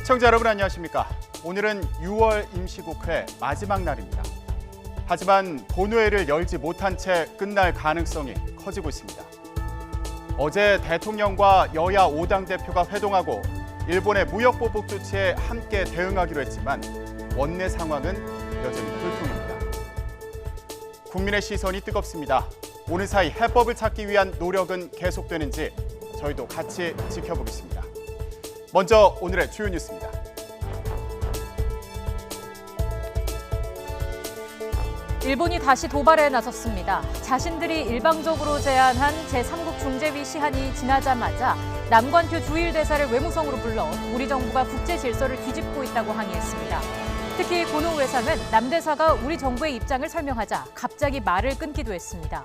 시청자 여러분 안녕하십니까? 오늘은 6월 임시국회 마지막 날입니다. 하지만 본회의를 열지 못한 채 끝날 가능성이 커지고 있습니다. 어제 대통령과 여야 5당 대표가 회동하고 일본의 무역 보복 조치에 함께 대응하기로 했지만 원내 상황은 여전히 불통입니다. 국민의 시선이 뜨겁습니다. 오는 사이 해법을 찾기 위한 노력은 계속되는지 저희도 같이 지켜보겠습니다. 먼저 오늘의 주요 뉴스입니다. 일본이 다시 도발에 나섰습니다. 자신들이 일방적으로 제안한 제3국 중재위 시한이 지나자마자 남관표 주일 대사를 외무성으로 불러 우리 정부가 국제 질서를 뒤집고 있다고 항의했습니다. 특히 고노 외상은 남 대사가 우리 정부의 입장을 설명하자 갑자기 말을 끊기도 했습니다.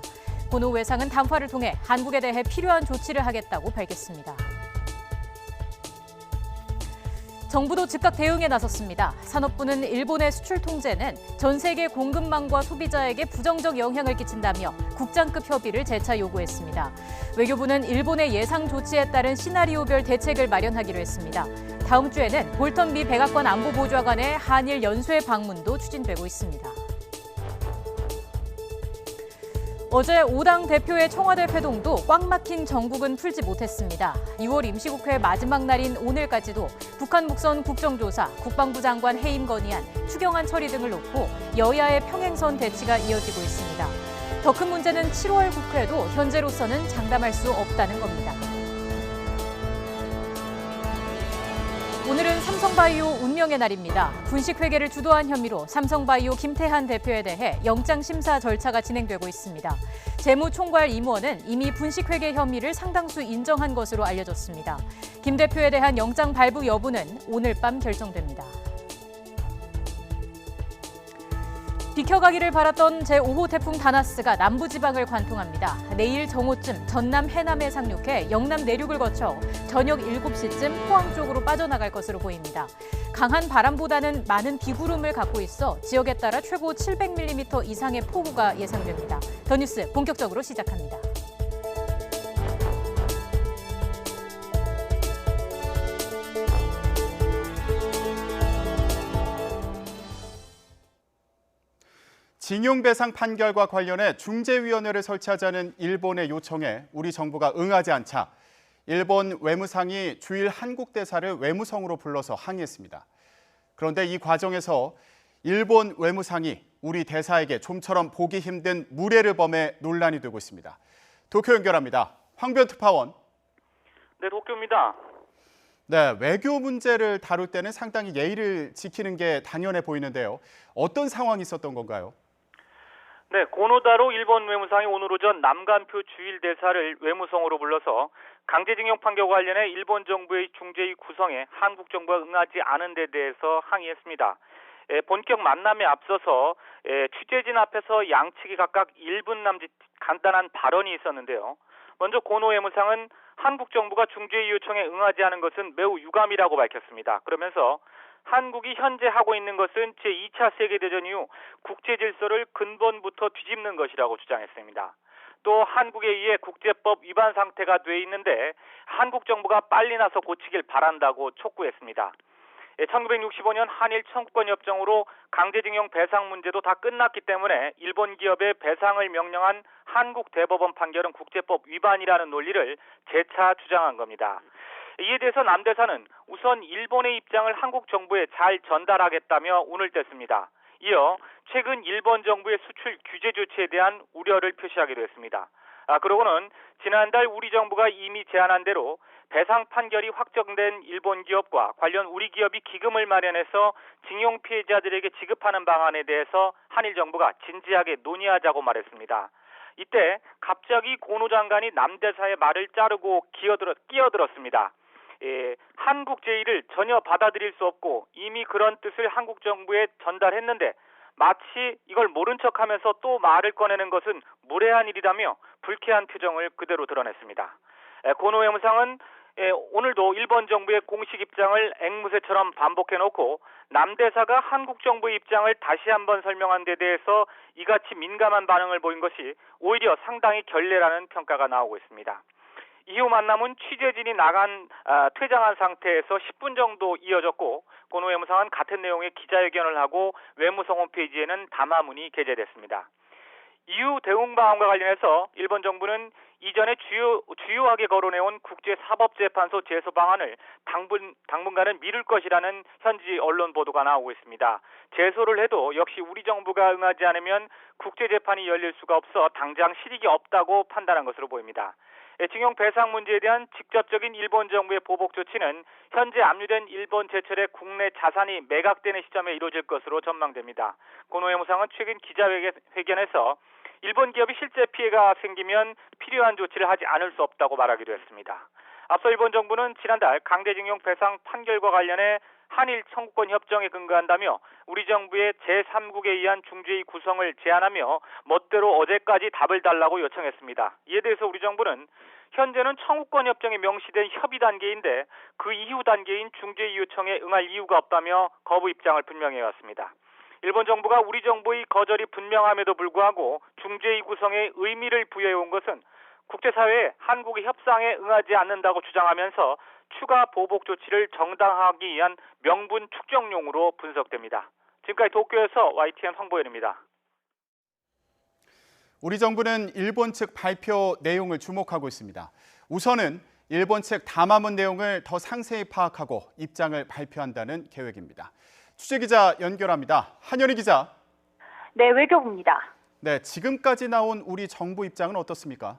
고노 외상은 담화를 통해 한국에 대해 필요한 조치를 하겠다고 밝혔습니다. 정부도 즉각 대응에 나섰습니다. 산업부는 일본의 수출 통제는 전 세계 공급망과 소비자에게 부정적 영향을 끼친다며 국장급 협의를 재차 요구했습니다. 외교부는 일본의 예상 조치에 따른 시나리오별 대책을 마련하기로 했습니다. 다음 주에는 볼턴 미 백악관 안보보좌관의 한일 연수회 방문도 추진되고 있습니다. 어제 5당 대표의 청와대 회동도 꽉 막힌 정국은 풀지 못했습니다. 6월 임시국회 마지막 날인 오늘까지도 북한 묵선 국정조사, 국방부 장관 해임 건의안, 추경안 처리 등을 놓고 여야의 평행선 대치가 이어지고 있습니다. 더 큰 문제는 7월 국회도 현재로서는 장담할 수 없다는 겁니다. 오늘은 삼성바이오 운명의 날입니다. 분식회계를 주도한 혐의로 삼성바이오 김태한 대표에 대해 영장심사 절차가 진행되고 있습니다. 재무총괄 임원은 이미 분식회계 혐의를 상당수 인정한 것으로 알려졌습니다. 김 대표에 대한 영장 발부 여부는 오늘 밤 결정됩니다. 비켜가기를 바랐던 제5호 태풍 다나스가 남부지방을 관통합니다. 내일 정오쯤 전남 해남에 상륙해 영남 내륙을 거쳐 저녁 7시쯤 포항 쪽으로 빠져나갈 것으로 보입니다. 강한 바람보다는 많은 비구름을 갖고 있어 지역에 따라 최고 700mm 이상의 폭우가 예상됩니다. 더 뉴스 본격적으로 시작합니다. 징용배상 판결과 관련해 중재위원회를 설치하자는 일본의 요청에 우리 정부가 응하지 않자 일본 외무상이 주일 한국 대사를 외무성으로 불러서 항의했습니다. 그런데 이 과정에서 일본 외무상이 우리 대사에게 좀처럼 보기 힘든 무례를 범해 논란이 되고 있습니다. 도쿄 연결합니다. 황변 특파원. 네, 도쿄입니다. 네, 외교 문제를 다룰 때는 상당히 예의를 지키는 게 당연해 보이는데요. 어떤 상황이 있었던 건가요? 네, 고노다로 일본 외무상이 오늘 오전 남관표 주일 대사를 외무성으로 불러서 강제징용 판결 관련해 일본 정부의 중재위 구성에 한국 정부가 응하지 않은 데 대해서 항의했습니다. 본격 만남에 앞서서 취재진 앞에서 양측이 각각 1분 남짓 간단한 발언이 있었는데요. 먼저 고노 외무상은 한국 정부가 중재위 요청에 응하지 않은 것은 매우 유감이라고 밝혔습니다. 그러면서 한국이 현재 하고 있는 것은 제2차 세계대전 이후 국제 질서를 근본부터 뒤집는 것이라고 주장했습니다. 또 한국에 의해 국제법 위반 상태가 돼 있는데 한국 정부가 빨리 나서 고치길 바란다고 촉구했습니다. 1965년 한일 청구권협정으로 강제징용 배상 문제도 다 끝났기 때문에 일본 기업에 배상을 명령한 한국 대법원 판결은 국제법 위반이라는 논리를 재차 주장한 겁니다. 이에 대해서 남 대사는 우선 일본의 입장을 한국 정부에 잘 전달하겠다며 운을 뗐습니다. 이어 최근 일본 정부의 수출 규제 조치에 대한 우려를 표시하기도 했습니다. 그러고는 지난달 우리 정부가 이미 제안한 대로 배상 판결이 확정된 일본 기업과 관련 우리 기업이 기금을 마련해서 징용 피해자들에게 지급하는 방안에 대해서 한일 정부가 진지하게 논의하자고 말했습니다. 이때 갑자기 고노 장관이 남 대사의 말을 자르고 끼어들었습니다. 한국 제의를 전혀 받아들일 수 없고 이미 그런 뜻을 한국 정부에 전달했는데 마치 이걸 모른 척하면서 또 말을 꺼내는 것은 무례한 일이라며 불쾌한 표정을 그대로 드러냈습니다. 고노 외무상은 오늘도 일본 정부의 공식 입장을 앵무새처럼 반복해놓고 남 대사가 한국 정부의 입장을 다시 한번 설명한 데 대해서 이같이 민감한 반응을 보인 것이 오히려 상당히 결례라는 평가가 나오고 있습니다. 이후 만남은 취재진이 퇴장한 상태에서 10분 정도 이어졌고 고노 외무상은 같은 내용의 기자회견을 하고 외무성 홈페이지에는 담화문이 게재됐습니다. 이후 대응 방안과 관련해서 일본 정부는 이전에 주요하게 거론해온 국제사법재판소 제소 방안을 당분간은 미룰 것이라는 현지 언론 보도가 나오고 있습니다. 제소를 해도 역시 우리 정부가 응하지 않으면 국제재판이 열릴 수가 없어 당장 실익이 없다고 판단한 것으로 보입니다. 징용 배상 문제에 대한 직접적인 일본 정부의 보복 조치는 현재 압류된 일본 제철의 국내 자산이 매각되는 시점에 이루어질 것으로 전망됩니다. 고노 외무상은 최근 기자회견에서 일본 기업이 실제 피해가 생기면 필요한 조치를 하지 않을 수 없다고 말하기도 했습니다. 앞서 일본 정부는 지난달 강제징용 배상 판결과 관련해 한일 청구권 협정에 근거한다며 우리 정부의 제3국에 의한 중재위 구성을 제안하며 멋대로 어제까지 답을 달라고 요청했습니다. 이에 대해서 우리 정부는 현재는 청구권 협정에 명시된 협의 단계인데 그 이후 단계인 중재위 요청에 응할 이유가 없다며 거부 입장을 분명히 해왔습니다. 일본 정부가 우리 정부의 거절이 분명함에도 불구하고 중재위 구성에 의미를 부여해온 것은 국제사회에 한국의 협상에 응하지 않는다고 주장하면서 추가 보복 조치를 정당화하기 위한 명분 축적용으로 분석됩니다. 지금까지 도쿄에서 YTN 황보현입니다. 우리 정부는 일본 측 발표 내용을 주목하고 있습니다. 우선은 일본 측 담화문 내용을 더 상세히 파악하고 입장을 발표한다는 계획입니다. 취재기자 연결합니다. 한연희 기자. 네, 외교부입니다. 네, 지금까지 나온 우리 정부 입장은 어떻습니까?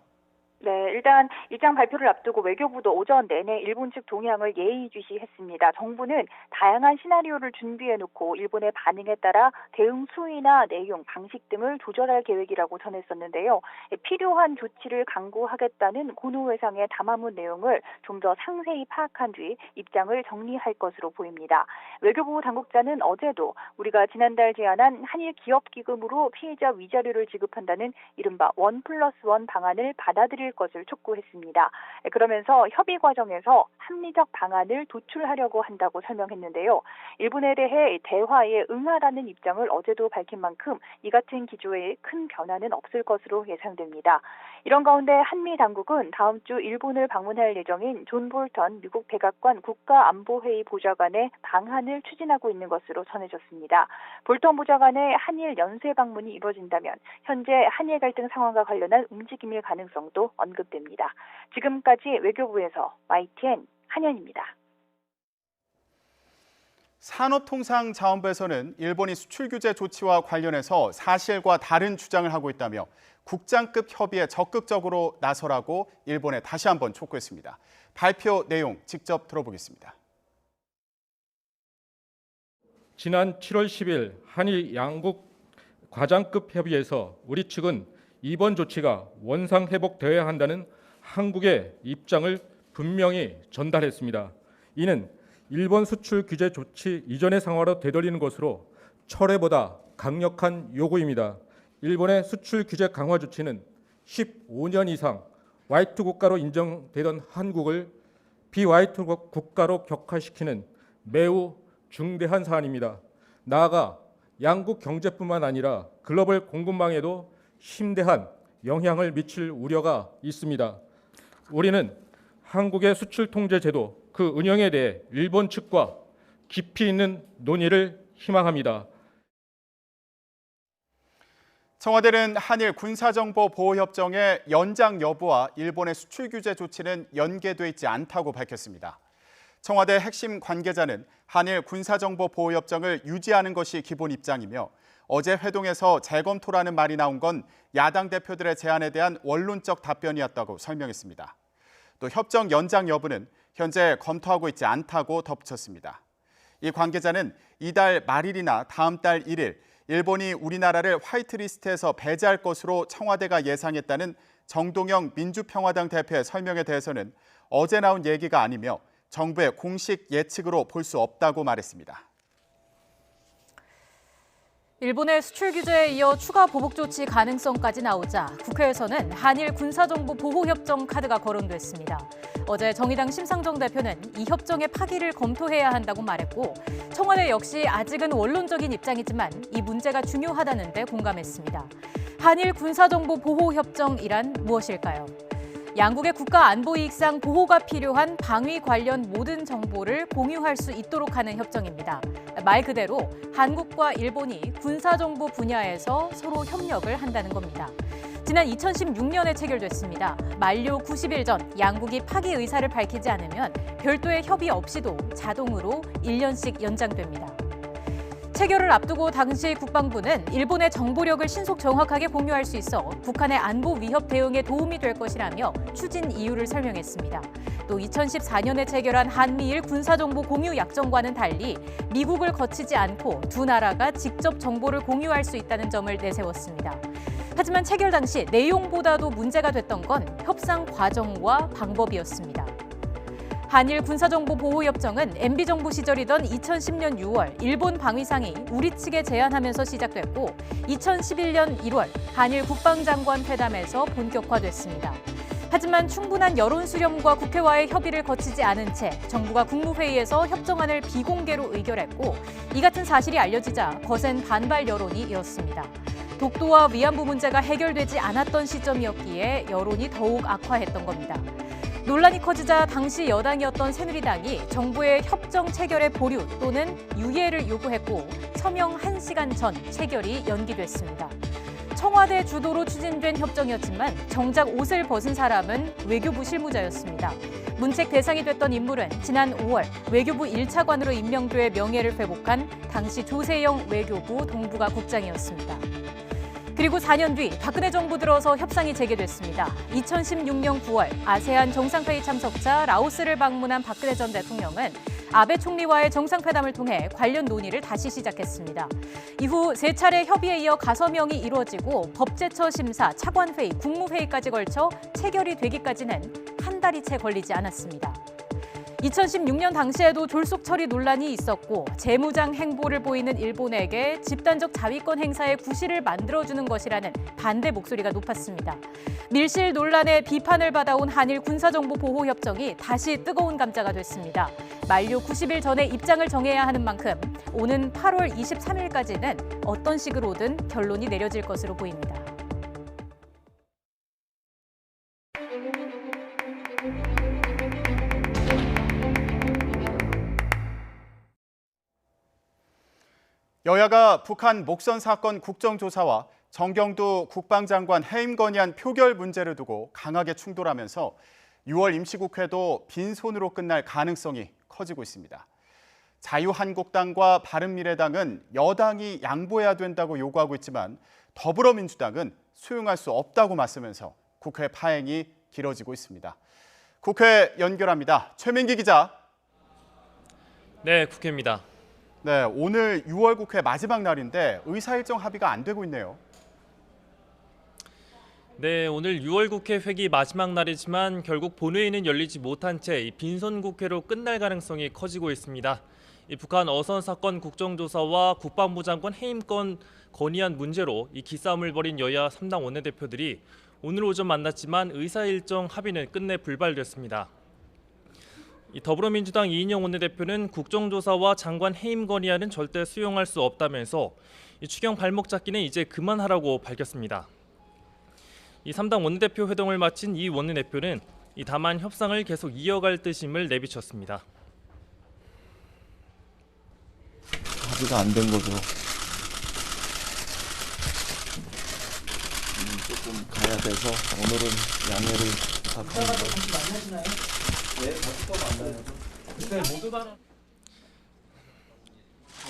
네, 일단 입장 발표를 앞두고 외교부도 오전 내내 일본 측 동향을 예의주시했습니다. 정부는 다양한 시나리오를 준비해놓고 일본의 반응에 따라 대응 수위나 내용, 방식 등을 조절할 계획이라고 전했었는데요. 필요한 조치를 강구하겠다는 고노 외상의 담화문 내용을 좀 더 상세히 파악한 뒤 입장을 정리할 것으로 보입니다. 외교부 당국자는 어제도 우리가 지난달 제안한 한일 기업기금으로 피해자 위자료를 지급한다는 이른바 1+1 방안을 받아들일 것을 촉구했습니다. 그러면서 협의 과정에서 합리적 방안을 도출하려고 한다고 설명했는데요. 일본에 대해 대화에 응하라는 입장을 어제도 밝힌 만큼 이 같은 기조에 큰 변화는 없을 것으로 예상됩니다. 이런 가운데 한미 당국은 다음 주 일본을 방문할 예정인 존 볼턴 미국 백악관 국가안보회의 보좌관의 방한을 추진하고 있는 것으로 전해졌습니다. 볼턴 보좌관의 한일 연쇄 방문이 이루어진다면 현재 한일 갈등 상황과 관련한 움직임일 가능성도 언급됩니다. 지금까지 외교부에서 YTN 한연입니다. 산업통상자원부에서는 일본이 수출 규제 조치와 관련해서 사실과 다른 주장을 하고 있다며 국장급 협의에 적극적으로 나서라고 일본에 다시 한번 촉구했습니다. 발표 내용 직접 들어보겠습니다. 지난 7월 10일 한일 양국 과장급 협의에서 우리 측은 이번 조치가 원상 회복되어야 한다는 한국의 입장을 분명히 전달했습니다. 이는 일본 수출 규제 조치 이전의 상황으로 되돌리는 것으로 철회보다 강력한 요구입니다. 일본의 수출 규제 강화 조치는 15년 이상 화이트 국가로 인정되던 한국을 비화이트 국가로 격화시키는 매우 중대한 사안입니다. 나아가 양국 경제뿐만 아니라 글로벌 공급망에도 심대한 영향을 미칠 우려가 있습니다. 우리는 한국의 수출 통제 제도 그 운영에 대해 일본 측과 깊이 있는 논의를 희망합니다. 청와대는 한일 군사정보보호협정의 연장 여부와 일본의 수출 규제 조치는 연계돼 있지 않다고 밝혔습니다. 청와대 핵심 관계자는 한일 군사정보보호협정을 유지하는 것이 기본 입장이며 어제 회동에서 재검토라는 말이 나온 건 야당 대표들의 제안에 대한 원론적 답변이었다고 설명했습니다. 또 협정 연장 여부는 현재 검토하고 있지 않다고 덧붙였습니다. 이 관계자는 이달 말일이나 다음 달 1일 일본이 우리나라를 화이트리스트에서 배제할 것으로 청와대가 예상했다는 정동영 민주평화당 대표의 설명에 대해서는 어제 나온 얘기가 아니며 정부의 공식 예측으로 볼 수 없다고 말했습니다. 일본의 수출 규제에 이어 추가 보복 조치 가능성까지 나오자 국회에서는 한일 군사정보 보호협정 카드가 거론됐습니다. 어제 정의당 심상정 대표는 이 협정의 파기를 검토해야 한다고 말했고 청와대 역시 아직은 원론적인 입장이지만 이 문제가 중요하다는 데 공감했습니다. 한일 군사정보 보호협정이란 무엇일까요? 양국의 국가 안보 이익상 보호가 필요한 방위 관련 모든 정보를 공유할 수 있도록 하는 협정입니다. 말 그대로 한국과 일본이 군사정보 분야에서 서로 협력을 한다는 겁니다. 지난 2016년에 체결됐습니다. 만료 90일 전 양국이 파기 의사를 밝히지 않으면 별도의 협의 없이도 자동으로 1년씩 연장됩니다. 체결을 앞두고 당시 국방부는 일본의 정보력을 신속 정확하게 공유할 수 있어 북한의 안보 위협 대응에 도움이 될 것이라며 추진 이유를 설명했습니다. 또 2014년에 체결한 한미일 군사정보 공유 약정과는 달리 미국을 거치지 않고 두 나라가 직접 정보를 공유할 수 있다는 점을 내세웠습니다. 하지만 체결 당시 내용보다도 문제가 됐던 건 협상 과정과 방법이었습니다. 한일 군사정보보호협정은 MB정부 시절이던 2010년 6월 일본 방위상이 우리 측에 제안하면서 시작됐고 2011년 1월 한일 국방장관 회담에서 본격화됐습니다. 하지만 충분한 여론 수렴과 국회와의 협의를 거치지 않은 채 정부가 국무회의에서 협정안을 비공개로 의결했고 이 같은 사실이 알려지자 거센 반발 여론이 일었습니다. 독도와 위안부 문제가 해결되지 않았던 시점이었기에 여론이 더욱 악화했던 겁니다. 논란이 커지자 당시 여당이었던 새누리당이 정부의 협정 체결의 보류 또는 유예를 요구했고 서명 1시간 전 체결이 연기됐습니다. 청와대 주도로 추진된 협정이었지만 정작 옷을 벗은 사람은 외교부 실무자였습니다. 문책 대상이 됐던 인물은 지난 5월 외교부 1차관으로 임명돼 명예를 회복한 당시 조세영 외교부 동북아 국장이었습니다. 그리고 4년 뒤 박근혜 정부 들어서 협상이 재개됐습니다. 2016년 9월 아세안 정상회의 참석차 라오스를 방문한 박근혜 전 대통령은 아베 총리와의 정상회담을 통해 관련 논의를 다시 시작했습니다. 이후 3차례 협의에 이어 가서명이 이루어지고 법제처 심사, 차관회의, 국무회의까지 걸쳐 체결이 되기까지는 한 달이 채 걸리지 않았습니다. 2016년 당시에도 졸속 처리 논란이 있었고 재무장 행보를 보이는 일본에게 집단적 자위권 행사의 구실을 만들어주는 것이라는 반대 목소리가 높았습니다. 밀실 논란에 비판을 받아온 한일 군사정보보호협정이 다시 뜨거운 감자가 됐습니다. 만료 90일 전에 입장을 정해야 하는 만큼 오는 8월 23일까지는 어떤 식으로든 결론이 내려질 것으로 보입니다. 여야가 북한 목선 사건 국정조사와 정경두 국방장관 해임 건의안 표결 문제를 두고 강하게 충돌하면서 6월 임시국회도 빈손으로 끝날 가능성이 커지고 있습니다. 자유한국당과 바른미래당은 여당이 양보해야 된다고 요구하고 있지만 더불어민주당은 수용할 수 없다고 맞서면서 국회 파행이 길어지고 있습니다. 국회 연결합니다. 최민기 기자. 네, 국회입니다. 네, 오늘 6월 국회 마지막 날인데 의사일정 합의가 안 되고 있네요. 네, 오늘 6월 국회 회기 마지막 날이지만 결국 본회의는 열리지 못한 채 빈손 국회로 끝날 가능성이 커지고 있습니다. 북한 어선 사건 국정조사와 국방부 장관 해임권 건의안 문제로 이 기싸움을 벌인 여야 3당 원내대표들이 오늘 오전 만났지만 의사일정 합의는 끝내 불발됐습니다. 더불어민주당 이인영 원내대표는 국정조사와 장관 해임 건의안은 절대 수용할 수 없다면서 추경 발목 잡기는 이제 그만하라고 밝혔습니다. 이 3당 원내대표 회동을 마친 이 원내대표는 다만 협상을 계속 이어갈 뜻임을 내비쳤습니다. 합의가 안 된 거죠. 조금 가야 돼서 오늘은 양해를 부탁합니다.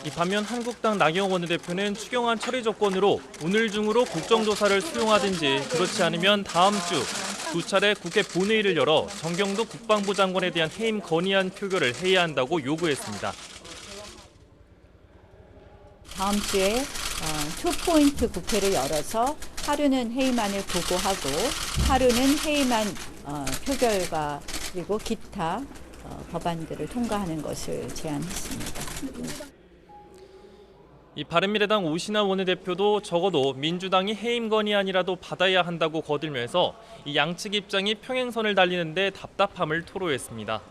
이 반면 한국당 나경원 원내대표는 추경안 처리 조건으로 오늘 중으로 국정조사를 수용하든지 그렇지 않으면 다음 주 두 차례 국회 본회의를 열어 정경두 국방부 장관에 대한 해임 건의안 표결을 해야 한다고 요구했습니다. 다음 주에 투포인트 국회를 열어서 하루는 해임안을 보고하고 하루는 해임안 표결과 그리고 기타 법안들을 통과하는 것을 제안했습니다. 이 바른미래당 오신환 원내대표도 적어도 민주당이 해임 건의안이라도 받아야 한다고 거들면서 이 양측 입장이 평행선을 달리는데 답답함을 토로했습니다.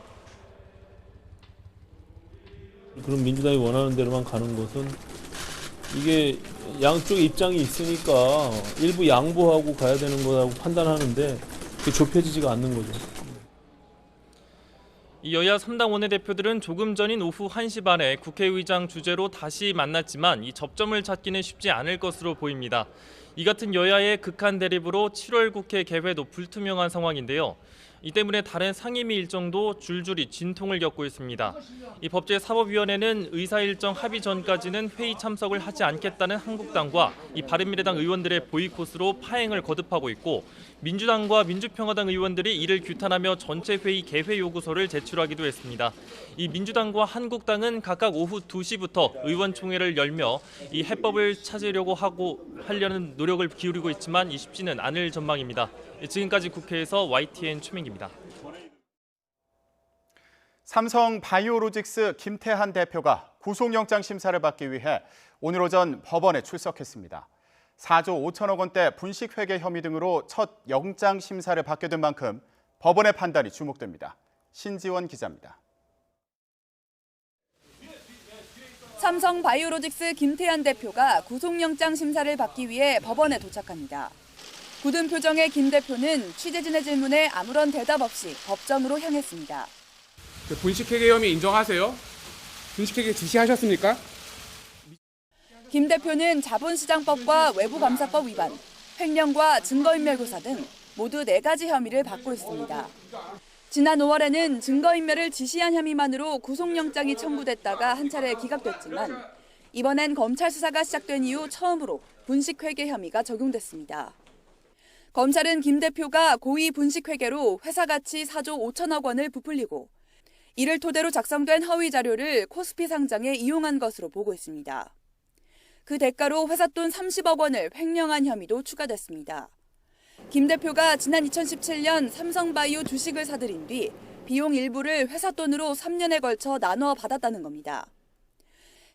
그럼 민주당이 원하는 대로만 가는 것은 이게 양쪽 입장이 있으니까 일부 양보하고 가야 되는 거라고 판단하는데 좁혀지지가 않는 거죠. 이 여야 3당 원내대표들은 조금 전인 오후 1시 반에 국회의장 주재로 다시 만났지만 이 접점을 찾기는 쉽지 않을 것으로 보입니다. 이 같은 여야의 극한 대립으로 7월 국회 개회도 불투명한 상황인데요. 이 때문에 다른 상임위 일정도 줄줄이 진통을 겪고 있습니다. 이 법제사법위원회는 의사 일정 합의 전까지는 회의 참석을 하지 않겠다는 한국당과 이 바른미래당 의원들의 보이콧으로 파행을 거듭하고 있고 민주당과 민주평화당 의원들이 이를 규탄하며 전체 회의 개회 요구서를 제출하기도 했습니다. 이 민주당과 한국당은 각각 오후 2시부터 의원총회를 열며 이 해법을 찾으려고 하려는 노력을 기울이고 있지만 쉽지는 않을 전망입니다. 지금까지 국회에서 YTN 최민기입니다. 삼성 바이오로직스 김태한 대표가 구속영장 심사를 받기 위해 오늘 오전 법원에 출석했습니다. 4조 5천억 원대 분식회계 혐의 등으로 첫 영장 심사를 받게 된 만큼 법원의 판단이 주목됩니다. 신지원 기자입니다. 삼성 바이오로직스 김태한 대표가 구속영장 심사를 받기 위해 법원에 도착합니다. 굳은 표정의 김 대표는 취재진의 질문에 아무런 대답 없이 법정으로 향했습니다. 분식회계 혐의 인정하세요? 분식회계 지시하셨습니까? 김 대표는 자본시장법과 외부감사법 위반, 횡령과 증거인멸교사 등 모두 4가지 혐의를 받고 있습니다. 지난 5월에는 증거인멸을 지시한 혐의만으로 구속영장이 청구됐다가 한 차례 기각됐지만 이번엔 검찰 수사가 시작된 이후 처음으로 분식회계 혐의가 적용됐습니다. 검찰은 김 대표가 고의 분식회계로 회사 가치 4조 5천억 원을 부풀리고 이를 토대로 작성된 허위 자료를 코스피 상장에 이용한 것으로 보고 있습니다. 그 대가로 회사 돈 30억 원을 횡령한 혐의도 추가됐습니다. 김 대표가 지난 2017년 삼성바이오 주식을 사들인 뒤 비용 일부를 회사 돈으로 3년에 걸쳐 나눠 받았다는 겁니다.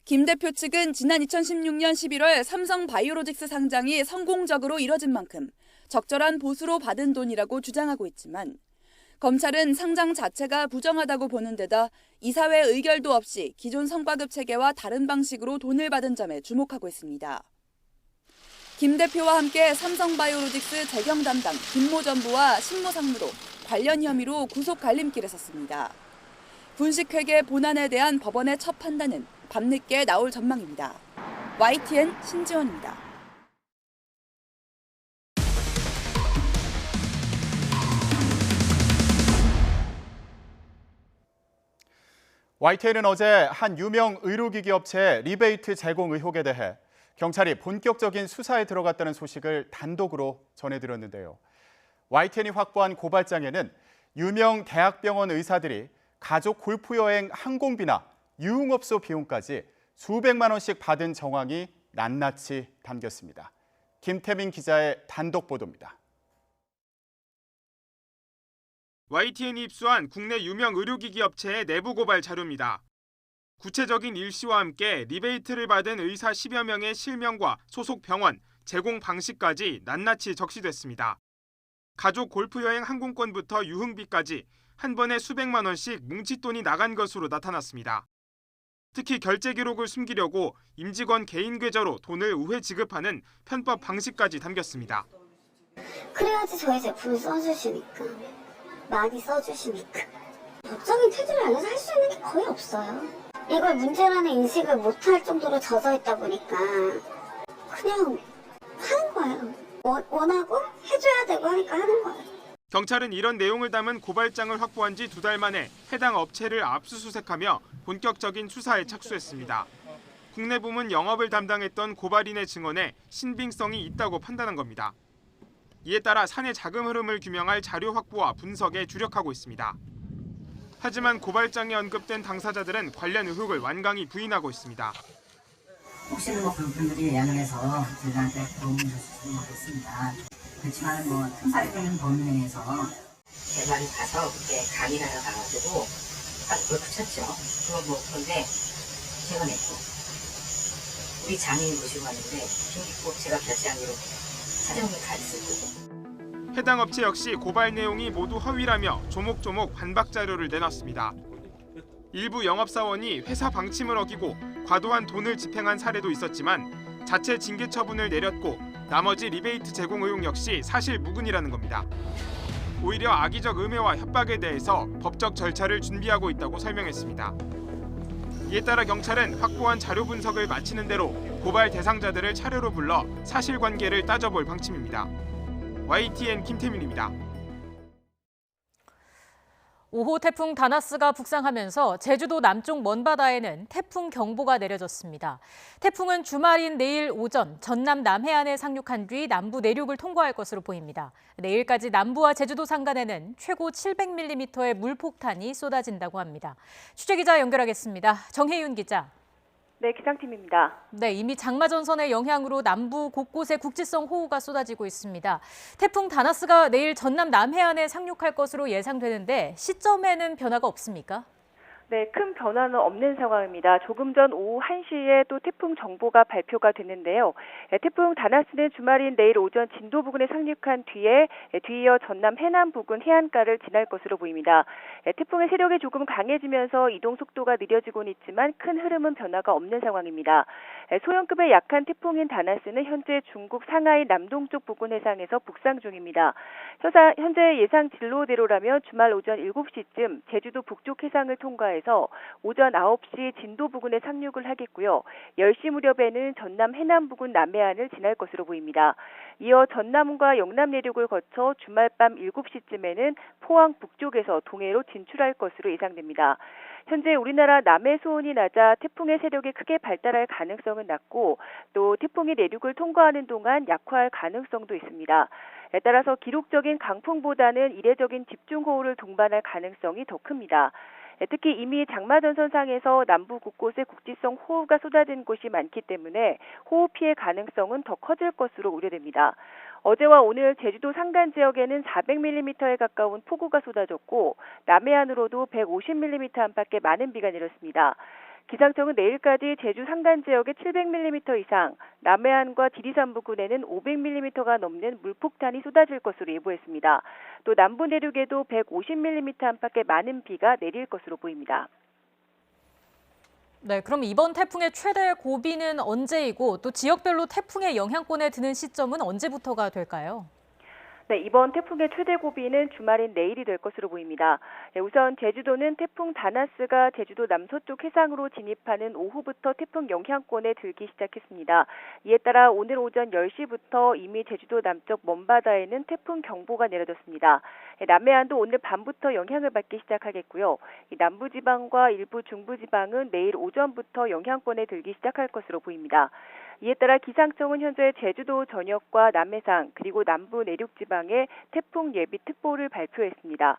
김 대표 측은 지난 2016년 11월 삼성바이오로직스 상장이 성공적으로 이뤄진 만큼 적절한 보수로 받은 돈이라고 주장하고 있지만 검찰은 상장 자체가 부정하다고 보는 데다 이사회 의결도 없이 기존 성과급 체계와 다른 방식으로 돈을 받은 점에 주목하고 있습니다. 김 대표와 함께 삼성바이오로직스 재경 담당 김모 전부와 신모 상무도 관련 혐의로 구속 갈림길에 섰습니다. 분식회계 본안에 대한 법원의 첫 판단은 밤늦게 나올 전망입니다. YTN 신지원입니다. YTN은 어제 한 유명 의료기기 업체의 리베이트 제공 의혹에 대해 경찰이 본격적인 수사에 들어갔다는 소식을 단독으로 전해드렸는데요. YTN이 확보한 고발장에는 유명 대학병원 의사들이 가족 골프여행 항공비나 유흥업소 비용까지 수백만 원씩 받은 정황이 낱낱이 담겼습니다. 김태민 기자의 단독 보도입니다. YTN이 입수한 국내 유명 의료기기 업체의 내부 고발 자료입니다. 구체적인 일시와 함께 리베이트를 받은 의사 10여 명의 실명과 소속 병원, 제공 방식까지 낱낱이 적시됐습니다. 가족 골프여행 항공권부터 유흥비까지 한 번에 수백만 원씩 뭉칫돈이 나간 것으로 나타났습니다. 특히 결제 기록을 숨기려고 임직원 개인 계좌로 돈을 우회 지급하는 편법 방식까지 담겼습니다. 그래야지 저희 제품을 써주시니까. 많이 써주시니까. 법적인 테두리 안에서 할 수 있는 게 거의 없어요. 이걸 문제라는 인식을 못할 정도로 젖어있다 보니까 그냥 하는 거예요. 원하고 해줘야 되고 하니까 하는 거예요. 경찰은 이런 내용을 담은 고발장을 확보한 지 2달 만에 해당 업체를 압수수색하며 본격적인 수사에 착수했습니다. 국내 부문 영업을 담당했던 고발인의 증언에 신빙성이 있다고 판단한 겁니다. 이에 따라 사내 자금 흐름을 규명할 자료 확보와 분석에 주력하고 있습니다. 하지만 고발장에 언급된 당사자들은 관련 의혹을 완강히 부인하고 있습니다. 혹시나 그분들이 양해해서 저희한테 도움을 줬으면 모르겠습니다. 그렇지만 특사적인 범위 내에서 대만에 가서 그때 강의를 하러 가가지고 딱 그걸 붙였죠. 그런데 제가 냈고 우리 장애인 모시고 왔는데 꼭 제가 결제하기로 사정이 다 있을 거고. 해당 업체 역시 고발 내용이 모두 허위라며 조목조목 반박 자료를 내놨습니다. 일부 영업사원이 회사 방침을 어기고 과도한 돈을 집행한 사례도 있었지만 자체 징계 처분을 내렸고 나머지 리베이트 제공 의혹 역시 사실 무근이라는 겁니다. 오히려 악의적 음해와 협박에 대해서 법적 절차를 준비하고 있다고 설명했습니다. 이에 따라 경찰은 확보한 자료 분석을 마치는 대로 고발 대상자들을 차례로 불러 사실관계를 따져볼 방침입니다. YTN 김태민입니다. 5호 태풍 다나스가 북상하면서 제주도 남쪽 먼바다에는 태풍 경보가 내려졌습니다. 태풍은 주말인 내일 오전 전남 남해안에 상륙한 뒤 남부 내륙을 통과할 것으로 보입니다. 내일까지 남부와 제주도 산간에는 최고 700mm의 물폭탄이 쏟아진다고 합니다. 취재기자 연결하겠습니다. 정혜윤 기자. 네, 기상팀입니다. 네, 이미 장마 전선의 영향으로 남부 곳곳에 국지성 호우가 쏟아지고 있습니다. 태풍 다나스가 내일 전남 남해안에 상륙할 것으로 예상되는데 시점에는 변화가 없습니까? 네, 큰 변화는 없는 상황입니다. 조금 전 오후 1시에 또 태풍 정보가 발표가 됐는데요. 태풍 다나스는 주말인 내일 오전 진도 부근에 상륙한 뒤에 뒤이어 전남 해남 부근 해안가를 지날 것으로 보입니다. 태풍의 세력이 조금 강해지면서 이동 속도가 느려지고는 있지만 큰 흐름은 변화가 없는 상황입니다. 소형급의 약한 태풍인 다나스는 현재 중국 상하이 남동쪽 부근 해상에서 북상 중입니다. 현재 예상 진로대로라면 주말 오전 7시쯤 제주도 북쪽 해상을 통과해서 오전 9시 진도 부근에 상륙을 하겠고요. 10시 무렵에는 전남 해남 부근 남해안을 지날 것으로 보입니다. 이어 전남과 영남 내륙을 거쳐 주말 밤 7시쯤에는 포항 북쪽에서 동해로 진출할 것으로 예상됩니다. 현재 우리나라 남해 수온이 낮아 태풍의 세력이 크게 발달할 가능성은 낮고 또 태풍이 내륙을 통과하는 동안 약화할 가능성도 있습니다. 따라서 기록적인 강풍보다는 이례적인 집중호우를 동반할 가능성이 더 큽니다. 특히 이미 장마 전선상에서 남부 곳곳에 국지성 호우가 쏟아진 곳이 많기 때문에 호우 피해 가능성은 더 커질 것으로 우려됩니다. 어제와 오늘 제주도 산간 지역에는 400mm에 가까운 폭우가 쏟아졌고 남해안으로도 150mm 안팎의 많은 비가 내렸습니다. 기상청은 내일까지 제주 산간 지역에 700mm 이상, 남해안과 지리산 부근에는 500mm가 넘는 물폭탄이 쏟아질 것으로 예보했습니다. 또 남부 내륙에도 150mm 안팎의 많은 비가 내릴 것으로 보입니다. 네, 그럼 이번 태풍의 최대 고비는 언제이고 또 지역별로 태풍의 영향권에 드는 시점은 언제부터가 될까요? 네, 이번 태풍의 최대 고비는 주말인 내일이 될 것으로 보입니다. 우선 제주도는 태풍 다나스가 제주도 남서쪽 해상으로 진입하는 오후부터 태풍 영향권에 들기 시작했습니다. 이에 따라 오늘 오전 10시부터 이미 제주도 남쪽 먼바다에는 태풍 경보가 내려졌습니다. 남해안도 오늘 밤부터 영향을 받기 시작하겠고요. 남부지방과 일부 중부지방은 내일 오전부터 영향권에 들기 시작할 것으로 보입니다. 이에 따라 기상청은 현재 제주도 전역과 남해상 그리고 남부 내륙지방에 태풍 예비특보를 발표했습니다.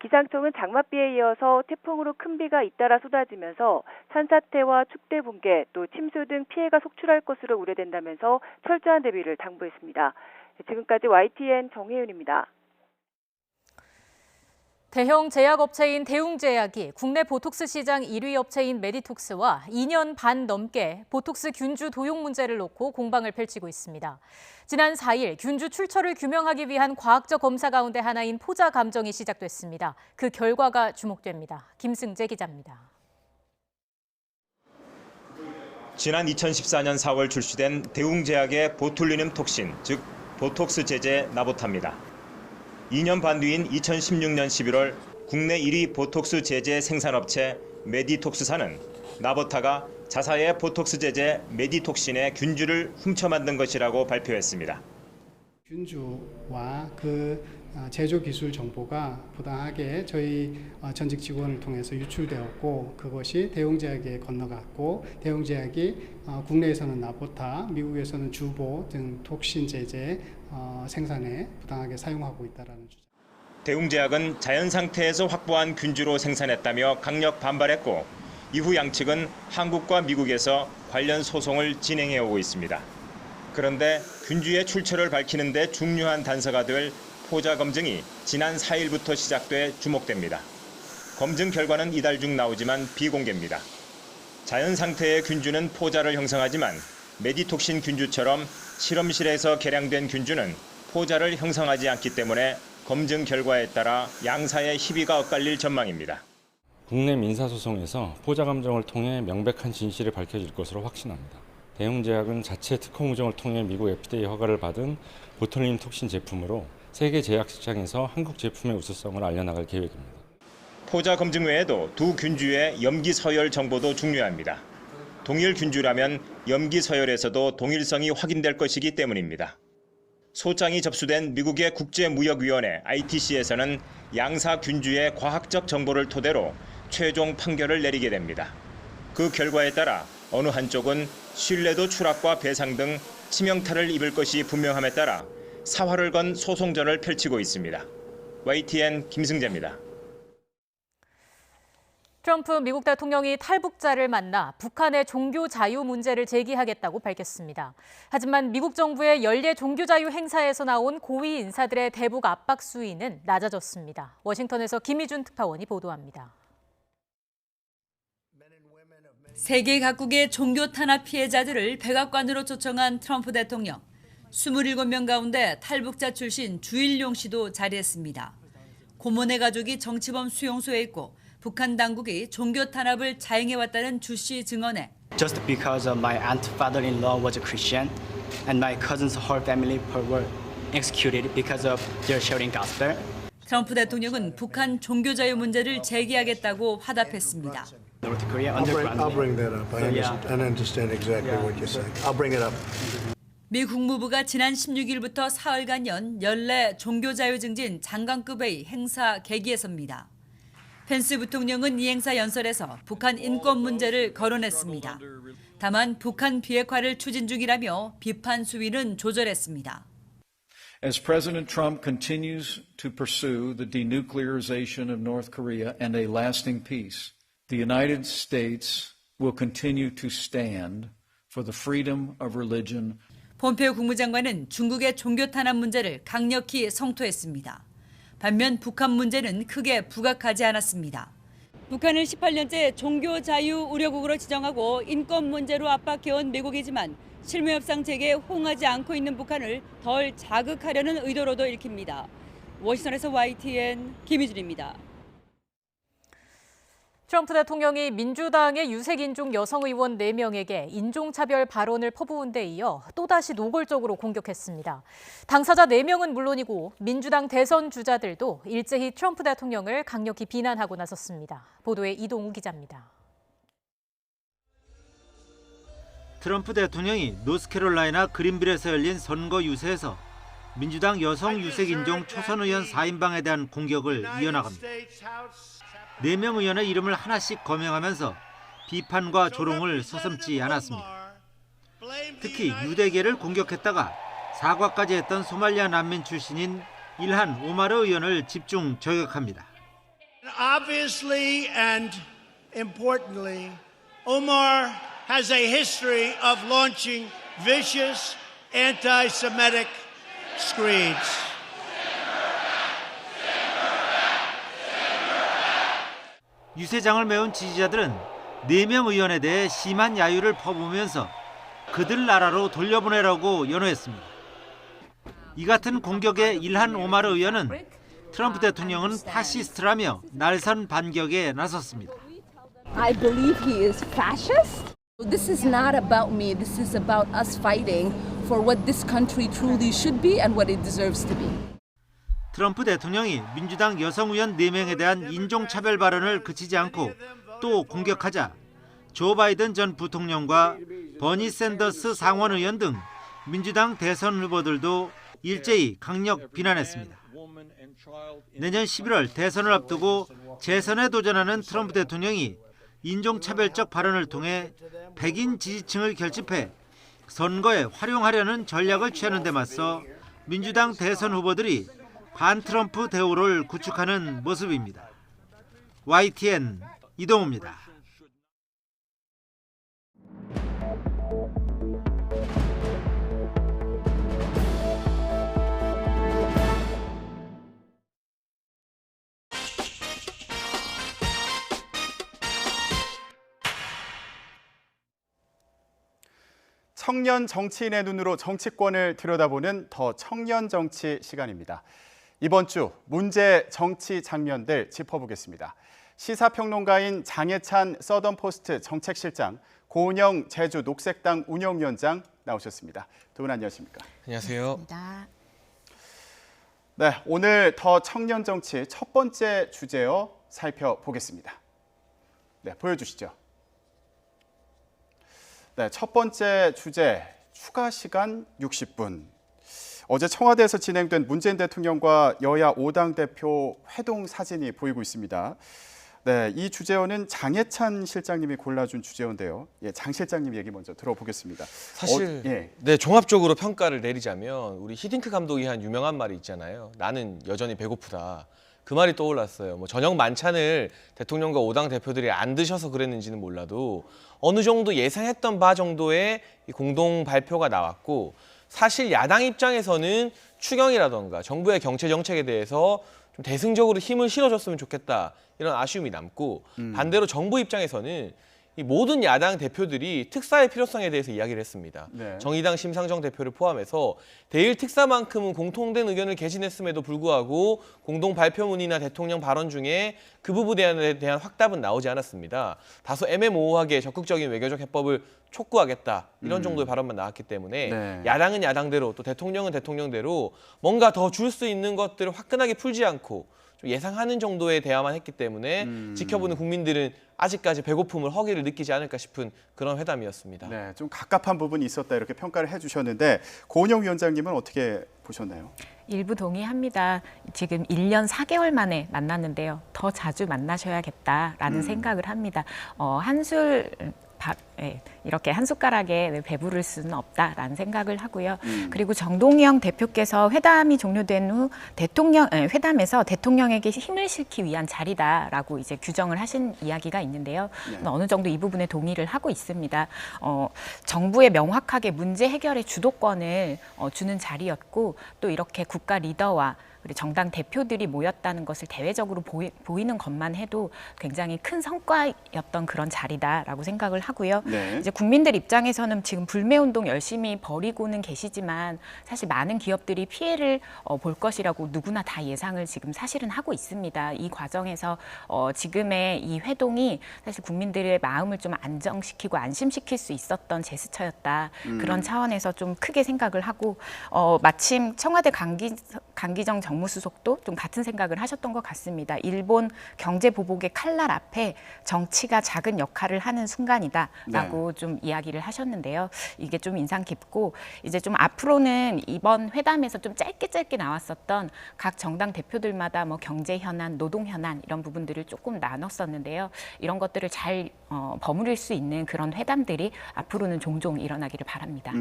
기상청은 장맛비에 이어서 태풍으로 큰 비가 잇따라 쏟아지면서 산사태와 축대 붕괴 또 침수 등 피해가 속출할 것으로 우려된다면서 철저한 대비를 당부했습니다. 지금까지 YTN 정혜윤입니다. 대형 제약업체인 대웅제약이 국내 보톡스 시장 1위 업체인 메디톡스와 2년 반 넘게 보톡스 균주 도용 문제를 놓고 공방을 펼치고 있습니다. 지난 4일 균주 출처를 규명하기 위한 과학적 검사 가운데 하나인 포자 감정이 시작됐습니다. 그 결과가 주목됩니다. 김승재 기자입니다. 지난 2014년 4월 출시된 대웅제약의 보툴리눔 톡신, 즉 보톡스 제제 나보타입니다. 2년 반 뒤인 2016년 11월 국내 1위 보톡스 제제 생산업체 메디톡스사는 나보타가 자사의 보톡스 제제 메디톡신의 균주를 훔쳐 만든 것이라고 발표했습니다. 균주와 그 제조 기술 정보가 부당하게 저희 전직 직원을 통해서 유출되었고 그것이 대웅제약에 건너갔고 대웅제약이 국내에서는 나보타, 미국에서는 주보 등 톡신 제제 생산에 부당하게 사용하고 있다는 주장. 대웅제약은 자연 상태에서 확보한 균주로 생산했다며 강력 반발했고 이후 양측은 한국과 미국에서 관련 소송을 진행해오고 있습니다. 그런데 균주의 출처를 밝히는 데 중요한 단서가 될 포자 검증이 지난 4일부터 시작돼 주목됩니다. 검증 결과는 이달 중 나오지만 비공개입니다. 자연 상태의 균주는 포자를 형성하지만 메디톡신 균주처럼 실험실에서 개량된 균주는 포자를 형성하지 않기 때문에 검증 결과에 따라 양사의 희비가 엇갈릴 전망입니다. 국내 민사소송에서 포자 감정을 통해 명백한 진실이 밝혀질 것으로 확신합니다. 대웅제약은 자체 특허 공정을 통해 미국 FDA 허가를 받은 보툴리눔 톡신 제품으로 세계 제약 시장에서 한국 제품의 우수성을 알려나갈 계획입니다. 포자 검증 외에도 두 균주의 염기 서열 정보도 중요합니다. 동일 균주라면 염기 서열에서도 동일성이 확인될 것이기 때문입니다. 소장이 접수된 미국의 국제무역위원회 ITC에서는 양사 균주의 과학적 정보를 토대로 최종 판결을 내리게 됩니다. 그 결과에 따라 어느 한쪽은 신뢰도 추락과 배상 등 치명타를 입을 것이 분명함에 따라 사활을 건 소송전을 펼치고 있습니다. YTN 김승재입니다. 트럼프 미국 대통령이 탈북자를 만나 북한의 종교 자유 문제를 제기하겠다고 밝혔습니다. 하지만 미국 정부의 연례 종교 자유 행사에서 나온 고위 인사들의 대북 압박 수위는 낮아졌습니다. 워싱턴에서 김희준 특파원이 보도합니다. 세계 각국의 종교 탄압 피해자들을 백악관으로 초청한 트럼프 대통령. 27명 가운데 탈북자 출신 주일용 씨도 자리했습니다. 고모네 가족이 정치범 수용소에 있고 북한 당국이 종교 탄압을 자행해왔다는 주 씨 증언에 Just because my aunt father-in-law was a Christian and my cousins whole family were executed because of their sharing gospel. 트럼프 대통령은 북한 종교 자유 문제를 제기하겠다고 화답했습니다. North Korea I'll bring that up. I understand exactly what you're saying. I'll bring it up. 미 국무부가 지난 16일부터 사흘간 연 연례 종교 자유 증진 장관급의 행사 계기에서입니다. 펜스 부통령은 이 행사 연설에서 북한 인권 문제를 거론했습니다. 다만 북한 비핵화를 추진 중이라며 비판 수위는 조절했습니다. As President Trump continues to pursue the denuclearization of North Korea and a lasting peace, the United States will continue to stand for the freedom of religion. 폼페오 국무장관은 중국의 종교 탄압 문제를 강력히 성토했습니다. 반면 북한 문제는 크게 부각하지 않았습니다. 북한을 18년째 종교 자유 우려국으로 지정하고 인권 문제로 압박해온 미국이지만 실무 협상 재개에 호응하지 않고 있는 북한을 덜 자극하려는 의도로도 읽힙니다. 워싱턴에서 YTN 김희준입니다. 트럼프 대통령이 민주당의 유색인종 여성 의원 4명에게 인종차별 발언을 퍼부은 데 이어 또다시 노골적으로 공격했습니다. 당사자 4명은 물론이고 민주당 대선 주자들도 일제히 트럼프 대통령을 강력히 비난하고 나섰습니다. 보도에 이동우 기자입니다. 트럼프 대통령이 노스캐롤라이나 그린빌에서 열린 선거 유세에서 민주당 여성 유색인종 초선 의원 4인방에 대한 공격을 이어나갑니다. 4명 의원의 이름을 하나씩 거명하면서 비판과 조롱을 서슴지 않았습니다. 특히 유대계를 공격했다가 사과까지 했던 소말리아 난민 출신인 일한 오마르 의원을 집중 저격합니다. Obviously and importantly, Omar has a history of launching vicious anti-Semitic screeds. 유세장을 메운 지지자들은 4명 의원에 대해 심한 야유를 퍼부으면서 그들 나라로 돌려보내라고 연호했습니다. 이 같은 공격에 일한 오마르 의원은 트럼프 대통령은 파시스트라며 날선 반격에 나섰습니다. I believe he is fascist. This is not about me. This is about us fighting for what this country truly should be and what it deserves to be. 트럼프 대통령이 민주당 여성 의원 4명에 대한 인종차별 발언을 그치지 않고 또 공격하자 조 바이든 전 부통령과 버니 샌더스 상원 의원 등 민주당 대선 후보들도 일제히 강력 비난했습니다. 내년 11월 대선을 앞두고 재선에 도전하는 트럼프 대통령이 인종차별적 발언을 통해 백인 지지층을 결집해 선거에 활용하려는 전략을 취하는 데 맞서 민주당 대선 후보들이 반트럼프 대우를 구축하는 모습입니다. YTN 이동우입니다. 청년 정치인의 눈으로 정치권을 들여다보는 더 청년 정치 시간입니다. 이번 주 문제 정치 장면들 짚어보겠습니다. 시사평론가인 장혜찬 서던포스트 정책실장, 고은영 제주 녹색당 운영위원장 나오셨습니다. 두 분 안녕하십니까? 안녕하세요. 네, 오늘 더 청년 정치 첫 번째 주제요 살펴보겠습니다. 네, 보여주시죠. 네, 첫 번째 주제 추가 시간 60분. 어제 청와대에서 진행된 문재인 대통령과 여야 5당 대표 회동 사진이 보이고 있습니다. 네, 이 주제어는 장해찬 실장님이 골라준 주제어인데요. 예, 장 실장님 얘기 먼저 들어보겠습니다. 사실 예. 네, 종합적으로 평가를 내리자면 우리 히딩크 감독이 한 유명한 말이 있잖아요. 나는 여전히 배고프다. 그 말이 떠올랐어요. 뭐 저녁 만찬을 대통령과 5당 대표들이 안 드셔서 그랬는지는 몰라도 어느 정도 예상했던 바 정도의 이 공동 발표가 나왔고, 사실 야당 입장에서는 추경이라던가 정부의 경제 정책에 대해서 좀 대승적으로 힘을 실어줬으면 좋겠다, 이런 아쉬움이 남고, 반대로 정부 입장에서는 이 모든 야당 대표들이 특사의 필요성에 대해서 이야기를 했습니다. 네. 정의당 심상정 대표를 포함해서 대일 특사만큼은 공통된 의견을 개진했음에도 불구하고 공동 발표문이나 대통령 발언 중에 그 부분에 대한 확답은 나오지 않았습니다. 다소 애매모호하게 적극적인 외교적 해법을 촉구하겠다, 이런 정도의 발언만 나왔기 때문에 네. 야당은 야당대로 또 대통령은 대통령대로 뭔가 더 줄 수 있는 것들을 화끈하게 풀지 않고 좀 예상하는 정도의 대화만 했기 때문에 지켜보는 국민들은 아직까지 배고픔을 허기를 느끼지 않을까 싶은 그런 회담이었습니다. 네, 좀 갑갑한 부분이 있었다, 이렇게 평가를 해주셨는데 고은영 위원장님은 어떻게 보셨나요? 일부 동의합니다. 지금 1년 4개월 만에 만났는데요. 더 자주 만나셔야겠다라는 생각을 합니다. 한술 밥, 이렇게 한 숟가락에 배부를 수는 없다라는 생각을 하고요. 그리고 정동영 대표께서 회담이 종료된 후 회담에서 대통령에게 힘을 실기 위한 자리다라고 이제 규정을 하신 이야기가 있는데요. 어느 정도 이 부분에 동의를 하고 있습니다. 정부에 명확하게 문제 해결의 주도권을 주는 자리였고, 또 이렇게 국가 리더와 우리 정당 대표들이 모였다는 것을 대외적으로 보이는 것만 해도 굉장히 큰 성과였던 그런 자리다라고 생각을 하고요. 네. 이제 국민들 입장에서는 지금 불매운동 열심히 벌이고는 계시지만 사실 많은 기업들이 피해를 볼 것이라고 누구나 다 예상을 지금 사실은 하고 있습니다. 이 과정에서 지금의 이 회동이 사실 국민들의 마음을 좀 안정시키고 안심시킬 수 있었던 제스처였다. 그런 차원에서 좀 크게 생각을 하고, 마침 청와대 강기정 정무수석도 좀 같은 생각을 하셨던 것 같습니다. 일본 경제 보복의 칼날 앞에 정치가 작은 역할을 하는 순간이다라고 좀 이야기를 하셨는데요. 이게 좀 인상 깊고, 이제 좀 앞으로는 이번 회담에서 좀 짧게 나왔었던 각 정당 대표들마다 뭐 경제 현안, 노동 현안 이런 부분들을 조금 나눴었는데요. 이런 것들을 잘 버무릴 수 있는 그런 회담들이 앞으로는 종종 일어나기를 바랍니다.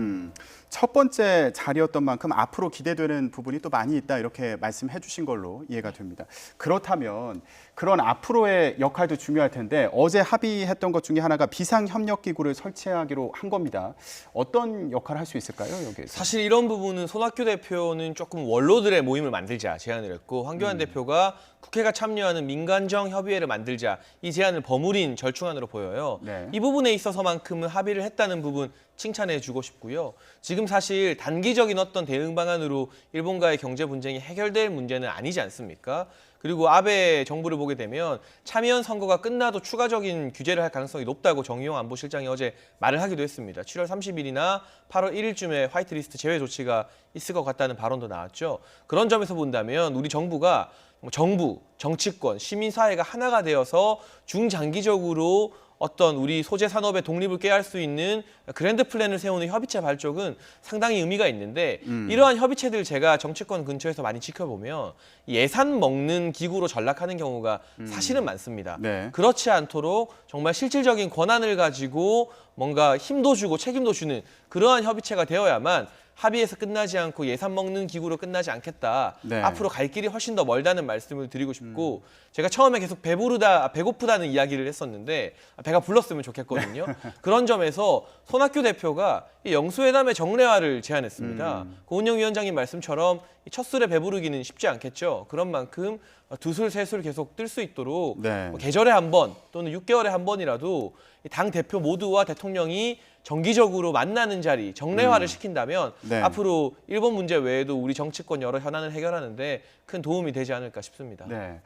첫 번째 자리였던 만큼 앞으로 기대되는 부분이 또 많이 있다, 이렇게 말씀해 주신 걸로 이해가 됩니다. 그렇다면 그런 앞으로의 역할도 중요할 텐데, 어제 합의했던 것 중에 하나가 비상협력기구를 설치하기로 한 겁니다. 어떤 역할을 할 수 있을까요, 여기에서? 사실 이런 부분은 손학규 대표는 조금 원로들의 모임을 만들자 제안을 했고, 황교안 대표가 국회가 참여하는 민간정 협의회를 만들자, 이 제안을 버무린 절충안으로 보여요. 네. 이 부분에 있어서만큼은 합의를 했다는 부분 칭찬해 주고 싶고요. 지금 사실 단기적인 어떤 대응 방안으로 일본과의 경제 분쟁이 해결될 문제는 아니지 않습니까? 그리고 아베 정부를 보게 되면 참여연 선거가 끝나도 추가적인 규제를 할 가능성이 높다고 정의용 안보실장이 어제 말을 하기도 했습니다. 7월 30일이나 8월 1일쯤에 화이트리스트 제외 조치가 있을 것 같다는 발언도 나왔죠. 그런 점에서 본다면 우리 정부가 정부, 정치권, 시민사회가 하나가 되어서 중장기적으로 어떤 우리 소재 산업의 독립을 꾀할 수 있는 그랜드 플랜을 세우는 협의체 발족은 상당히 의미가 있는데, 이러한 협의체들 제가 정치권 근처에서 많이 지켜보면 예산 먹는 기구로 전락하는 경우가 사실은 많습니다. 네. 그렇지 않도록 정말 실질적인 권한을 가지고 뭔가 힘도 주고 책임도 주는 그러한 협의체가 되어야만 합의에서 끝나지 않고 예산 먹는 기구로 끝나지 않겠다. 네. 앞으로 갈 길이 훨씬 더 멀다는 말씀을 드리고 싶고, 제가 처음에 계속 배고프다는 이야기를 했었는데 배가 불렀으면 좋겠거든요. 그런 점에서 손학규 대표가 이 영수회담의 정례화를 제안했습니다. 고은영 위원장님 말씀처럼 첫 술에 배부르기는 쉽지 않겠죠. 그런 만큼 두 술, 세 술 계속 뜰 수 있도록 네. 계절에 한 번 또는 6개월에 한 번이라도 당 대표 모두와 대통령이 정기적으로 만나는 자리, 정례화를 시킨다면 네. 앞으로 일본 문제 외에도 우리 정치권 여러 현안을 해결하는데 큰 도움이 되지 않을까 싶습니다. 네.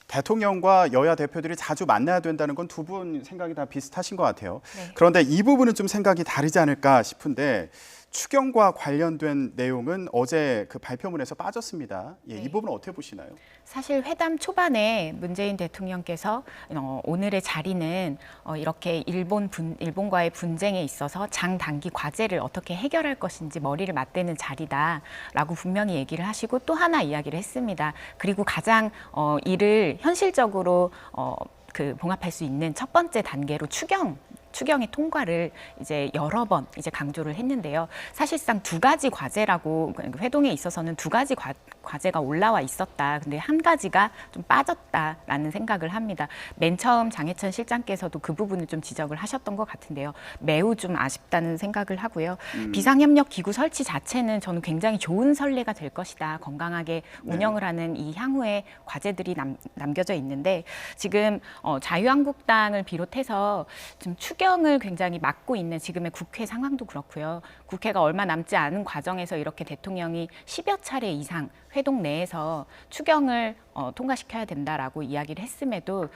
대통령과 여야 대표들이 자주 만나야 된다는 건 두 분 생각이 다 비슷하신 것 같아요. 네. 그런데 이 부분은 좀 생각이 다르지 않을까 싶은데, 추경과 관련된 내용은 어제 그 발표문에서 빠졌습니다. 예, 이 부분 어떻게 보시나요? 사실 회담 초반에 문재인 대통령께서 오늘의 자리는 이렇게 일본과의 분쟁에 있어서 장단기 과제를 어떻게 해결할 것인지 머리를 맞대는 자리다라고 분명히 얘기를 하시고 또 하나 이야기를 했습니다. 그리고 가장 이를 현실적으로 봉합할 수 있는 첫 번째 단계로 추경의 통과를 이제 여러 번 이제 강조를 했는데요. 사실상 두 가지 과제라고 회동에 있어서는 두 가지 과제가 올라와 있었다. 근데 한 가지가 좀 빠졌다라는 생각을 합니다. 맨 처음 장해찬 실장께서도 그 부분을 좀 지적을 하셨던 것 같은데요. 매우 좀 아쉽다는 생각을 하고요. 비상협력기구 설치 자체는 저는 굉장히 좋은 선례가 될 것이다. 건강하게 운영을 하는 이 향후의 과제들이 남겨져 있는데 지금 자유한국당을 비롯해서 좀 추경을 굉장히 막고 있는 지금의 국회 상황도 그렇고요. 국회가 얼마 남지 않은 과정에서 이렇게 대통령이 10여 차례 이상 회동 내에서 추경을 통과시켜야 된다라고 이야기를 했음에도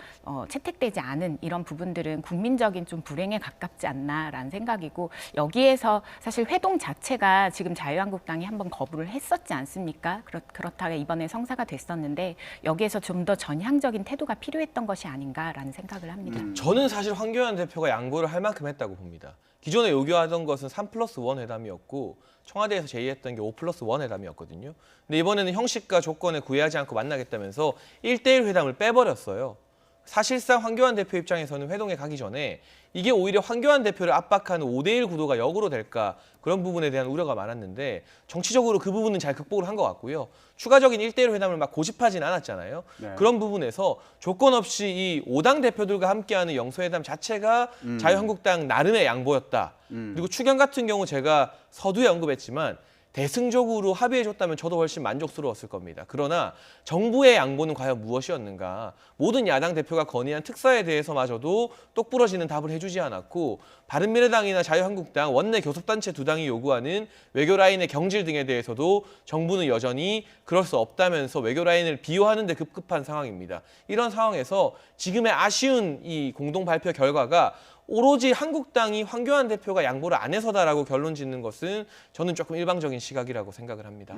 채택되지 않은 이런 부분들은 국민적인 좀 불행에 가깝지 않나라는 생각이고 여기에서 사실 회동 자체가 지금 자유한국당이 한번 거부를 했었지 않습니까? 그렇다가 이번에 성사가 됐었는데 여기에서 좀 더 전향적인 태도가 필요했던 것이 아닌가라는 생각을 합니다. 저는 사실 황교안 대표가 양보를 할 만큼 했다고 봅니다. 기존에 요구하던 것은 3+1 회담이었고 청와대에서 제의했던 게 5+1 회담이었거든요. 근데 이번에는 형식과 조건에 구애하지 않고 만나겠다면서 1대1 회담을 빼버렸어요. 사실상 황교안 대표 입장에서는 회동에 가기 전에 이게 오히려 황교안 대표를 압박하는 5대1 구도가 역으로 될까 그런 부분에 대한 우려가 많았는데 정치적으로 그 부분은 잘 극복을 한 것 같고요. 추가적인 1대1 회담을 막 고집하진 않았잖아요. 네. 그런 부분에서 조건 없이 이 5당 대표들과 함께하는 영수회담 자체가 자유한국당 나름의 양보였다. 그리고 추경 같은 경우 제가 서두에 언급했지만 대승적으로 합의해줬다면 저도 훨씬 만족스러웠을 겁니다. 그러나 정부의 양보는 과연 무엇이었는가? 모든 야당 대표가 건의한 특사에 대해서마저도 똑부러지는 답을 해주지 않았고 바른미래당이나 자유한국당, 원내 교섭단체 두 당이 요구하는 외교 라인의 경질 등에 대해서도 정부는 여전히 그럴 수 없다면서 외교 라인을 비호하는 데 급급한 상황입니다. 이런 상황에서 지금의 아쉬운 이 공동 발표 결과가 오로지 한국당이 황교안 대표가 양보를 안 해서다라고 결론 짓는 것은 저는 조금 일방적인 시각이라고 생각을 합니다.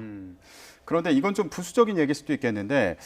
그런데 이건 좀 부수적인 얘기일 수도 있겠는데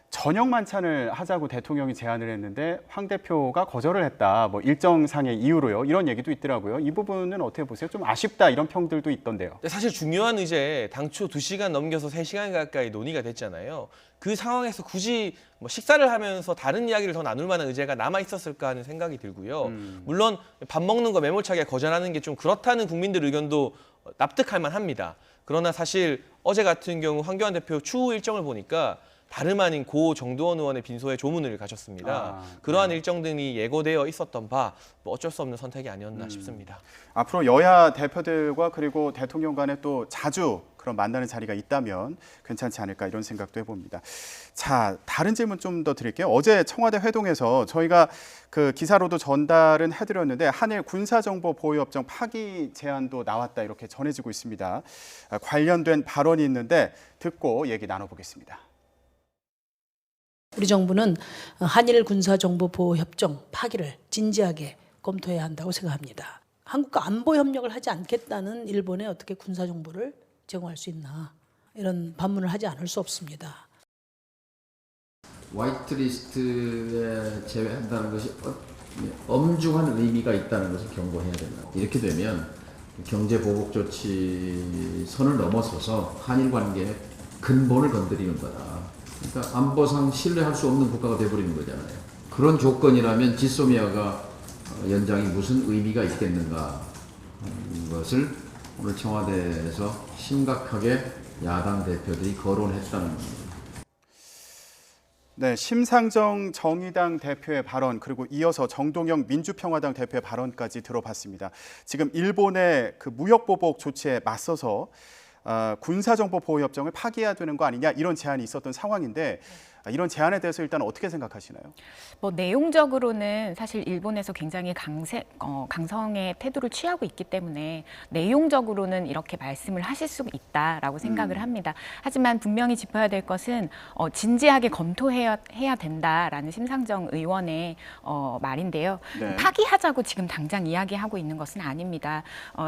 저녁 만찬을 하자고 대통령이 제안을 했는데 황 대표가 거절을 했다. 뭐 일정상의 이유로요. 이런 얘기도 있더라고요. 이 부분은 어떻게 보세요? 좀 아쉽다 이런 평들도 있던데요. 사실 중요한 의제 당초 2시간 넘겨서 3시간 가까이 논의가 됐잖아요. 그 상황에서 굳이 뭐 식사를 하면서 다른 이야기를 더 나눌 만한 의제가 남아 있었을까 하는 생각이 들고요. 물론 밥 먹는 거 매몰차게 거절하는 게 좀 그렇다는 국민들 의견도 납득할 만합니다. 그러나 사실 어제 같은 경우 황교안 대표 추후 일정을 보니까 다름 아닌 고 정두원 의원의 빈소에 조문을 가셨습니다. 그러한 일정 등이 예고되어 있었던 바 뭐 어쩔 수 없는 선택이 아니었나 싶습니다. 앞으로 여야 대표들과 그리고 대통령 간에 또 자주 그런 만나는 자리가 있다면 괜찮지 않을까 이런 생각도 해봅니다. 자, 다른 질문 좀 더 드릴게요. 어제 청와대 회동에서 저희가 그 기사로도 전달은 해드렸는데 한일 군사정보보호협정 파기 제안도 나왔다 이렇게 전해지고 있습니다. 관련된 발언이 있는데 듣고 얘기 나눠보겠습니다. 우리 정부는 한일 군사정보보호협정 파기를 진지하게 검토해야 한다고 생각합니다. 한국과 안보 협력을 하지 않겠다는 일본에 어떻게 군사정보를 제공할 수 있나 이런 반문을 하지 않을 수 없습니다. 화이트리스트에 제외한다는 것이 엄중한 의미가 있다는 것을 경고해야 된다. 이렇게 되면 경제보복 조치 선을 넘어서서 한일 관계의 근본을 건드리는 거다. 그러니까 안보상 신뢰할 수 없는 국가가 돼버리는 거잖아요. 그런 조건이라면 지소미아가 연장이 무슨 의미가 있겠는가 하는 것을 오늘 청와대에서 심각하게 야당 대표들이 거론했다는 겁니다. 네, 심상정 정의당 대표의 발언 그리고 이어서 정동영 민주평화당 대표의 발언까지 들어봤습니다. 지금 일본의 그 무역보복 조치에 맞서서 군사정보보호협정을 파기해야 되는 거 아니냐 이런 제안이 있었던 상황인데 이런 제안에 대해서 일단 어떻게 생각하시나요? 뭐 내용적으로는 사실 일본에서 굉장히 강성의 태도를 취하고 있기 때문에 내용적으로는 이렇게 말씀을 하실 수 있다라고 생각을 합니다. 하지만 분명히 짚어야 될 것은 진지하게 검토해야 된다라는 심상정 의원의 말인데요. 네. 파기하자고 지금 당장 이야기하고 있는 것은 아닙니다.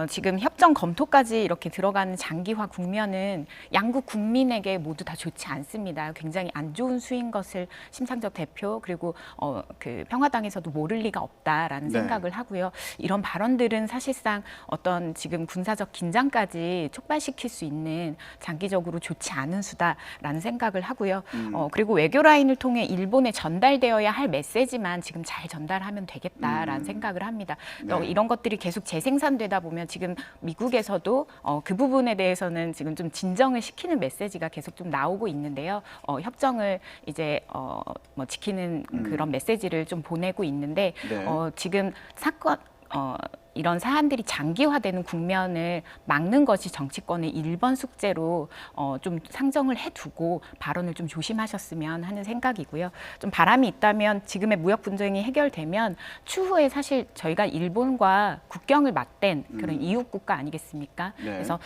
지금 협정 검토까지 이렇게 들어가는 장기화 국면은 양국 국민에게 모두 다 좋지 않습니다. 굉장히 안 좋은 수인 것을 심상정 대표 그리고 그 평화당에서도 모를 리가 없다라는 네. 생각을 하고요. 이런 발언들은 사실상 어떤 지금 군사적 긴장까지 촉발시킬 수 있는 장기적으로 좋지 않은 수다라는 생각을 하고요. 그리고 외교 라인을 통해 일본에 전달되어야 할 메시지만 지금 잘 전달하면 되겠다라는 생각을 합니다. 네. 이런 것들이 계속 재생산되다 보면 지금 미국에서도 그 부분에 대해서는 지금 좀 진정을 시키는 메시지가 계속 좀 나오고 있는데요. 협정을 이제 뭐 지키는 그런 메시지를 좀 보내고 있는데 네. 지금 사건 이런 사안들이 장기화되는 국면을 막는 것이 정치권의 1번 숙제로 좀 상정을 해두고 발언을 좀 조심하셨으면 하는 생각이고요. 좀 바람이 있다면 지금의 무역 분쟁이 해결되면 추후에 사실 저희가 일본과 국경을 맞댄 그런 이웃 국가 아니겠습니까? 네. 그래서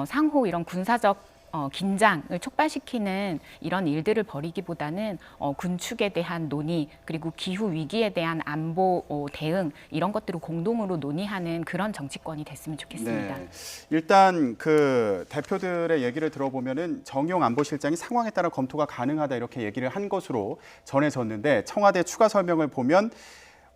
상호 이런 군사적 긴장을 촉발시키는 이런 일들을 벌이기보다는 군축에 대한 논의 그리고 기후 위기에 대한 안보 대응 이런 것들을 공동으로 논의하는 그런 정치권이 됐으면 좋겠습니다. 네. 일단 그 대표들의 얘기를 들어보면은 정용 안보실장이 상황에 따라 검토가 가능하다 이렇게 얘기를 한 것으로 전해졌는데 청와대 추가 설명을 보면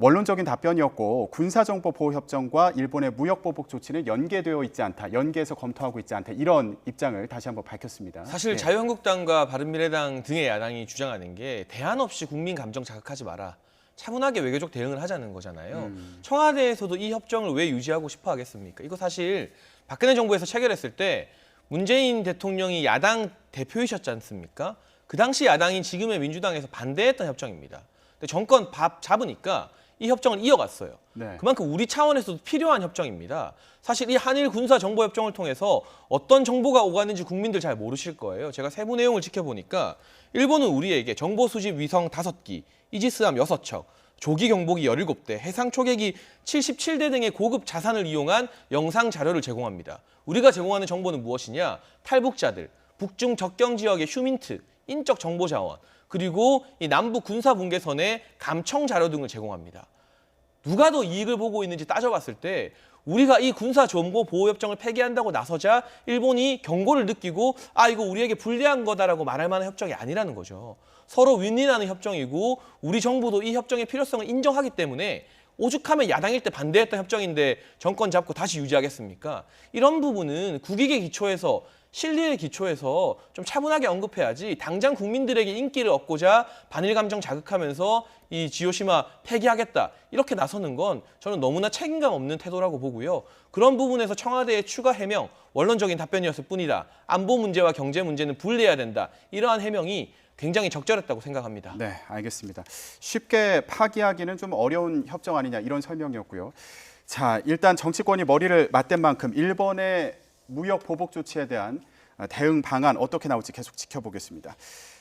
원론적인 답변이었고 군사정보보호협정과 일본의 무역보복 조치는 연계되어 있지 않다. 연계해서 검토하고 있지 않다. 이런 입장을 다시 한번 밝혔습니다. 사실 자유한국당과 바른미래당 등의 야당이 주장하는 게 대안 없이 국민 감정 자극하지 마라. 차분하게 외교적 대응을 하자는 거잖아요. 청와대에서도 이 협정을 왜 유지하고 싶어 하겠습니까? 이거 사실 박근혜 정부에서 체결했을 때 문재인 대통령이 야당 대표이셨지 않습니까? 그 당시 야당인 지금의 민주당에서 반대했던 협정입니다. 근데 정권 밥 잡으니까 이 협정을 이어갔어요. 네. 그만큼 우리 차원에서도 필요한 협정입니다. 사실 이 한일 군사정보협정을 통해서 어떤 정보가 오가는지 국민들 잘 모르실 거예요. 제가 세부 내용을 지켜보니까 일본은 우리에게 정보 수집 위성 5기, 이지스함 6척, 조기 경보기 17대, 해상 초계기 77대 등의 고급 자산을 이용한 영상 자료를 제공합니다. 우리가 제공하는 정보는 무엇이냐? 탈북자들, 북중 접경 지역의 휴민트, 인적 정보 자원, 그리고 이 남북 군사 분계선의 감청 자료 등을 제공합니다. 누가 더 이익을 보고 있는지 따져봤을 때 우리가 이 군사정보보호협정을 폐기한다고 나서자 일본이 경고를 느끼고 이거 우리에게 불리한 거다라고 말할 만한 협정이 아니라는 거죠. 서로 윈윈하는 협정이고 우리 정부도 이 협정의 필요성을 인정하기 때문에 오죽하면 야당일 때 반대했던 협정인데 정권 잡고 다시 유지하겠습니까? 이런 부분은 국익의 기초에서 실리의 기초에서 좀 차분하게 언급해야지 당장 국민들에게 인기를 얻고자 반일 감정 자극하면서 이 지오시마 폐기하겠다 이렇게 나서는 건 저는 너무나 책임감 없는 태도라고 보고요. 그런 부분에서 청와대의 추가 해명, 원론적인 답변이었을 뿐이다. 안보 문제와 경제 문제는 분리해야 된다. 이러한 해명이 굉장히 적절했다고 생각합니다. 네, 알겠습니다. 쉽게 파기하기는 좀 어려운 협정 아니냐 이런 설명이었고요. 자, 일단 정치권이 머리를 맞댄 만큼 일본의 무역 보복 조치에 대한 대응 방안 어떻게 나올지 계속 지켜보겠습니다.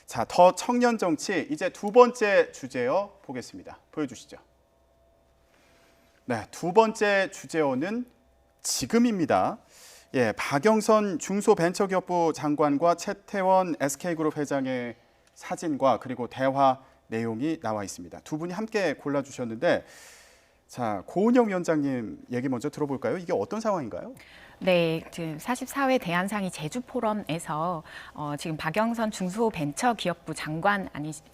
자, 더 청년 정치 이제 두 번째 주제어 보겠습니다. 보여주시죠. 네, 두 번째 주제어는 지금입니다. 예, 박영선 중소벤처기업부 장관과 최태원 SK그룹 회장의 사진과 그리고 대화 내용이 나와 있습니다. 두 분이 함께 골라주셨는데 자, 고은영 위원장님 얘기 먼저 들어볼까요? 이게 어떤 상황인가요? 네, 지금 44회 대한상의 제주포럼에서 지금 박영선 중소벤처기업부 장관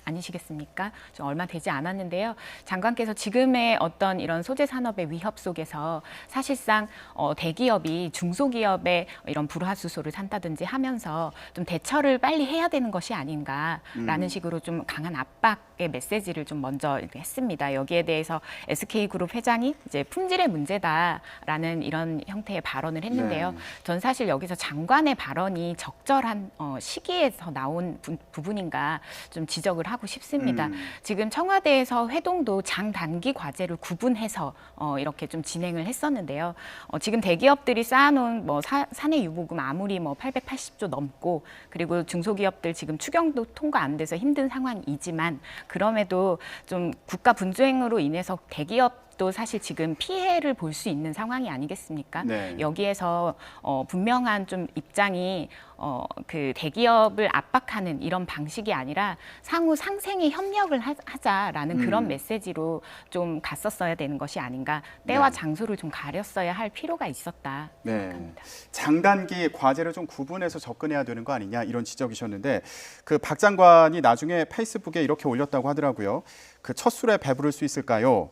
아니시겠습니까? 좀 얼마 되지 않았는데요. 장관께서 지금의 어떤 이런 소재 산업의 위협 속에서 사실상 대기업이 중소기업의 이런 불화수소를 산다든지 하면서 좀 대처를 빨리 해야 되는 것이 아닌가라는 식으로 좀 강한 압박 각의 메시지를 좀 먼저 이렇게 했습니다. 여기에 대해서 SK그룹 회장이 이제 품질의 문제다라는 이런 형태의 발언을 했는데요. 네. 전 사실 여기서 장관의 발언이 적절한 시기에서 나온 부분인가 좀 지적을 하고 싶습니다. 지금 청와대에서 회동도 장단기 과제를 구분해서 이렇게 좀 진행을 했었는데요. 지금 대기업들이 쌓아놓은 뭐 사내 유보금 아무리 뭐 880조 넘고 그리고 중소기업들 지금 추경도 통과 안 돼서 힘든 상황이지만 그럼에도 좀 국가 분주행으로 인해서 대기업도 사실 지금 피해를 볼 수 있는 상황이 아니겠습니까? 네. 여기에서 분명한 좀 입장이 그 대기업을 압박하는 이런 방식이 아니라 상호 상생의 협력을 하자라는 그런 메시지로 좀 갔었어야 되는 것이 아닌가. 때와 장소를 좀 가렸어야 할 필요가 있었다 생각합니다. 장단기 과제를 좀 구분해서 접근해야 되는 거 아니냐 이런 지적이셨는데 그 박 장관이 나중에 페이스북에 이렇게 올렸다고 하더라고요. 그 첫 술에 배부를 수 있을까요?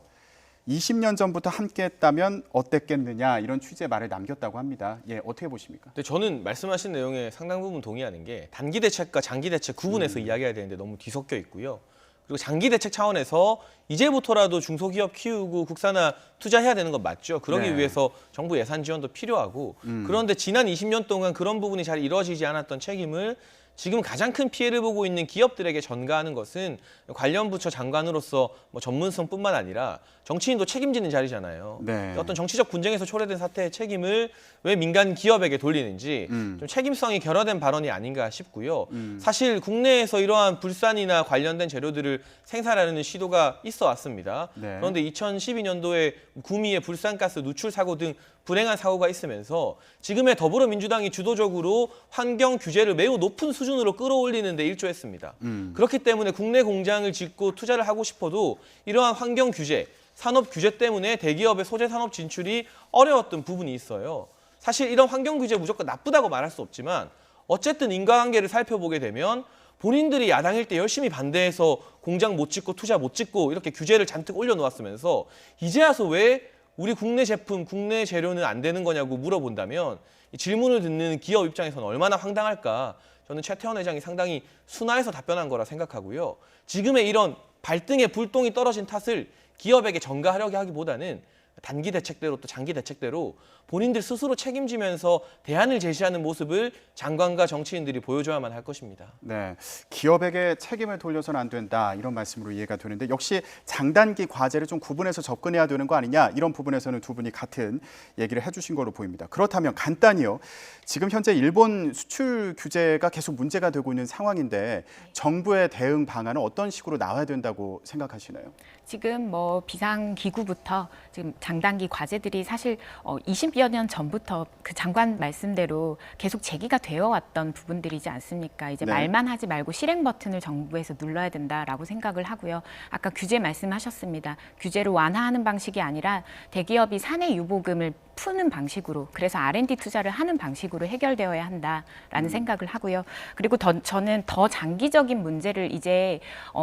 20년 전부터 함께했다면 어땠겠느냐 이런 취지의 말을 남겼다고 합니다. 예, 어떻게 보십니까? 근데 저는 말씀하신 내용에 상당 부분 동의하는 게 단기 대책과 장기 대책 구분해서 이야기해야 되는데 너무 뒤섞여 있고요. 그리고 장기 대책 차원에서 이제부터라도 중소기업 키우고 국산화 투자해야 되는 건 맞죠. 그러기 위해서 정부 예산 지원도 필요하고 그런데 지난 20년 동안 그런 부분이 잘 이루어지지 않았던 책임을 지금 가장 큰 피해를 보고 있는 기업들에게 전가하는 것은 관련 부처 장관으로서 뭐 전문성뿐만 아니라 정치인도 책임지는 자리잖아요. 어떤 정치적 분쟁에서 초래된 사태의 책임을 왜 민간 기업에게 돌리는지 좀 책임성이 결여된 발언이 아닌가 싶고요. 사실 국내에서 이러한 불산이나 관련된 재료들을 생산하려는 시도가 있어 왔습니다. 그런데 2012년도에 구미의 불산가스 누출 사고 등 불행한 사고가 있으면서 지금의 더불어민주당이 주도적으로 환경 규제를 매우 높은 수준으로 끌어올리는 데 일조했습니다. 그렇기 때문에 국내 공장을 짓고 투자를 하고 싶어도 이러한 환경 규제, 산업 규제 때문에 대기업의 소재 산업 진출이 어려웠던 부분이 있어요. 사실 이런 환경 규제 무조건 나쁘다고 말할 수 없지만 어쨌든 인과관계를 살펴보게 되면 본인들이 야당일 때 열심히 반대해서 공장 못 짓고 투자 못 짓고 이렇게 규제를 잔뜩 올려놓았으면서 이제 와서 왜 우리 국내 제품, 국내 재료는 안 되는 거냐고 물어본다면 이 질문을 듣는 기업 입장에서는 얼마나 황당할까. 저는 최태원 회장이 상당히 순화해서 답변한 거라 생각하고요. 지금의 이런 발등에 불똥이 떨어진 탓을 기업에게 전가하려고 하기보다는 단기 대책대로 또 장기 대책대로 본인들 스스로 책임지면서 대안을 제시하는 모습을 장관과 정치인들이 보여줘야만 할 것입니다. 네, 기업에게 책임을 돌려서는 안 된다 이런 말씀으로 이해가 되는데 역시 장단기 과제를 좀 구분해서 접근해야 되는 거 아니냐 이런 부분에서는 두 분이 같은 얘기를 해주신 걸로 보입니다. 그렇다면 간단히요. 지금 현재 일본 수출 규제가 계속 문제가 되고 있는 상황인데 정부의 대응 방안은 어떤 식으로 나와야 된다고 생각하시나요? 지금 뭐 비상기구부터 지금 장단기 과제들이 사실 20여 년 전부터 그 장관 말씀대로 계속 제기가 되어 왔던 부분들이지 않습니까? 이제 말만 하지 말고 실행 버튼을 정부에서 눌러야 된다라고 생각을 하고요. 아까 규제 말씀하셨습니다. 규제를 완화하는 방식이 아니라 대기업이 사내 유보금을 푸는 방식으로 그래서 R&D 투자를 하는 방식으로 해결되어야 한다라는 생각을 하고요. 그리고 저는 더 장기적인 문제를 이제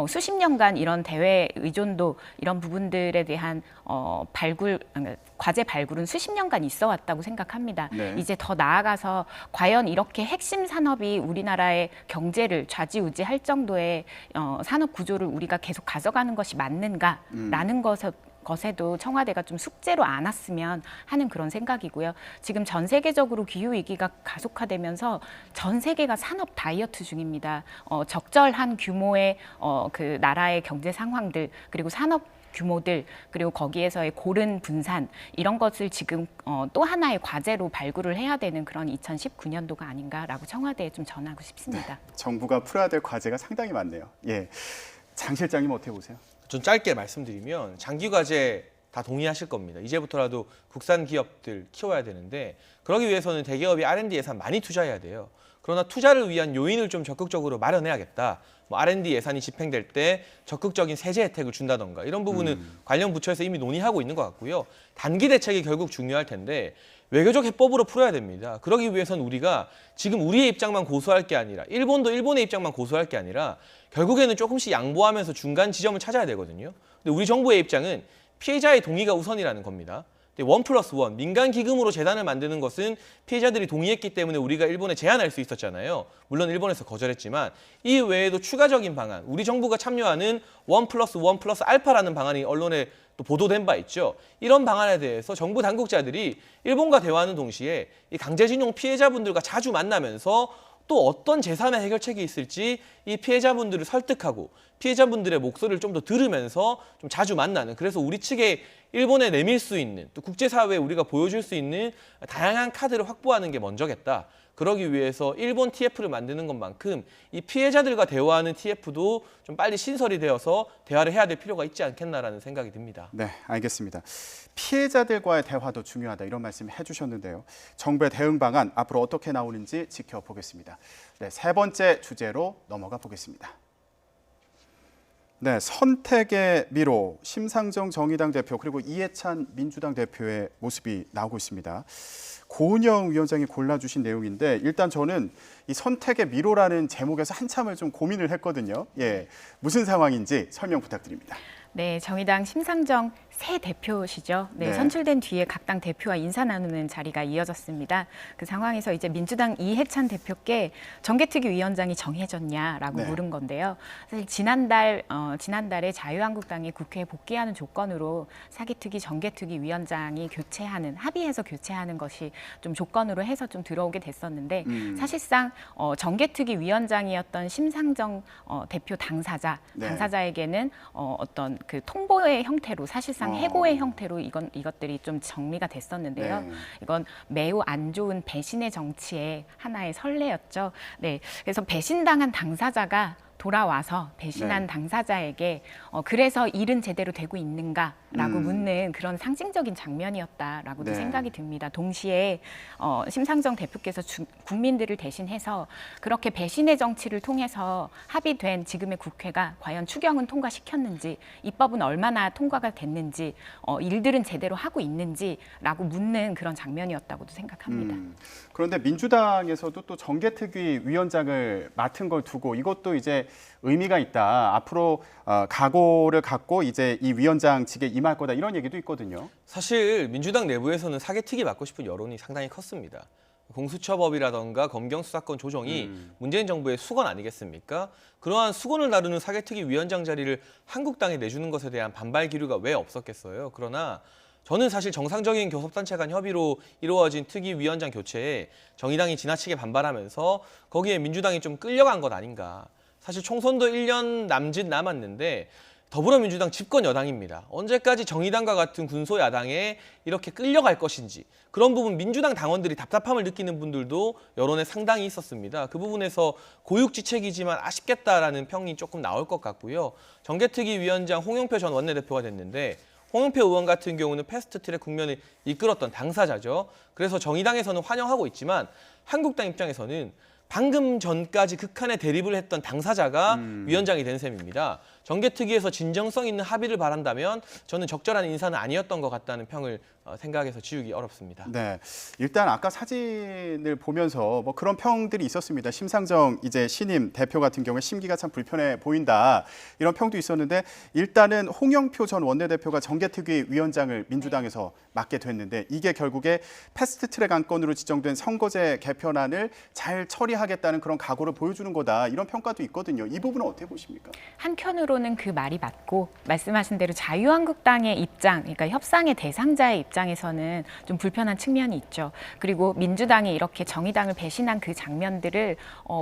수십 년간 이런 대외 의존도 이런 부분들에 대한 과제 발굴은 수십 년간 있어 왔다고 생각합니다. 이제 더 나아가서 과연 이렇게 핵심 산업이 우리나라의 경제를 좌지우지할 정도의 산업 구조를 우리가 계속 가져가는 것이 맞는가라는 것에도 청와대가 좀 숙제로 안았으면 하는 그런 생각이고요. 지금 전 세계적으로 기후위기가 가속화되면서 전 세계가 산업 다이어트 중입니다. 적절한 규모의 그 나라의 경제 상황들 그리고 산업 규모들 그리고 거기에서의 고른 분산 이런 것을 지금 또 하나의 과제로 발굴을 해야 되는 그런 2019년도가 아닌가라고 청와대에 좀 전하고 싶습니다. 정부가 풀어야 될 과제가 상당히 많네요. 예, 장 실장님 어떻게 보세요? 좀 짧게 말씀드리면 장기 과제 다 동의하실 겁니다. 이제부터라도 국산 기업들 키워야 되는데 그러기 위해서는 대기업이 R&D 예산 많이 투자해야 돼요. 그러나 투자를 위한 요인을 좀 적극적으로 마련해야겠다. 뭐 R&D 예산이 집행될 때 적극적인 세제 혜택을 준다던가 이런 부분은 관련 부처에서 이미 논의하고 있는 것 같고요. 단기 대책이 결국 중요할 텐데 외교적 해법으로 풀어야 됩니다. 그러기 위해서는 우리가 지금 우리의 입장만 고수할 게 아니라 일본도 일본의 입장만 고수할 게 아니라 결국에는 조금씩 양보하면서 중간 지점을 찾아야 되거든요. 근데 우리 정부의 입장은 피해자의 동의가 우선이라는 겁니다. 1+1 민간 기금으로 재단을 만드는 것은 피해자들이 동의했기 때문에 우리가 일본에 제안할 수 있었잖아요. 물론 일본에서 거절했지만 이 외에도 추가적인 방안, 우리 정부가 참여하는 1+1+알파라는 방안이 언론에 또 보도된 바 있죠. 이런 방안에 대해서 정부 당국자들이 일본과 대화하는 동시에 이 강제징용 피해자분들과 자주 만나면서 또 어떤 제3의 해결책이 있을지 이 피해자분들을 설득하고 피해자분들의 목소리를 좀 더 들으면서 좀 자주 만나는, 그래서 우리 측에 일본에 내밀 수 있는, 또 국제사회에 우리가 보여줄 수 있는 다양한 카드를 확보하는 게 먼저겠다. 그러기 위해서 일본 TF를 만드는 것만큼 이 피해자들과 대화하는 TF도 좀 빨리 신설이 되어서 대화를 해야 될 필요가 있지 않겠나라는 생각이 듭니다. 네, 알겠습니다. 피해자들과의 대화도 중요하다, 이런 말씀 해주셨는데요. 정부의 대응 방안 앞으로 어떻게 나오는지 지켜보겠습니다. 네, 세 번째 주제로 넘어가 보겠습니다. 네, 선택의 미로, 심상정 정의당 대표 그리고 이해찬 민주당 대표의 모습이 나오고 있습니다. 고은영 위원장이 골라주신 내용인데 일단 저는 이 선택의 미로라는 제목에서 한참을 좀 고민을 했거든요. 예, 무슨 상황인지 설명 부탁드립니다. 네, 정의당 심상정 새 대표시죠. 네, 네. 선출된 뒤에 각 당 대표와 인사 나누는 자리가 이어졌습니다. 그 상황에서 이제 민주당 이해찬 대표께 정개특위 위원장이 정해졌냐라고 네. 물은 건데요. 사실 지난달에 자유한국당이 국회에 복귀하는 조건으로 사개특위 정개특위 위원장이 합의해서 교체하는 것이 좀 조건으로 해서 좀 들어오게 됐었는데 사실상 정개특위 위원장이었던 심상정 대표 당사자에게는 어떤 그 통보의 형태로 사실상 해고의 형태로 이것들이 좀 정리가 됐었는데요. 네. 이건 매우 안 좋은 배신의 정치의 하나의 선례였죠. 네, 그래서 배신당한 당사자가 돌아와서 배신한 당사자에게 그래서 일은 제대로 되고 있는가라고 묻는 그런 상징적인 장면이었다라고도 생각이 듭니다. 동시에 심상정 대표께서 국민들을 대신해서 그렇게 배신의 정치를 통해서 합의된 지금의 국회가 과연 추경은 통과시켰는지, 입법은 얼마나 통과가 됐는지, 일들은 제대로 하고 있는지라고 묻는 그런 장면이었다고도 생각합니다. 그런데 민주당에서도 또 정개특위 위원장을 맡은 걸 두고 이것도 이제 의미가 있다. 앞으로 각오를 갖고 이제 이 위원장직에 임할 거다, 이런 얘기도 있거든요. 사실 민주당 내부에서는 사개특위 맡고 싶은 여론이 상당히 컸습니다. 공수처법이라던가 검경수사권 조정이 문재인 정부의 수건 아니겠습니까? 그러한 수건을 다루는 사개특위 위원장 자리를 한국당에 내주는 것에 대한 반발 기류가 왜 없었겠어요. 그러나 저는 사실 정상적인 교섭단체 간 협의로 이루어진 특위위원장 교체에 정의당이 지나치게 반발하면서 거기에 민주당이 좀 끌려간 것 아닌가. 사실 총선도 1년 남짓 남았는데 더불어민주당 집권 여당입니다. 언제까지 정의당과 같은 군소야당에 이렇게 끌려갈 것인지, 그런 부분 민주당 당원들이 답답함을 느끼는 분들도 여론에 상당히 있었습니다. 그 부분에서 고육지책이지만 아쉽겠다라는 평이 조금 나올 것 같고요. 정개특위 위원장 홍영표 전 원내대표가 됐는데 홍영표 의원 같은 경우는 패스트트랙 국면을 이끌었던 당사자죠. 그래서 정의당에서는 환영하고 있지만 한국당 입장에서는 방금 전까지 극한의 대립을 했던 당사자가 위원장이 된 셈입니다. 정개특위에서 진정성 있는 합의를 바란다면 저는 적절한 인사는 아니었던 것 같다는 평을 생각해서 지우기 어렵습니다. 네, 일단 아까 사진을 보면서 뭐 그런 평들이 있었습니다. 심상정 이제 신임 대표 같은 경우에 심기가 참 불편해 보인다, 이런 평도 있었는데 일단은 홍영표 전 원내대표가 정개특위 위원장을 민주당에서 맡게 됐는데 이게 결국에 패스트트랙 안건으로 지정된 선거제 개편안을 잘 처리하겠다는 그런 각오를 보여주는 거다, 이런 평가도 있거든요. 이 부분은 어떻게 보십니까? 한편으로는 그 말이 맞고, 말씀하신 대로 자유한국당의 입장, 그러니까 협상의 대상자의 입장에서는 좀 불편한 측면이 있죠. 그리고 민주당이 이렇게 정의당을 배신한 그 장면들을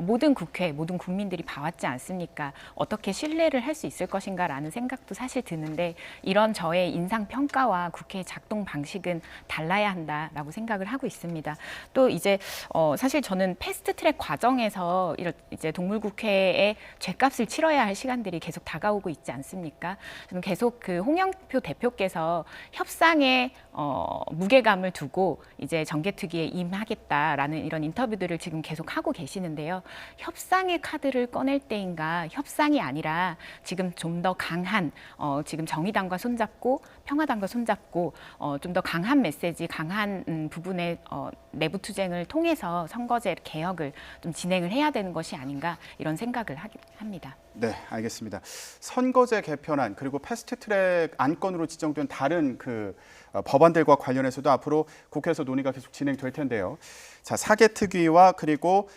모든 국회, 모든 국민들이 봐왔지 않습니까? 어떻게 신뢰를 할 수 있을 것인가라는 생각도 사실 드는데, 이런 저의 인상평가와 국회의 작동 방식은 달라야 한다라고 생각을 하고 있습니다. 또 이제 사실 저는 패스트트랙 과정에서 이제 동물국회의 죗값을 치러야 할 시간들이 계속 다가오고 있지 않습니까? 저는 계속 그 홍영표 대표께서 협상에 무게감을 두고 이제 정개특위에 임하겠다라는 이런 인터뷰들을 지금 계속 하고 계시는데요. 협상의 카드를 꺼낼 때인가, 협상이 아니라 지금 좀 더 강한 지금 정의당과 손잡고 평화당과 손잡고 좀 더 강한 메시지, 강한 부분의 내부 투쟁을 통해서 선거제 개혁을 좀 진행을 해야 되는 것이 아닌가, 이런 생각을 합니다. 네, 알겠습니다. 선거제 개편안 그리고 패스트트랙 안건으로 지정된 다른 법안들과 관련해서도 앞으로 국회에서 논의가 계속 진행될 텐데요. 자, 사개특위와 그리고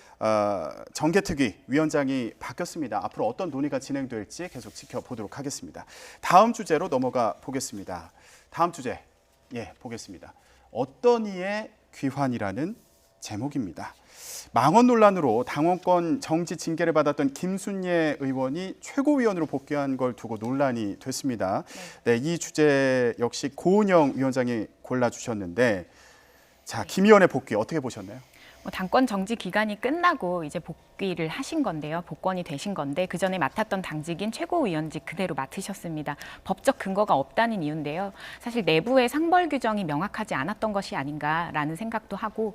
정개특위 위원장이 바뀌었습니다. 앞으로 어떤 논의가 진행될지 계속 지켜보도록 하겠습니다. 다음 주제로 넘어가 보겠습니다. 다음 주제, 보겠습니다. 어떤 이의 귀환이라는 제목입니다. 망언 논란으로 당원권 정지 징계를 받았던 김순예 의원이 최고위원으로 복귀한 걸 두고 논란이 됐습니다. 네, 이 주제 역시 고은영 위원장이 골라주셨는데, 자, 김 의원의 복귀 어떻게 보셨나요? 당권 정지 기간이 끝나고 이제 복귀를 하신 건데요. 복권이 되신 건데 그 전에 맡았던 당직인 최고위원직 그대로 맡으셨습니다. 법적 근거가 없다는 이유인데요. 사실 내부의 상벌 규정이 명확하지 않았던 것이 아닌가라는 생각도 하고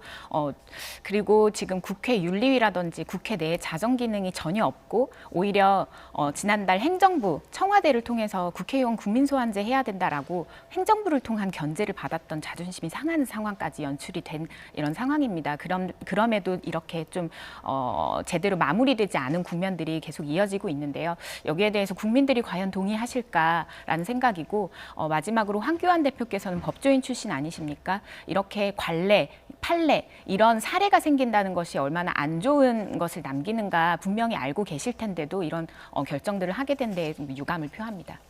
그리고 지금 국회 윤리위라든지 국회 내에 자정 기능이 전혀 없고 오히려 지난달 행정부 청와대를 통해서 국회의원 국민소환제 해야 된다라고 행정부를 통한 견제를 받았던 자존심이 상하는 상황까지 연출이 된 이런 상황입니다. 그럼에도 이렇게 좀 제대로 마무리되지 않은 국면들이 계속 이어지고 있는데요. 여기에 대해서 국민들이 과연 동의하실까라는 생각이고 마지막으로 황교안 대표께서는 법조인 출신 아니십니까? 이렇게 관례, 판례 이런 사례가 생긴다는 것이 얼마나 안 좋은 것을 남기는가 분명히 알고 계실 텐데도 이런 결정들을 하게 된 데에 유감을 표합니다.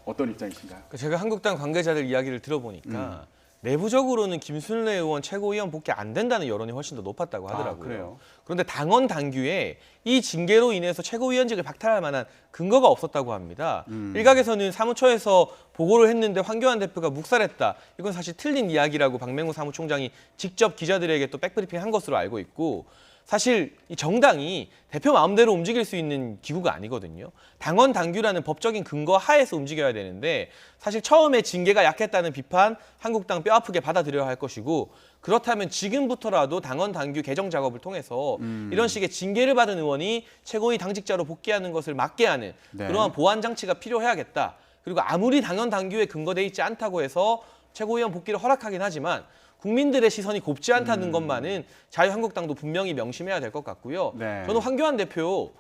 어떤 입장이신가요? 제가 한국당 관계자들 이야기를 들어보니까 내부적으로는 김순례 의원 최고위원 복귀 안 된다는 여론이 훨씬 더 높았다고 하더라고요. 그래요? 그런데 당원 당규에 이 징계로 인해서 최고위원직을 박탈할 만한 근거가 없었다고 합니다. 일각에서는 사무처에서 보고를 했는데 황교안 대표가 묵살했다. 이건 사실 틀린 이야기라고 박맹우 사무총장이 직접 기자들에게 또 백브리핑한 것으로 알고 있고, 사실 이 정당이 대표 마음대로 움직일 수 있는 기구가 아니거든요. 당원 당규라는 법적인 근거 하에서 움직여야 되는데 사실 처음에 징계가 약했다는 비판 한국당 뼈아프게 받아들여야 할 것이고, 그렇다면 지금부터라도 당원 당규 개정 작업을 통해서 이런 식의 징계를 받은 의원이 최고위 당직자로 복귀하는 것을 막게 하는 그러한 보완 장치가 필요해야겠다. 그리고 아무리 당원 당규에 근거돼 있지 않다고 해서 최고위원 복귀를 허락하긴 하지만 국민들의 시선이 곱지 않다는 것만은 자유한국당도 분명히 명심해야 될 것 같고요. 저는 황교안 대표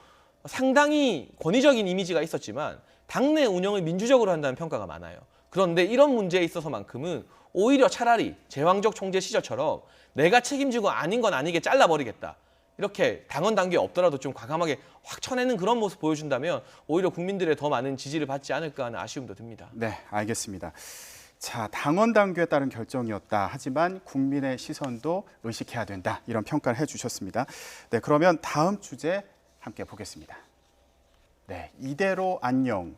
상당히 권위적인 이미지가 있었지만 당내 운영을 민주적으로 한다는 평가가 많아요. 그런데 이런 문제에 있어서만큼은 오히려 차라리 제왕적 총재 시절처럼 내가 책임지고 아닌 건 아니게 잘라버리겠다. 이렇게 당원 당규에 없더라도 좀 과감하게 확 쳐내는 그런 모습 보여준다면 오히려 국민들의 더 많은 지지를 받지 않을까 하는 아쉬움도 듭니다. 네, 알겠습니다. 자, 당원 당규에 따른 결정이었다. 하지만 국민의 시선도 의식해야 된다. 이런 평가를 해주셨습니다. 네, 그러면 다음 주제 함께 보겠습니다. 네, 이대로 안녕.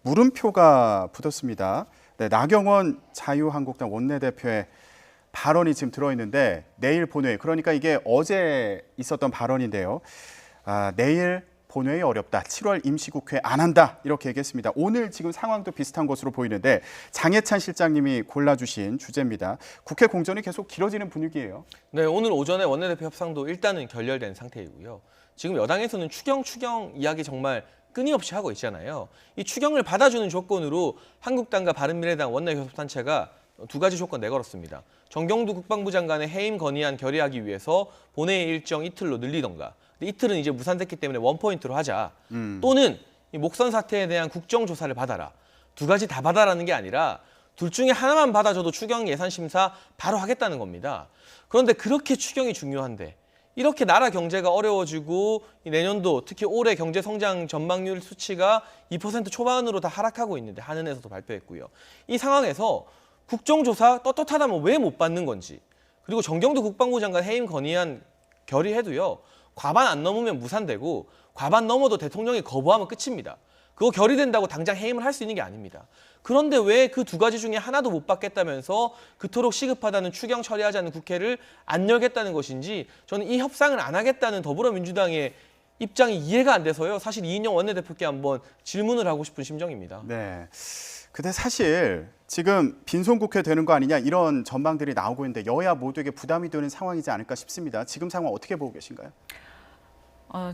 물음표가 붙었습니다. 네, 나경원 자유한국당 원내대표의 발언이 지금 들어있는데 내일 본회의, 그러니까 이게 어제 있었던 발언인데요. 내일 본회의 어렵다. 7월 임시국회 안 한다. 이렇게 얘기했습니다. 오늘 지금 상황도 비슷한 것으로 보이는데 장해찬 실장님이 골라주신 주제입니다. 국회 공전이 계속 길어지는 분위기예요. 네, 오늘 오전에 원내대표 협상도 일단은 결렬된 상태이고요. 지금 여당에서는 추경 이야기 정말 끊임없이 하고 있잖아요. 이 추경을 받아주는 조건으로 한국당과 바른미래당 원내교섭단체가 두 가지 조건 내걸었습니다. 정경두 국방부 장관의 해임 건의안 결의하기 위해서 본회의 일정 이틀로 늘리던가, 이틀은 이제 무산됐기 때문에 원포인트로 하자. 또는 이 목선 사태에 대한 국정조사를 받아라. 두 가지 다 받아라는 게 아니라 둘 중에 하나만 받아줘도 추경 예산 심사 바로 하겠다는 겁니다. 그런데 그렇게 추경이 중요한데 이렇게 나라 경제가 어려워지고 내년도 특히 올해 경제 성장 전망률 수치가 2% 초반으로 다 하락하고 있는데 한은에서도 발표했고요. 이 상황에서 국정조사 떳떳하다면 왜 못 받는 건지, 그리고 정경두 국방부 장관 해임 건의안 결의해도요. 과반 안 넘으면 무산되고 과반 넘어도 대통령이 거부하면 끝입니다. 그거 결의된다고 당장 해임을 할 수 있는 게 아닙니다. 그런데 왜 그 두 가지 중에 하나도 못 받겠다면서 그토록 시급하다는 추경 처리하자는 국회를 안 열겠다는 것인지, 저는 이 협상을 안 하겠다는 더불어민주당의 입장이 이해가 안 돼서요. 사실 이인영 원내대표께 한번 질문을 하고 싶은 심정입니다. 네. 근데 사실 지금 빈손국회 되는 거 아니냐 이런 전망들이 나오고 있는데 여야 모두에게 부담이 되는 상황이지 않을까 싶습니다. 지금 상황 어떻게 보고 계신가요?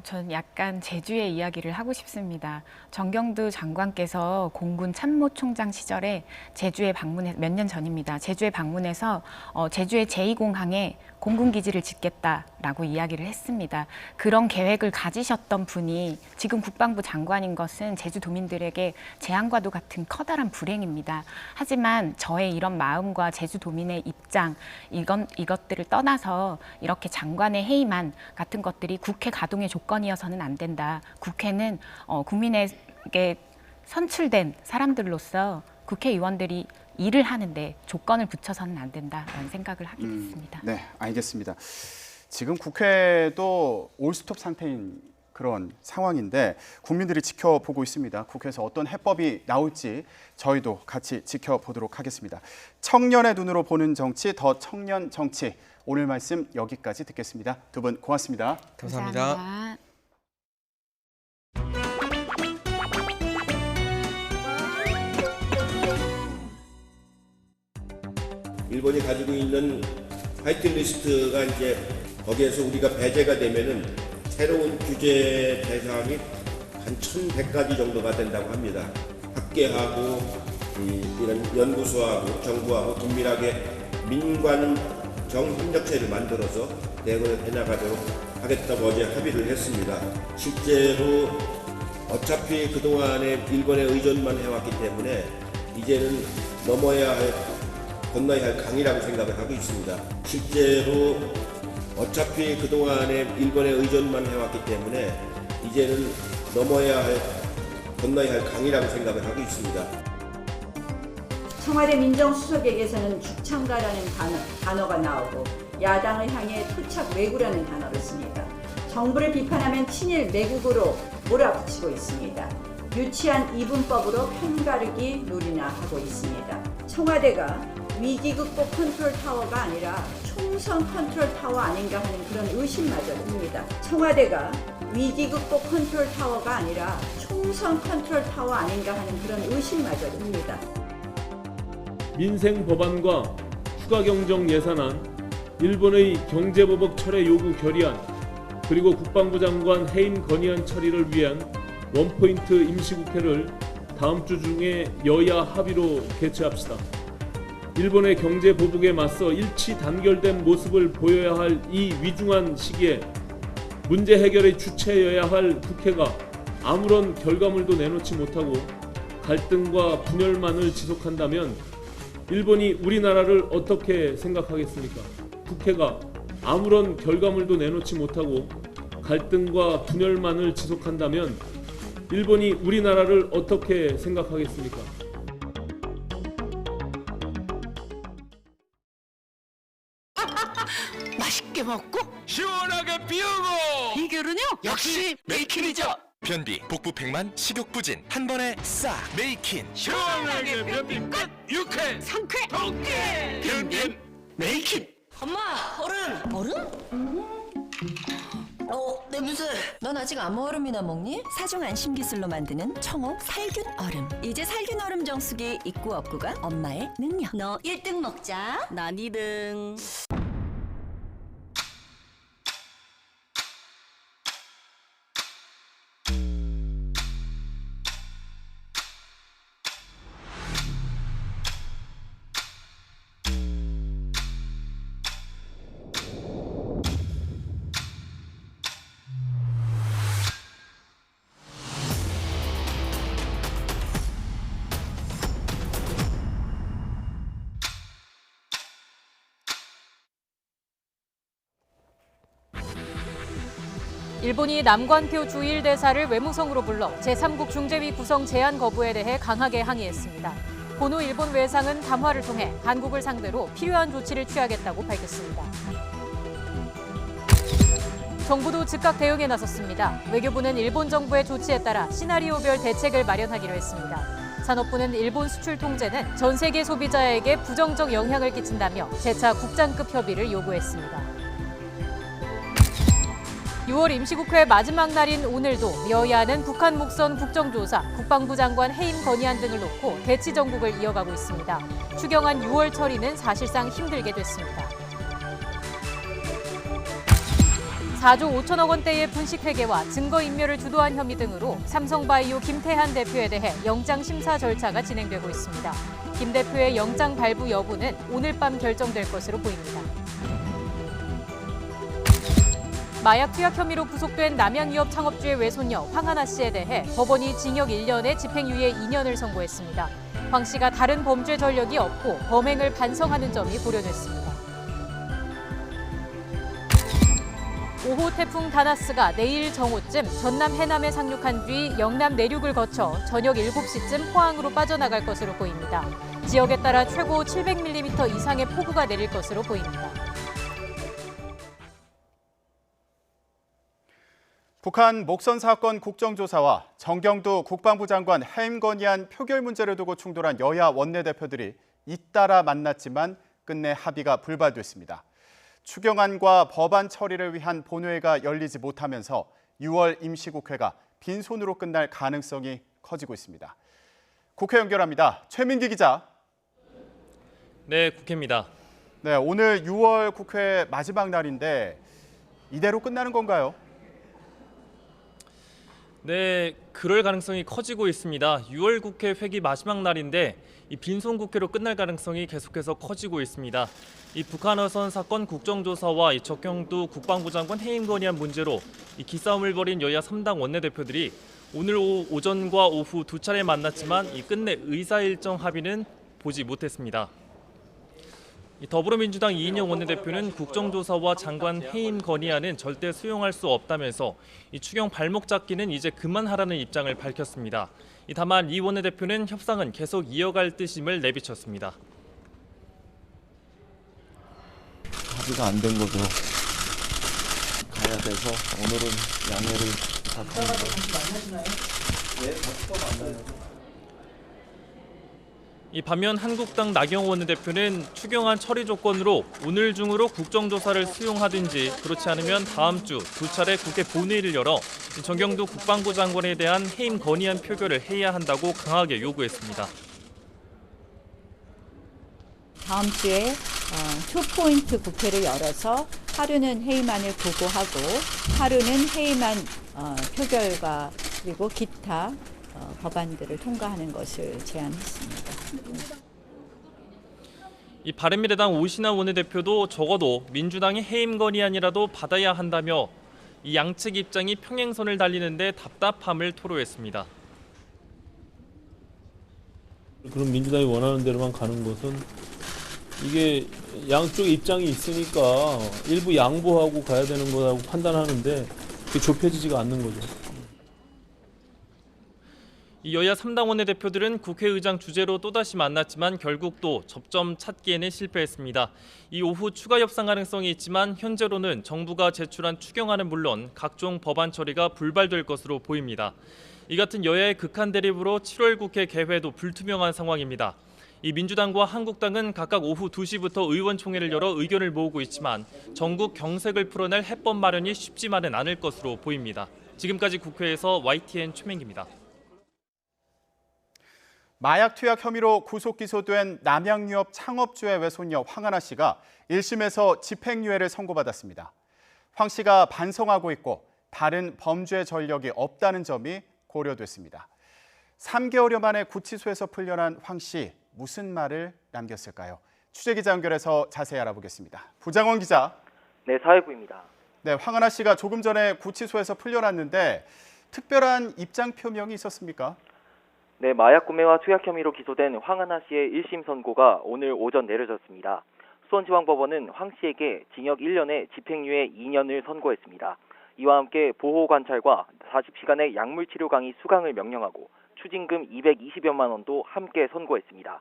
전 약간 제주의 이야기를 하고 싶습니다. 정경두 장관께서 공군 참모총장 시절에 제주에 방문해 몇 년 전입니다. 제주에 방문해서 제주의 제2공항에 공군기지를 짓겠다. 라고 이야기를 했습니다. 그런 계획을 가지셨던 분이 지금 국방부 장관인 것은 제주도민들에게 재앙과도 같은 커다란 불행입니다. 하지만 저의 이런 마음과 제주도민의 입장, 이것들을 떠나서 이렇게 장관의 해임안 같은 것들이 국회 가동의 조건이어서는 안 된다. 국회는 국민에게 선출된 사람들로서 국회의원들이 일을 하는데 조건을 붙여서는 안 된다라는 생각을 하게 됐습니다. 네, 알겠습니다. 지금 국회도 올스톱 상태인 그런 상황인데 국민들이 지켜보고 있습니다. 국회에서 어떤 해법이 나올지 저희도 같이 지켜보도록 하겠습니다. 청년의 눈으로 보는 정치, 더 청년 정치. 오늘 말씀 여기까지 듣겠습니다. 두 분 고맙습니다. 감사합니다. 일본이 가지고 있는 화이트리스트가 이제 거기에서 우리가 배제가 되면은 새로운 규제 대상이 한 1,100가지 정도가 된다고 합니다. 학계하고 이런 연구소하고 정부하고 긴밀하게 민관 정협력체를 만들어서 대응을 해나가도록 하겠다고 어제 합의를 했습니다. 실제로 어차피 그동안에 일본에 의존만 해왔기 때문에 이제는 건너야 할 강이라고 생각을 하고 있습니다. 실제로 어차피 그동안에 일본에 의존만 해왔기 때문에 이제는 건너야 할 강이라고 생각을 하고 있습니다. 청와대 민정수석에게서는 죽창가라는 단어가 나오고 야당을 향해 토착 왜구라는 단어를 씁니다. 정부를 비판하면 친일 매국으로 몰아붙이고 있습니다. 유치한 이분법으로 편가르기 놀이나 하고 있습니다. 청와대가 위기 극복 컨트롤 타워가 아니라 총선 컨트롤 타워 아닌가 하는 그런 의심마저 듭니다. 청와대가 위기 극복 컨트롤 타워가 아니라 총선 컨트롤 타워 아닌가 하는 그런 의심마저 듭니다. 민생 법안과 추가 경정 예산안, 일본의 경제보복 철회 요구 결의안, 그리고 국방부 장관 해임 건의안 처리를 위한 원포인트 임시국회를 다음 주 중에 여야 합의로 개최합시다. 일본의 경제 보복에 맞서 일치 단결된 모습을 보여야 할 이 위중한 시기에 문제 해결의 주체여야 할 국회가 아무런 결과물도 내놓지 못하고 갈등과 분열만을 지속한다면 일본이 우리나라를 어떻게 생각하겠습니까? 국회가 아무런 결과물도 내놓지 못하고 갈등과 분열만을 지속한다면 일본이 우리나라를 어떻게 생각하겠습니까? 맛있게 먹고 시원하게 비우고 비결은요? 역시 메이킨이죠. 변비, 복부 백만, 식욕 부진 한 번에 싹 메이킨. 시원하게 변비 끝. 유쾌 상쾌 통쾌 변비 메이킨. 엄마, 얼음. 냄새. 넌 아직 아무 얼음이나 먹니? 사종 안심 기술로 만드는 청옥 살균 얼음. 이제 살균 얼음 정수기 있고 없고가 엄마의 능력. 너 1등 먹자. 난 2등. 일본이 남관표 주일 대사를 외무성으로 불러 제3국 중재위 구성 제안 거부에 대해 강하게 항의했습니다. 고노 일본 외상은 담화를 통해 한국을 상대로 필요한 조치를 취하겠다고 밝혔습니다. 정부도 즉각 대응에 나섰습니다. 외교부는 일본 정부의 조치에 따라 시나리오별 대책을 마련하기로 했습니다. 산업부는 일본 수출 통제는 전 세계 소비자에게 부정적 영향을 끼친다며 재차 국장급 협의를 요구했습니다. 6월 임시국회 마지막 날인 오늘도 여야는 북한 목선 국정조사, 국방부 장관 해임 건의안 등을 놓고 대치 정국을 이어가고 있습니다. 추경안 6월 처리는 사실상 힘들게 됐습니다. 4조 5천억 원대의 분식회계와 증거인멸을 주도한 혐의 등으로 삼성바이오 김태한 대표에 대해 영장심사 절차가 진행되고 있습니다. 김 대표의 영장 발부 여부는 오늘 밤 결정될 것으로 보입니다. 마약 투약 혐의로 구속된 남양유업 창업주의 외손녀 황하나 씨에 대해 법원이 징역 1년에 집행유예 2년을 선고했습니다. 황 씨가 다른 범죄 전력이 없고 범행을 반성하는 점이 고려됐습니다. 5호 태풍 다나스가 내일 정오쯤 전남 해남에 상륙한 뒤 영남 내륙을 거쳐 저녁 7시쯤 포항으로 빠져나갈 것으로 보입니다. 지역에 따라 최고 700mm 이상의 폭우가 내릴 것으로 보입니다. 북한 목선 사건 국정조사와 정경두 국방부 장관 해임 건의안 표결 문제를 두고 충돌한 여야 원내대표들이 잇따라 만났지만 끝내 합의가 불발됐습니다. 추경안과 법안 처리를 위한 본회의가 열리지 못하면서 6월 임시국회가 빈손으로 끝날 가능성이 커지고 있습니다. 국회 연결합니다. 최민기 기자. 네, 국회입니다. 네, 오늘 6월 국회 마지막 날인데 이대로 끝나는 건가요? 네, 그럴 가능성이 커지고 있습니다. 6월 국회 회기 마지막 날인데 이 빈손 국회로 끝날 가능성이 계속해서 커지고 있습니다. 이 북한 어선 사건 국정조사와 이 정경두 국방부 장관 해임 건의안 문제로 이 기싸움을 벌인 여야 3당 원내대표들이 오늘 오전과 오후 두 차례 만났지만 이 끝내 의사일정 합의는 보지 못했습니다. 더불어민주당 이인영 원내대표는 국정조사와 장관 해임 건의안은 절대 수용할 수 없다면서 이 추경 발목 잡기는 이제 그만하라는 입장을 밝혔습니다. 다만 이 원내대표는 협상은 계속 이어갈 뜻임을 내비쳤습니다. 합의가 안 된 거죠. 가야 돼서 오늘은 양해를 부탁합니다. 네, 다시 또 만나요. 이 반면 한국당 나경원 원내대표는 추경안 처리 조건으로 오늘 중으로 국정조사를 수용하든지 그렇지 않으면 다음 주 두 차례 국회 본회의를 열어 정경두 국방부 장관에 대한 해임 건의안 표결을 해야 한다고 강하게 요구했습니다. 다음 주에 투포인트 국회를 열어서 하루는 해임안을 보고하고 하루는 해임안 표결과 그리고 기타 법안들을 통과하는 것을 제안했습니다. 이 바른미래당 오신환 원내대표도 적어도 민주당의 해임 건의안이라도 받아야 한다며 이 양측 입장이 평행선을 달리는데 답답함을 토로했습니다. 그럼 민주당이 원하는 대로만 가는 것은 이게 양쪽 입장이 있으니까 일부 양보하고 가야 되는 거라고 판단하는데 그게 좁혀지지가 않는 거죠. 이 여야 3당 원내대표들은 국회의장 주재로 또다시 만났지만 결국 또 접점 찾기에는 실패했습니다. 이 오후 추가 협상 가능성이 있지만 현재로는 정부가 제출한 추경안은 물론 각종 법안 처리가 불발될 것으로 보입니다. 이 같은 여야의 극한 대립으로 7월 국회 개회도 불투명한 상황입니다. 이 민주당과 한국당은 각각 오후 2시부터 의원총회를 열어 의견을 모으고 있지만 전국 경색을 풀어낼 해법 마련이 쉽지만은 않을 것으로 보입니다. 지금까지 국회에서 YTN 최민기입니다. 마약 투약 혐의로 구속 기소된 남양유업 창업주의 외손녀 황하나 씨가 1심에서 집행유예를 선고받았습니다. 황 씨가 반성하고 있고 다른 범죄 전력이 없다는 점이 고려됐습니다. 3개월여 만에 구치소에서 풀려난 황 씨, 무슨 말을 남겼을까요? 취재기자 연결해서 자세히 알아보겠습니다. 부장원 기자. 네, 사회부입니다. 네, 황하나 씨가 조금 전에 구치소에서 풀려났는데 특별한 입장 표명이 있었습니까? 네, 마약 구매와 투약 혐의로 기소된 황하나 씨의 1심 선고가 오늘 오전 내려졌습니다. 수원지방법원은 황 씨에게 징역 1년에 집행유예 2년을 선고했습니다. 이와 함께 보호관찰과 40시간의 약물치료 강의 수강을 명령하고 추징금 220여만 원도 함께 선고했습니다.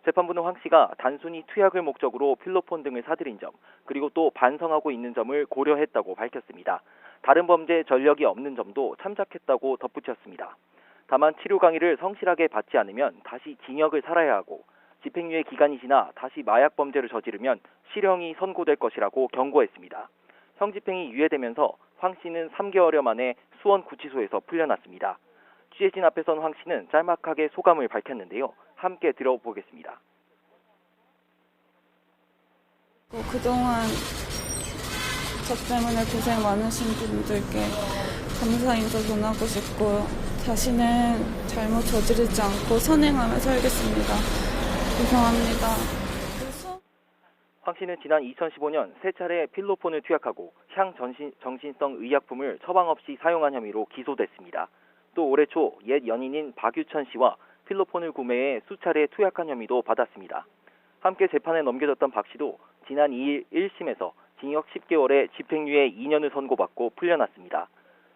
재판부는 황 씨가 단순히 투약을 목적으로 필로폰 등을 사들인 점, 그리고 또 반성하고 있는 점을 고려했다고 밝혔습니다. 다른 범죄 전력이 없는 점도 참작했다고 덧붙였습니다. 다만 치료 강의를 성실하게 받지 않으면 다시 징역을 살아야 하고 집행유예 기간이 지나 다시 마약 범죄를 저지르면 실형이 선고될 것이라고 경고했습니다. 형집행이 유예되면서 황 씨는 3개월여 만에 수원 구치소에서 풀려났습니다. 취재진 앞에 선 황 씨는 짤막하게 소감을 밝혔는데요. 함께 들어보겠습니다. 그동안 저 때문에 고생 많으신 분들께 감사 인사 전하고 싶고요. 다시는 잘못 저지르지 않고 선행하며 살겠습니다. 죄송합니다. 황 씨는 지난 2015년 3차례 필로폰을 투약하고 향정신성 의약품을 처방 없이 사용한 혐의로 기소됐습니다. 또 올해 초 옛 연인인 박유천 씨와 필로폰을 구매해 수차례 투약한 혐의도 받았습니다. 함께 재판에 넘겨졌던 박 씨도 지난 2일 1심에서 징역 10개월에 집행유예 2년을 선고받고 풀려났습니다.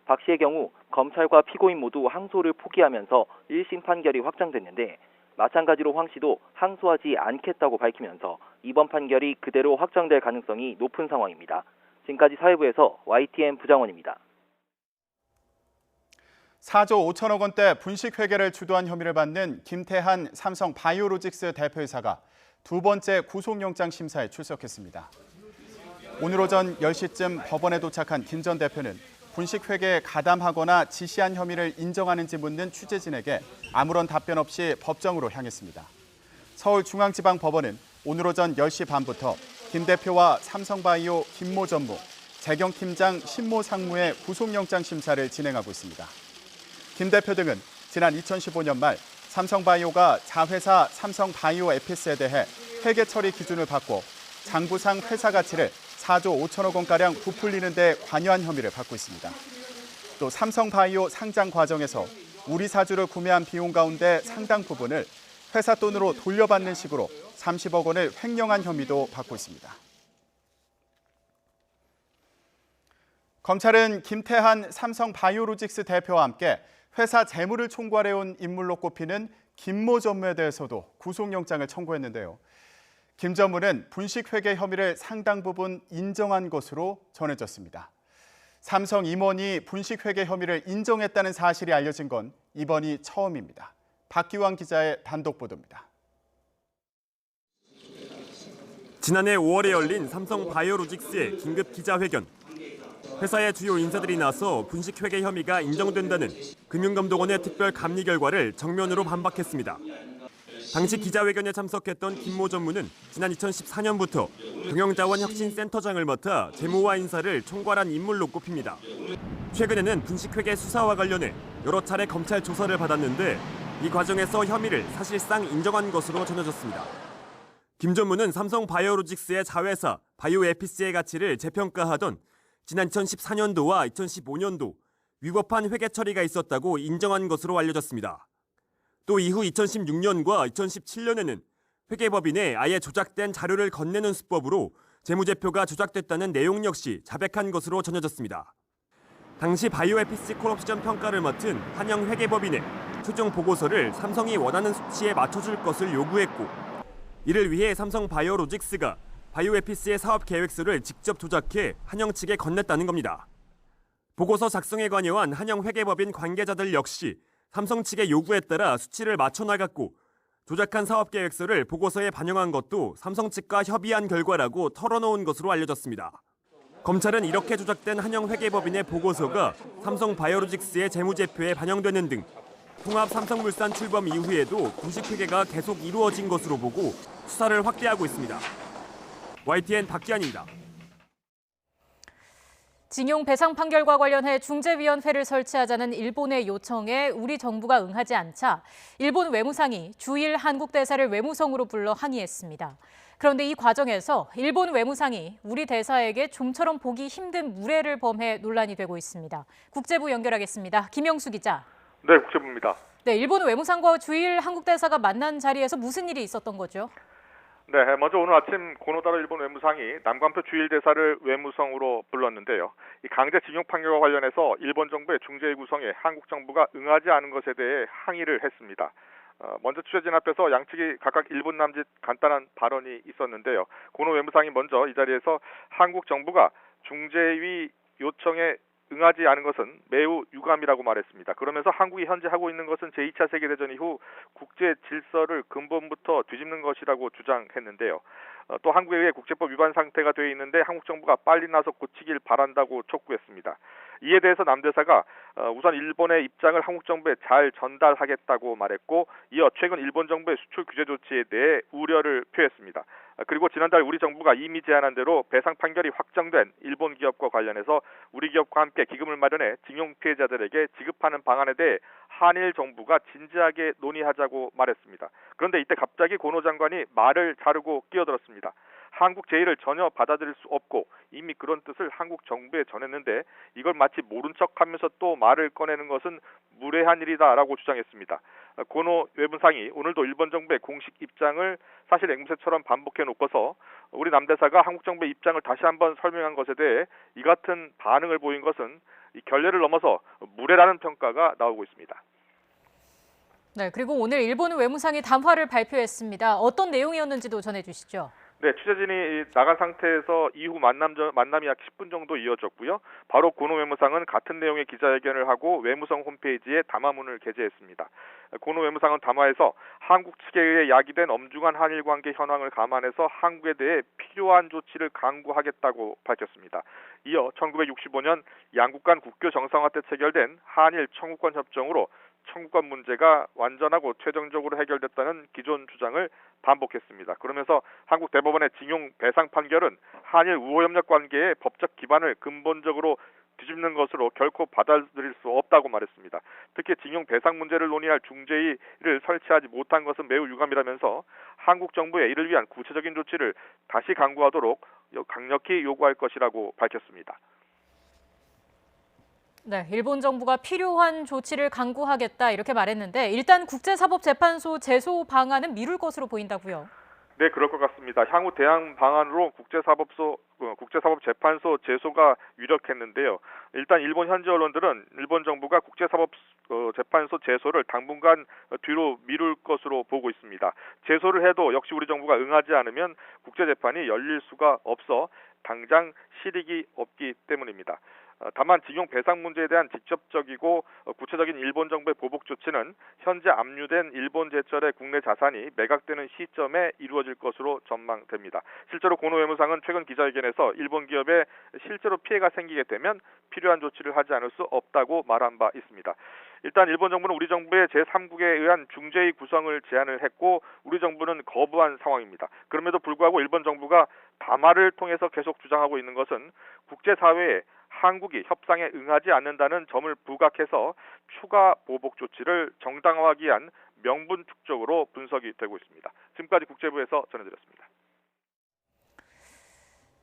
박 씨의 경우 검찰과 피고인 모두 항소를 포기하면서 1심 판결이 확정됐는데 마찬가지로 황 씨도 항소하지 않겠다고 밝히면서 이번 판결이 그대로 확정될 가능성이 높은 상황입니다. 지금까지 사회부에서 YTN 부장원입니다. 4조 5천억 원대 분식회계를 주도한 혐의를 받는 김태한 삼성 바이오로직스 대표이사가 두 번째 구속영장 심사에 출석했습니다. 오늘 오전 10시쯤 법원에 도착한 김 전 대표는 분식회계에 가담하거나 지시한 혐의를 인정하는지 묻는 취재진에게 아무런 답변 없이 법정으로 향했습니다. 서울중앙지방법원은 오늘 오전 10시 반부터 김 대표와 삼성바이오 김모 전무, 재경팀장 신모 상무의 구속영장 심사를 진행하고 있습니다. 김 대표 등은 지난 2015년 말 삼성바이오가 자회사 삼성바이오 에피스에 대해 회계 처리 기준을 바꿔 장부상 회사 가치를 4조 5천억 원가량 부풀리는 데 관여한 혐의를 받고 있습니다. 또 삼성바이오 상장 과정에서 우리 사주를 구매한 비용 가운데 상당 부분을 회사 돈으로 돌려받는 식으로 30억 원을 횡령한 혐의도 받고 있습니다. 검찰은 김태한 삼성바이오로직스 대표와 함께 회사 재무를 총괄해온 인물로 꼽히는 김모 전무에 대해서도 구속영장을 청구했는데요. 김 전무는 분식회계 혐의를 상당 부분 인정한 것으로 전해졌습니다. 삼성 임원이 분식회계 혐의를 인정했다는 사실이 알려진 건 이번이 처음입니다. 박기환 기자의 단독 보도입니다. 지난해 5월에 열린 삼성 바이오로직스의 긴급 기자회견. 회사의 주요 인사들이 나서 분식회계 혐의가 인정된다는 금융감독원의 특별 감리 결과를 정면으로 반박했습니다. 당시 기자회견에 참석했던 김모 전무는 지난 2014년부터 경영자원혁신센터장을 맡아 재무와 인사를 총괄한 인물로 꼽힙니다. 최근에는 분식회계 수사와 관련해 여러 차례 검찰 조사를 받았는데 이 과정에서 혐의를 사실상 인정한 것으로 전해졌습니다. 김 전무는 삼성 바이오로직스의 자회사 바이오에피스의 가치를 재평가하던 지난 2014년도와 2015년도 위법한 회계 처리가 있었다고 인정한 것으로 알려졌습니다. 또 이후 2016년과 2017년에는 회계법인에 아예 조작된 자료를 건네는 수법으로 재무제표가 조작됐다는 내용 역시 자백한 것으로 전해졌습니다. 당시 바이오에피스 콜옵션 평가를 맡은 한영회계법인에 최종 보고서를 삼성이 원하는 수치에 맞춰줄 것을 요구했고 이를 위해 삼성 바이오로직스가 바이오에피스의 사업 계획서를 직접 조작해 한영 측에 건넸다는 겁니다. 보고서 작성에 관여한 한영회계법인 관계자들 역시 삼성 측의 요구에 따라 수치를 맞춰 나갔고 조작한 사업 계획서를 보고서에 반영한 것도 삼성 측과 협의한 결과라고 털어놓은 것으로 알려졌습니다. 검찰은 이렇게 조작된 한영회계법인의 보고서가 삼성 바이오로직스의 재무제표에 반영되는 등 통합 삼성물산 출범 이후에도 분식회계가 계속 이루어진 것으로 보고 수사를 확대하고 있습니다. YTN 박기환입니다. 징용 배상 판결과 관련해 중재위원회를 설치하자는 일본의 요청에 우리 정부가 응하지 않자 일본 외무상이 주일 한국 대사를 외무성으로 불러 항의했습니다. 그런데 이 과정에서 일본 외무상이 우리 대사에게 좀처럼 보기 힘든 무례를 범해 논란이 되고 있습니다. 국제부 연결하겠습니다. 김영수 기자. 네, 국제부입니다. 네, 일본 외무상과 주일 한국 대사가 만난 자리에서 무슨 일이 있었던 거죠? 네, 먼저 오늘 아침 고노다로 일본 외무상이 남관표 주일 대사를 외무성으로 불렀는데요. 이 강제징용 판결과 관련해서 일본 정부의 중재위 구성에 한국 정부가 응하지 않은 것에 대해 항의를 했습니다. 먼저 취재진 앞에서 양측이 각각 1분 남짓 간단한 발언이 있었는데요. 고노 외무상이 먼저 이 자리에서 한국 정부가 중재위 요청에 응하지 않은 것은 매우 유감이라고 말했습니다. 그러면서 한국이 현재 하고 있는 것은 제2차 세계대전 이후 국제 질서를 근본부터 뒤집는 것이라고 주장했는데요. 또 한국에 의해 국제법 위반 상태가 되어 있는데 한국 정부가 빨리 나서 고치길 바란다고 촉구했습니다. 이에 대해서 남 대사가 우선 일본의 입장을 한국 정부에 잘 전달하겠다고 말했고 이어 최근 일본 정부의 수출 규제 조치에 대해 우려를 표했습니다. 그리고 지난달 우리 정부가 이미 제안한 대로 배상 판결이 확정된 일본 기업과 관련해서 우리 기업과 함께 기금을 마련해 징용 피해자들에게 지급하는 방안에 대해 한일 정부가 진지하게 논의하자고 말했습니다. 그런데 이때 갑자기 고노 장관이 말을 자르고 끼어들었습니다. 한국 제의를 전혀 받아들일 수 없고 이미 그런 뜻을 한국 정부에 전했는데 이걸 마치 모른 척하면서 또 말을 꺼내는 것은 무례한 일이다라고 주장했습니다. 고노 외무상이 오늘도 일본 정부의 공식 입장을 사실 앵무새처럼 반복해 놓고서 우리 남대사가 한국 정부의 입장을 다시 한번 설명한 것에 대해 이 같은 반응을 보인 것은 이 결례를 넘어서 무례라는 평가가 나오고 있습니다. 네, 그리고 오늘 일본 외무상이 담화를 발표했습니다. 어떤 내용이었는지도 전해주시죠. 네, 취재진이 나간 상태에서 이후 만남이 약 10분 정도 이어졌고요. 바로 고노 외무상은 같은 내용의 기자회견을 하고 외무성 홈페이지에 담화문을 게재했습니다. 고노 외무상은 담화에서 한국 측에 의해 야기된 엄중한 한일 관계 현황을 감안해서 한국에 대해 필요한 조치를 강구하겠다고 밝혔습니다. 이어 1965년 양국 간 국교 정상화 때 체결된 한일 청구권 협정으로 청구권 문제가 완전하고 최종적으로 해결됐다는 기존 주장을 반복했습니다. 그러면서 한국 대법원의 징용 배상 판결은 한일 우호협력 관계의 법적 기반을 근본적으로 뒤집는 것으로 결코 받아들일 수 없다고 말했습니다. 특히 징용 배상 문제를 논의할 중재위를 설치하지 못한 것은 매우 유감이라면서 한국 정부에 이를 위한 구체적인 조치를 다시 강구하도록 강력히 요구할 것이라고 밝혔습니다. 네, 일본 정부가 필요한 조치를 강구하겠다 이렇게 말했는데 일단 국제사법재판소 제소 방안은 미룰 것으로 보인다고요. 네, 그럴 것 같습니다. 향후 대항 방안으로 국제사법재판소 제소가 유력했는데요. 일단 일본 현지 언론들은 일본 정부가 국제사법재판소 제소를 당분간 뒤로 미룰 것으로 보고 있습니다. 제소를 해도 역시 우리 정부가 응하지 않으면 국제재판이 열릴 수가 없어 당장 실익이 없기 때문입니다. 다만 징용 배상 문제에 대한 직접적이고 구체적인 일본 정부의 보복 조치는 현재 압류된 일본 제철의 국내 자산이 매각되는 시점에 이루어질 것으로 전망됩니다. 실제로 고노 외무상은 최근 기자회견에서 일본 기업에 실제로 피해가 생기게 되면 필요한 조치를 하지 않을 수 없다고 말한 바 있습니다. 일단 일본 정부는 우리 정부의 제3국에 의한 중재위 구성을 제안을 했고 우리 정부는 거부한 상황입니다. 그럼에도 불구하고 일본 정부가 담화를 통해서 계속 주장하고 있는 것은 국제사회에 한국이 협상에 응하지 않는다는 점을 부각해서 추가 보복 조치를 정당화하기 위한 명분 축적으로 분석이 되고 있습니다. 지금까지 국제부에서 전해드렸습니다.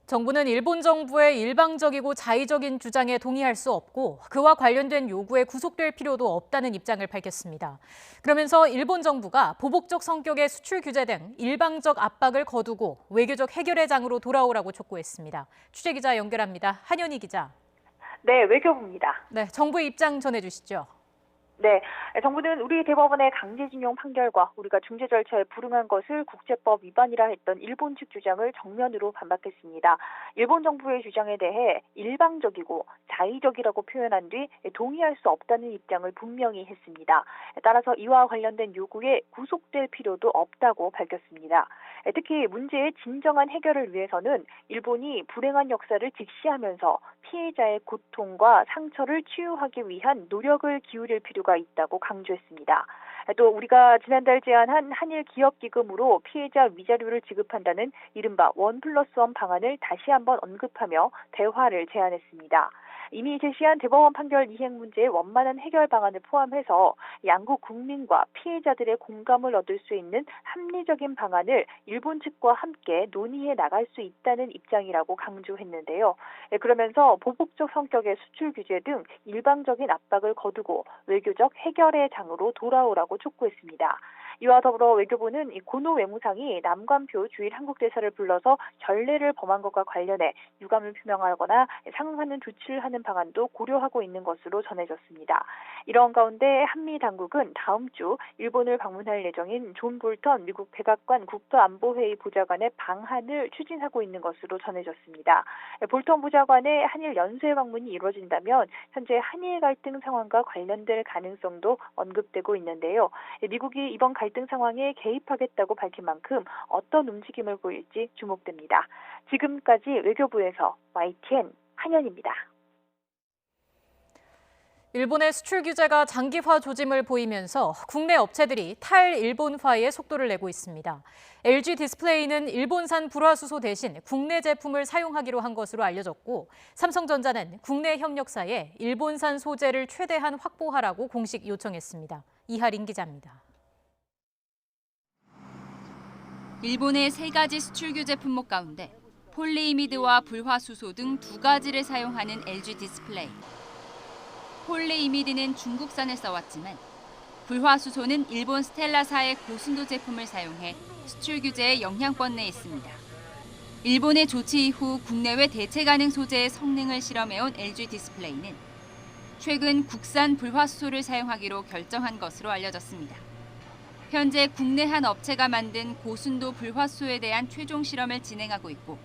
정부는 일본 정부의 일방적이고 자의적인 주장에 동의할 수 없고 그와 관련된 요구에 구속될 필요도 없다는 입장을 밝혔습니다. 그러면서 일본 정부가 보복적 성격의 수출 규제 등 일방적 압박을 거두고 외교적 해결의 장으로 돌아오라고 촉구했습니다. 취재기자 연결합니다. 한현희 기자. 네, 외교부입니다. 네, 정부의 입장 전해주시죠. 네, 정부는 우리 대법원의 강제징용 판결과 우리가 중재 절차에 불응한 것을 국제법 위반이라 했던 일본 측 주장을 정면으로 반박했습니다. 일본 정부의 주장에 대해 일방적이고 자의적이라고 표현한 뒤 동의할 수 없다는 입장을 분명히 했습니다. 따라서 이와 관련된 요구에 구속될 필요도 없다고 밝혔습니다. 특히 문제의 진정한 해결을 위해서는 일본이 불행한 역사를 직시하면서 피해자의 고통과 상처를 치유하기 위한 노력을 기울일 필요가 있다고 강조했습니다. 또 우리가 지난달 제안한 한일 기업기금으로 피해자 위자료를 지급한다는 이른바 1+1 방안을 다시 한번 언급하며 대화를 제안했습니다. 이미 제시한 대법원 판결 이행 문제의 원만한 해결 방안을 포함해서 양국 국민과 피해자들의 공감을 얻을 수 있는 합리적인 방안을 일본 측과 함께 논의해 나갈 수 있다는 입장이라고 강조했는데요. 그러면서 보복적 성격의 수출 규제 등 일방적인 압박을 거두고 외교적 해결의 장으로 돌아오라고 촉구했습니다. 이와 더불어 외교부는 고노 외무상이 남관표 주일 한국대사를 불러서 결례를 범한 것과 관련해 유감을 표명하거나 상응하는 조치를 하는 방안도 고려하고 있는 것으로 전해졌습니다. 이런 가운데 한미 당국은 다음 주 일본을 방문할 예정인 존 볼턴 미국 백악관 국가안보회의 보좌관의 방한을 추진하고 있는 것으로 전해졌습니다. 볼턴 보좌관의 한일 연쇄 방문이 이루어진다면 현재 한일 갈등 상황과 관련될 가능성도 언급되고 있는데요. 미국이 이번 갈등 상황에 개입하겠다고 밝힌 만큼 어떤 움직임을 보일지 주목됩니다. 지금까지 외교부에서 YTN 한현입니다. 일본의 수출 규제가 장기화 조짐을 보이면서 국내 업체들이 탈일본화의 속도를 내고 있습니다. LG 디스플레이는 일본산 불화수소 대신 국내 제품을 사용하기로 한 것으로 알려졌고, 삼성전자는 국내 협력사에 일본산 소재를 최대한 확보하라고 공식 요청했습니다. 이하린 기자입니다. 일본의 3가지 수출 규제 품목 가운데 폴리이미드와 불화수소 등 2가지를 사용하는 LG 디스플레이. 폴리이미드는 중국산을 써왔지만 불화수소는 일본 스텔라사의 고순도 제품을 사용해 수출 규제의 영향권 내에 있습니다. 일본의 조치 이후 국내외 대체 가능 소재의 성능을 실험해온 LG 디스플레이는 최근 국산 불화수소를 사용하기로 결정한 것으로 알려졌습니다. 현재 국내 한 업체가 만든 고순도 불화수소에 대한 최종 실험을 진행하고 있고,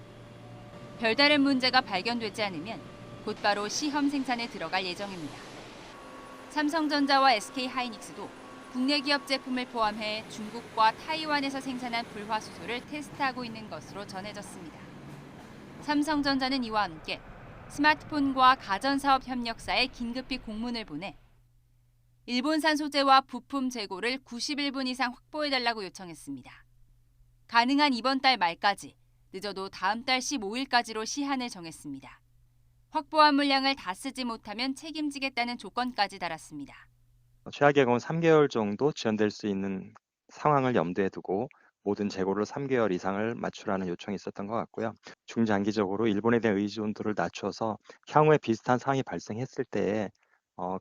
별다른 문제가 발견되지 않으면 곧바로 시험 생산에 들어갈 예정입니다. 삼성전자와 SK하이닉스도 국내 기업 제품을 포함해 중국과 타이완에서 생산한 불화수소를 테스트하고 있는 것으로 전해졌습니다. 삼성전자는 이와 함께 스마트폰과 가전사업 협력사에 긴급히 공문을 보내 일본산 소재와 부품 재고를 91분 이상 확보해달라고 요청했습니다. 가능한 이번 달 말까지, 늦어도 다음 달 15일까지로 시한을 정했습니다. 확보한 물량을 다 쓰지 못하면 책임지겠다는 조건까지 달았습니다. 최악의 경우 3개월 정도 지연될 수 있는 상황을 염두에 두고 모든 재고를 3개월 이상을 맞추라는 요청이 있었던 것 같고요. 중장기적으로 일본에 대한 의존도를 낮춰서 향후에 비슷한 상황이 발생했을 때에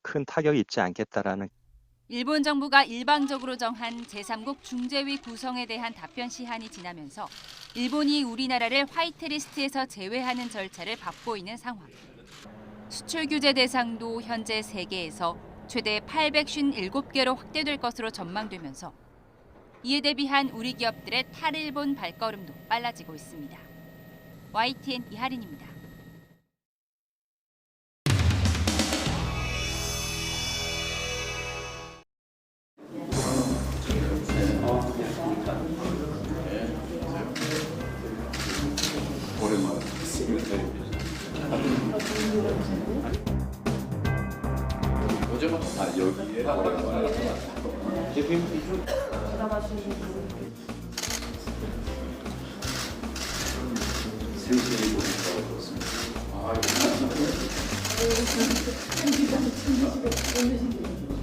큰 타격이 있지 않겠다라는. 일본 정부가 일방적으로 정한 제3국 중재위 구성에 대한 답변 시한이 지나면서 일본이 우리나라를 화이트리스트에서 제외하는 절차를 밟고 있는 상황. 수출 규제 대상도 현재 세계에서 최대 857개로 확대될 것으로 전망되면서 이에 대비한 우리 기업들의 탈일본 발걸음도 빨라지고 있습니다. YTN 이하린입니다. 오랜만에. 어제부터 여기에 오랜만에. 생생히 보신다고 들었습니다.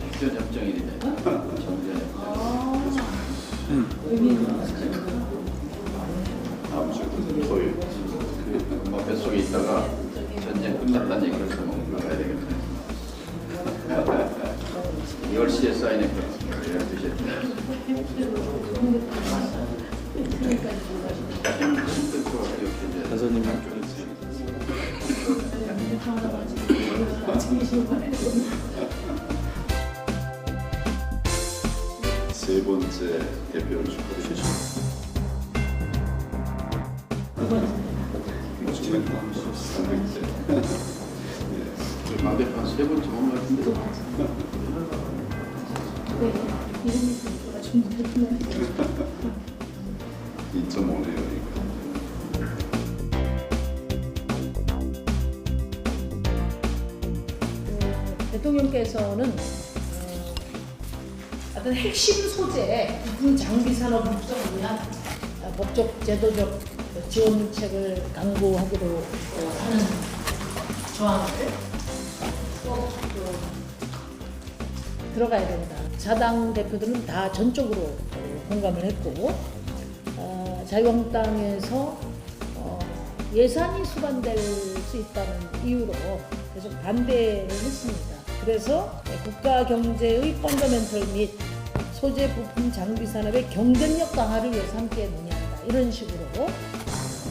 정전 협정이네. 정전 협정. 다음 주 토요일. 그 뱃속에 있다가 전쟁 끝났다는 얘기를 좀 나가야 되겠네. 10시에 사인했거든요. 12시에. 선생님. 세 번째 대표를 축하드립니다. 마대판 세 번째 온 것 같은데. 네. 2.5네요. 대통령께서는 어떤 핵심 소재 부품 장비 산업 육성을 위한 법적 제도적 지원책을 강구하기로 하는 조항을 꼭 들어가야 된다. 자당 대표들은 다 전적으로 공감을 했고, 자유한국당에서 예산이 수반될 수 있다는 이유로 계속 반대를 했습니다. 그래서 국가경제의 펀더멘털 및 소재 부품 장비 산업의 경쟁력 강화를 위해서 함께 논의한다. 이런 식으로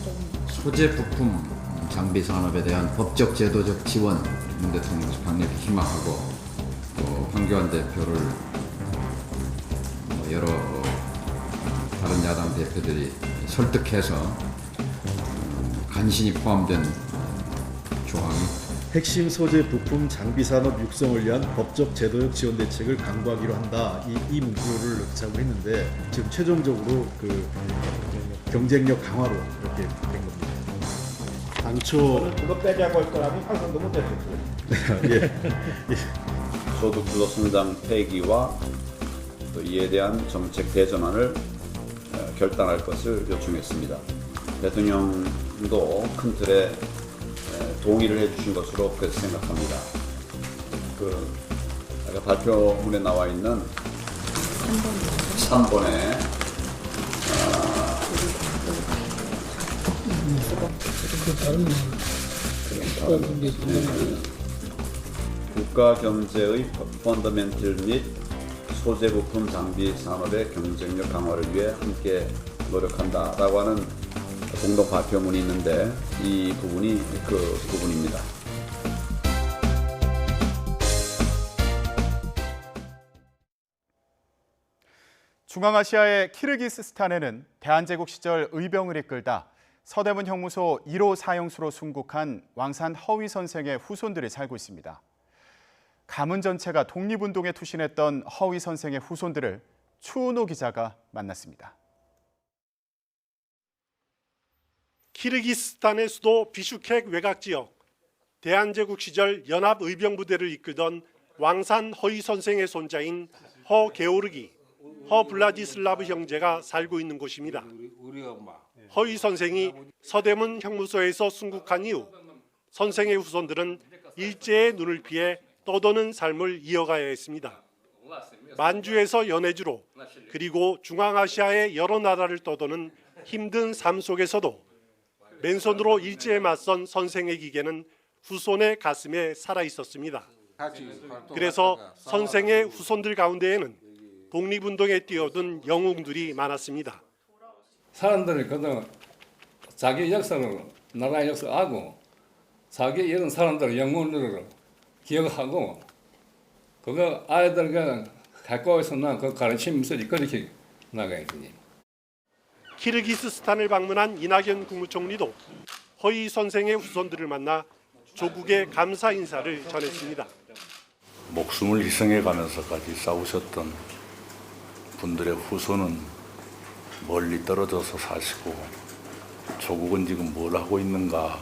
좀 소재 부품 장비 산업에 대한 법적 제도적 지원 문 대통령께서 강력히 희망하고, 또 황교안 대표를 여러 다른 야당 대표들이 설득해서 간신히 포함된 조항이 핵심 소재 부품 장비 산업 육성을 위한 법적 제도적 지원 대책을 강구하기로 한다. 이 문구를 넣자고 했는데 지금 최종적으로 그 경쟁력 강화로 이렇게 된 겁니다. 당초 그거 빼자고 할 거라면 항상 너무 됐었어요. 예. 소득주도 성장 폐기와 또 이에 대한 정책 대전환을 결단할 것을 요청했습니다. 대통령도 큰 틀에 동의를 해주신 것으로 그렇게 생각합니다. 아까 발표문에 나와 있는 3번에 국가 경제의 펀더멘털 및 소재 부품 장비 산업의 경쟁력 강화를 위해 함께 노력한다라고 하는 공동 발표문이 있는데 이 부분이 그 부분입니다. 중앙아시아의 키르기스스탄에는 대한제국 시절 의병을 이끌다 서대문 형무소 1호 사형수로 순국한 왕산 허위 선생의 후손들이 살고 있습니다. 가문 전체가 독립운동에 투신했던 허위 선생의 후손들을 추은호 기자가 만났습니다. 키르기스스탄의 수도 비슈케크 외곽 지역, 대한제국 시절 연합의병부대를 이끌던 왕산 허위 선생의 손자인 허 게오르기, 허 블라디슬라브 형제가 살고 있는 곳입니다. 허위 선생이 서대문 형무소에서 순국한 이후 선생의 후손들은 일제의 눈을 피해 떠도는 삶을 이어가야 했습니다. 만주에서 연해주로 그리고 중앙아시아의 여러 나라를 떠도는 힘든 삶 속에서도 맨손으로 일제에 맞선 선생의 기계는 후손의 가슴에 살아 있었습니다. 그래서 선생의 후손들 가운데에는 독립운동에 뛰어든 영웅들이 많았습니다. 사람들이 그동안 자기 역사를 나라의 역사하고 자기 이런 사람들의 영웅들을 기억하고 그거 아이들과 갖고 있으면 그 가르치면서 그렇게 나가야지. 키르기스스탄을 방문한 이낙연 국무총리도 허위 선생의 후손들을 만나 조국의 감사 인사를 전했습니다. 목숨을 희생해가면서까지 싸우셨던 분들의 후손은 멀리 떨어져서 사시고 조국은 지금 뭘 하고 있는가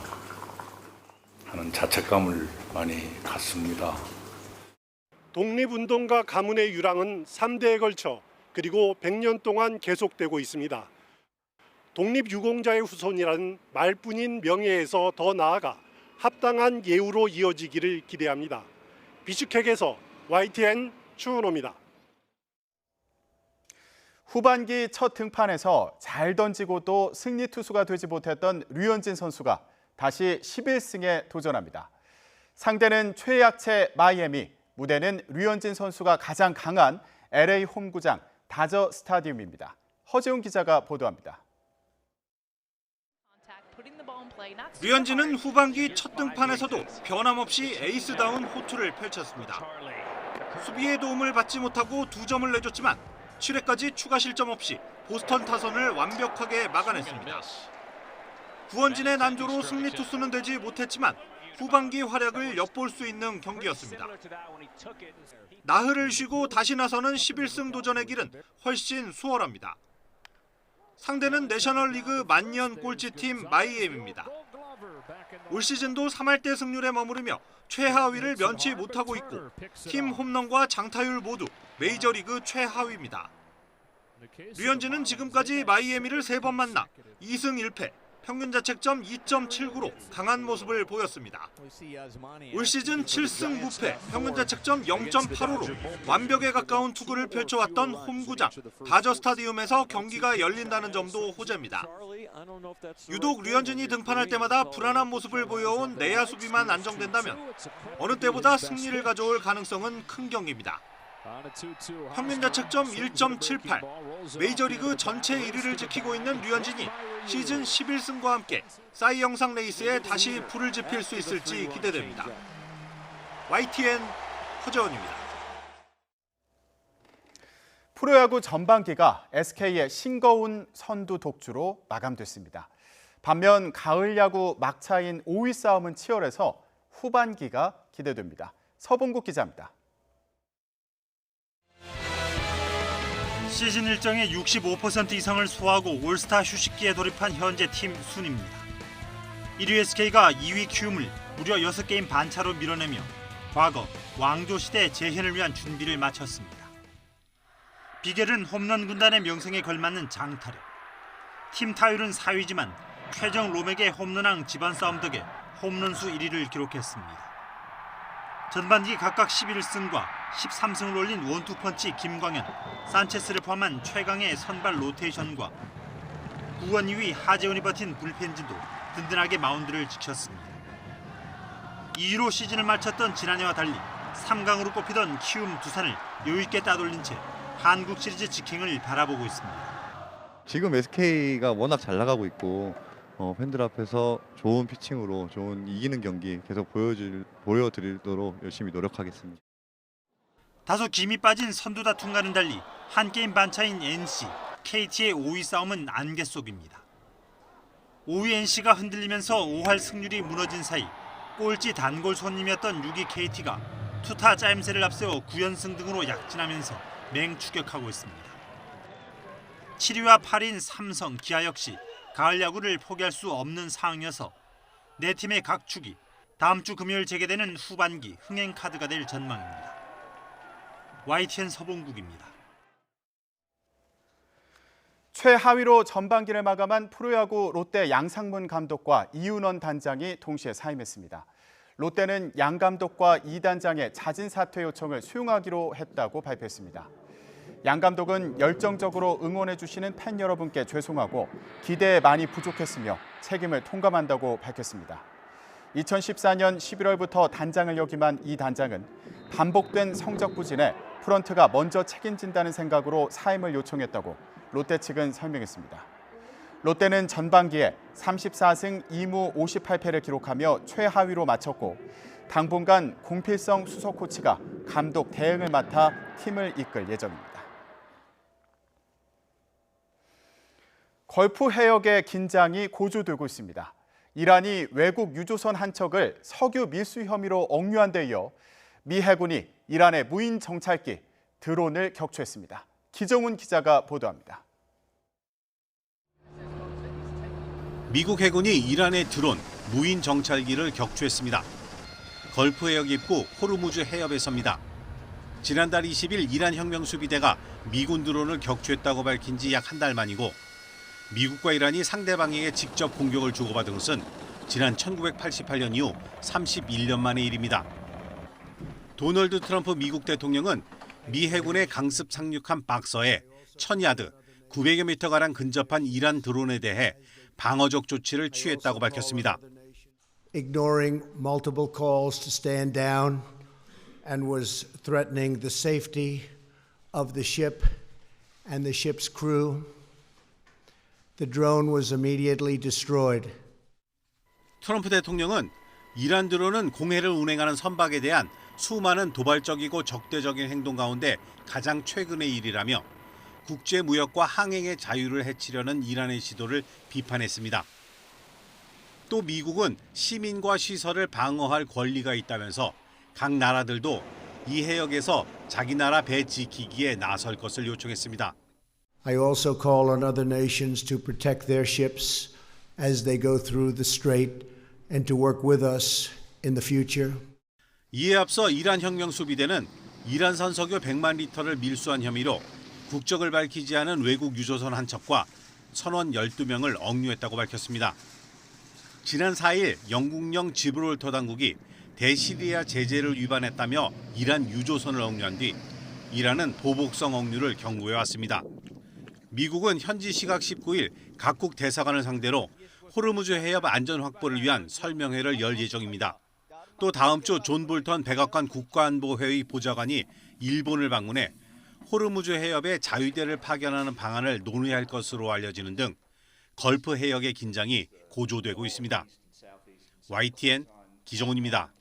하는 자책감을 많이 갖습니다. 독립운동가 가문의 유랑은 3대에 걸쳐 그리고 100년 동안 계속되고 있습니다. 독립유공자의 후손이라는 말뿐인 명예에서 더 나아가 합당한 예우로 이어지기를 기대합니다. 비슈케크에서 YTN 추은호입니다. 후반기 첫 등판에서 잘 던지고도 승리 투수가 되지 못했던 류현진 선수가 다시 11승에 도전합니다. 상대는 최약체 마이애미, 무대는 류현진 선수가 가장 강한 LA 홈구장 다저 스타디움입니다. 허지훈 기자가 보도합니다. 류현진은 후반기 첫 등판에서도 변함없이 에이스다운 호투를 펼쳤습니다. 수비의 도움을 받지 못하고 2점을 내줬지만 7회까지 추가 실점 없이 보스턴 타선을 완벽하게 막아냈습니다. 구원진의 난조로 승리 투수는 되지 못했지만 후반기 활약을 엿볼 수 있는 경기였습니다. 나흘을 쉬고 다시 나서는 11승 도전의 길은 훨씬 수월합니다. 상대는 내셔널리그 만년 꼴찌팀 마이애미입니다. 올 시즌도 3할대 승률에 머무르며 최하위를 면치 못하고 있고 팀 홈런과 장타율 모두 메이저리그 최하위입니다. 류현진은 지금까지 마이애미를 3번 만나 2승 1패, 평균 자책점 2.79로 강한 모습을 보였습니다. 올 시즌 7승 9패, 평균 자책점 0.85로 완벽에 가까운 투구를 펼쳐왔던 홈구장 다저 스타디움에서 경기가 열린다는 점도 호재입니다. 유독 류현진이 등판할 때마다 불안한 모습을 보여온 내야 수비만 안정된다면 어느 때보다 승리를 가져올 가능성은 큰 경기입니다. 평균 자책점 1.78, 메이저리그 전체 1위를 지키고 있는 류현진이 시즌 11승과 함께 사이 영상 레이스에 다시 불을 지필 수 있을지 기대됩니다. YTN 허재원입니다. 프로야구 전반기가 SK의 싱거운 선두 독주로 마감됐습니다. 반면 가을 야구 막차인 5위 싸움은 치열해서 후반기가 기대됩니다. 서봉국 기자입니다. 시즌 일정의 65% 이상을 소화하고 올스타 휴식기에 돌입한 현재 팀 순입니다. 1위 SK가 2위 키움을 무려 6게임 반차로 밀어내며 과거 왕조시대 재현을 위한 준비를 마쳤습니다. 비결은 홈런 군단의 명성에 걸맞는 장타력. 팀 타율은 4위지만 최정 롬에게 홈런왕 집안 싸움 덕에 홈런수 1위를 기록했습니다. 전반기 각각 11승과 13승을 올린 원투펀치 김광현, 산체스를 포함한 최강의 선발 로테이션과 구원 2위 하재훈이 버틴 불펜진도 든든하게 마운드를 지켰습니다. 2위로 시즌을 마쳤던 지난해와 달리 3강으로 꼽히던 키움 두산을 여유있게 따돌린 채 한국 시리즈 직행을 바라보고 있습니다. 지금 SK가 워낙 잘 나가고 있고 팬들 앞에서 좋은 피칭으로 좋은 이기는 경기 계속 보여드리도록 열심히 노력하겠습니다. 다소 김이 빠진 선두 다툼과는 달리 한 게임 반차인 NC, KT의 5위 싸움은 안개 속입니다. 5위 NC가 흔들리면서 5할 승률이 무너진 사이 꼴찌 단골 손님이었던 6위 KT가 투타 짜임새를 앞세워 9연승 등으로 약진하면서 맹추격하고 있습니다. 7위와 8위인 삼성, 기아 역시 가을 야구를 포기할 수 없는 상황이어서 네 팀의 각 축이 다음 주 금요일 재개되는 후반기 흥행 카드가 될 전망입니다. YTN 서봉국입니다. 최하위로 전반기를 마감한 프로야구 롯데 양상문 감독과 이윤원 단장이 동시에 사임했습니다. 롯데는 양 감독과 이 단장의 자진 사퇴 요청을 수용하기로 했다고 발표했습니다. 양 감독은 열정적으로 응원해 주시는 팬 여러분께 죄송하고 기대에 많이 부족했으며 책임을 통감한다고 밝혔습니다. 2014년 11월부터 단장을 역임한 이 단장은 반복된 성적 부진에 프런트가 먼저 책임진다는 생각으로 사임을 요청했다고 롯데 측은 설명했습니다. 롯데는 전반기에 34승 2무 58패를 기록하며 최하위로 마쳤고 당분간 공필성 수석 코치가 감독 대행을 맡아 팀을 이끌 예정입니다. 걸프 해역의 긴장이 고조되고 있습니다. 이란이 외국 유조선 한 척을 석유 밀수 혐의로 억류한 데 이어 미 해군이 이란의 무인 정찰기 드론을 격추했습니다. 기정훈 기자가 보도합니다. 미국 해군이 이란의 드론, 무인 정찰기를 격추했습니다. 걸프 해역 입구 호르무즈 해협에서입니다. 지난달 20일 이란 혁명수비대가 미군 드론을 격추했다고 밝힌 지 약 한 달 만이고 미국과 이란이 상대방에게 직접 공격을 주고받은 것은 지난 1988년 이후 31년 만의 일입니다. 도널드 트럼프 미국 대통령은 미 해군의 강습 상륙한 박서에 1000야드, 900여 미터가량 근접한 이란 드론에 대해 방어적 조치를 취했다고 밝혔습니다. Ignoring multiple calls to stand down and was threatening the safety of the ship and the ship's crew. The drone was immediately destroyed. 트럼프 대통령은 이란 드론은 공해를 운행하는 선박에 대한 수많은 도발적이고 적대적인 행동 가운데 가장 최근의 일이라며 국제 무역과 항행의 자유를 해치려는 이란의 시도를 비판했습니다. 또 미국은 시민과 시설을 방어할 권리가 있다면서 각 나라들도 이 해역에서 자기 나라 배 지키기에 나설 것을 요청했습니다. I also call on other nations to protect their ships as they go through the strait and to work with us in the future. 이에 앞서 이란 혁명수비대는 이란산 석유 100만 리터를 밀수한 혐의로 국적을 밝히지 않은 외국 유조선 한 척과 선원 12명을 억류했다고 밝혔습니다. 지난 4일 영국령 지브롤터 당국이 대시리아 제재를 위반했다며 이란 유조선을 억류한 뒤 이란은 보복성 억류를 경고해 왔습니다. 미국은 현지 시각 19일 각국 대사관을 상대로 호르무즈 해협 안전 확보를 위한 설명회를 열 예정입니다. 또 다음 주 존 볼턴 백악관 국가안보회의 보좌관이 일본을 방문해 호르무즈 해협에 자위대를 파견하는 방안을 논의할 것으로 알려지는 등 걸프 해역의 긴장이 고조되고 있습니다. YTN 기정훈입니다.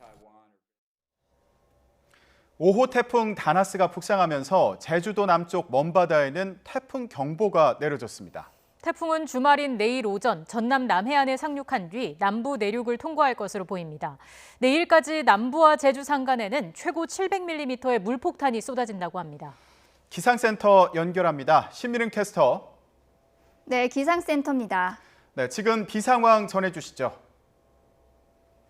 5호 태풍 다나스가 북상하면서 제주도 남쪽 먼바다에는 태풍 경보가 내려졌습니다. 태풍은 주말인 내일 오전 전남 남해안에 상륙한 뒤 남부 내륙을 통과할 것으로 보입니다. 내일까지 남부와 제주 산간에는 최고 700mm의 물폭탄이 쏟아진다고 합니다. 기상센터 연결합니다. 신미른 캐스터. 네, 기상센터입니다. 네, 지금 비 상황 전해주시죠.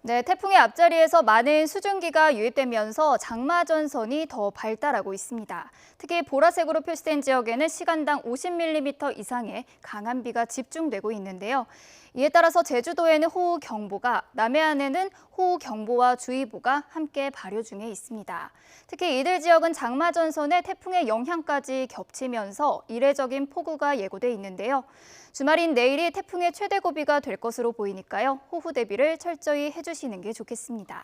네, 태풍의 앞자리에서 많은 수증기가 유입되면서 장마 전선이 더 발달하고 있습니다. 특히 보라색으로 표시된 지역에는 시간당 50mm 이상의 강한 비가 집중되고 있는데요. 이에 따라서 제주도에는 호우경보가, 남해안에는 호우경보와 주의보가 함께 발효 중에 있습니다. 특히 이들 지역은 장마 전선에 태풍의 영향까지 겹치면서 이례적인 폭우가 예고돼 있는데요. 주말인 내일이 태풍의 최대 고비가 될 것으로 보이니까요. 호우 대비를 철저히 해주시는 게 좋겠습니다.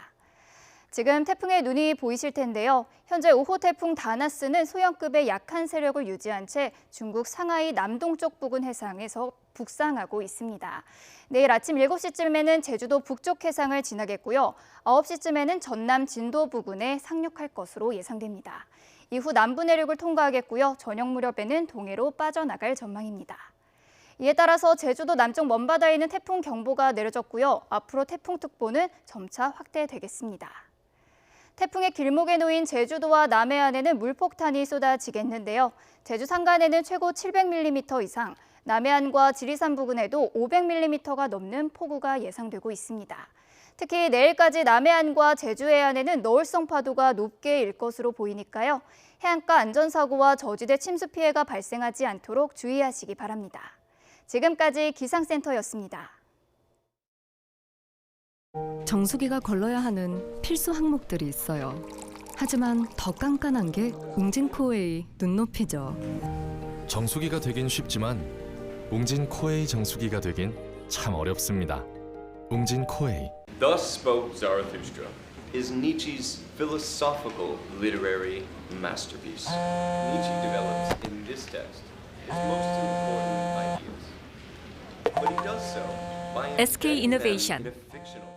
지금 태풍의 눈이 보이실 텐데요. 현재 5호 태풍 다나스는 소형급의 약한 세력을 유지한 채 중국 상하이 남동쪽 부근 해상에서 북상하고 있습니다. 내일 아침 7시쯤에는 제주도 북쪽 해상을 지나겠고요. 9시쯤에는 전남 진도 부근에 상륙할 것으로 예상됩니다. 이후 남부 내륙을 통과하겠고요. 저녁 무렵에는 동해로 빠져나갈 전망입니다. 이에 따라서 제주도 남쪽 먼바다에는 태풍 경보가 내려졌고요. 앞으로 태풍특보는 점차 확대되겠습니다. 태풍의 길목에 놓인 제주도와 남해안에는 물폭탄이 쏟아지겠는데요. 제주 산간에는 최고 700mm 이상, 남해안과 지리산 부근에도 500mm가 넘는 폭우가 예상되고 있습니다. 특히 내일까지 남해안과 제주 해안에는 너울성 파도가 높게 일 것으로 보이니까요. 해안가 안전사고와 저지대 침수 피해가 발생하지 않도록 주의하시기 바랍니다. 지금까지 기상센터였습니다. 정수기가 걸러야 하는 필수 항목들이 있어요. 하지만 더 깐깐한 게 웅진 코웨이 눈높이죠. 정수기가 되긴 쉽지만 웅진 코웨이 정수기가 되긴 참 어렵습니다. 웅진 코웨이. Thus spoke Zarathustra, is Nietzsche's philosophical literary masterpiece. Nietzsche develops in this text his most important ideas. But he does so by SK Innovation. in a fictional.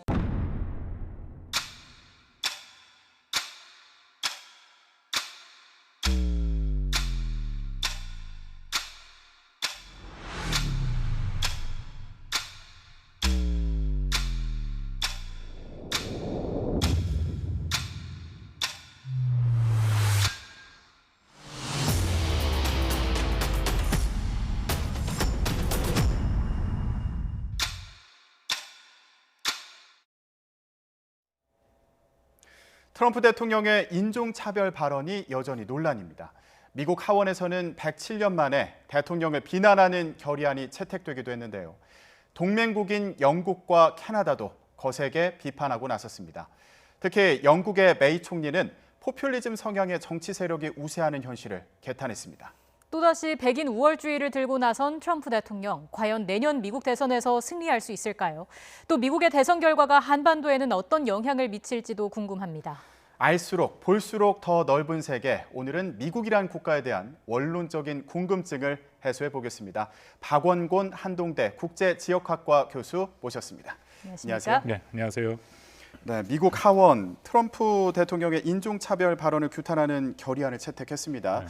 트럼프 대통령의 인종차별 발언이 여전히 논란입니다. 미국 하원에서는 107년 만에 대통령을 비난하는 결의안이 채택되기도 했는데요. 동맹국인 영국과 캐나다도 거세게 비판하고 나섰습니다. 특히 영국의 메이 총리는 포퓰리즘 성향의 정치 세력이 우세하는 현실을 개탄했습니다. 또다시 백인 우월주의를 들고 나선 트럼프 대통령. 과연 내년 미국 대선에서 승리할 수 있을까요? 또 미국의 대선 결과가 한반도에는 어떤 영향을 미칠지도 궁금합니다. 알수록 볼수록 더 넓은 세계, 오늘은 미국이란 국가에 대한 원론적인 궁금증을 해소해 보겠습니다. 박원곤 한동대 국제지역학과 교수 모셨습니다. 안녕하십니까? 안녕하세요. 네, 안녕하세요. 네, 미국 하원 트럼프 대통령의 인종차별 발언을 규탄하는 결의안을 채택했습니다.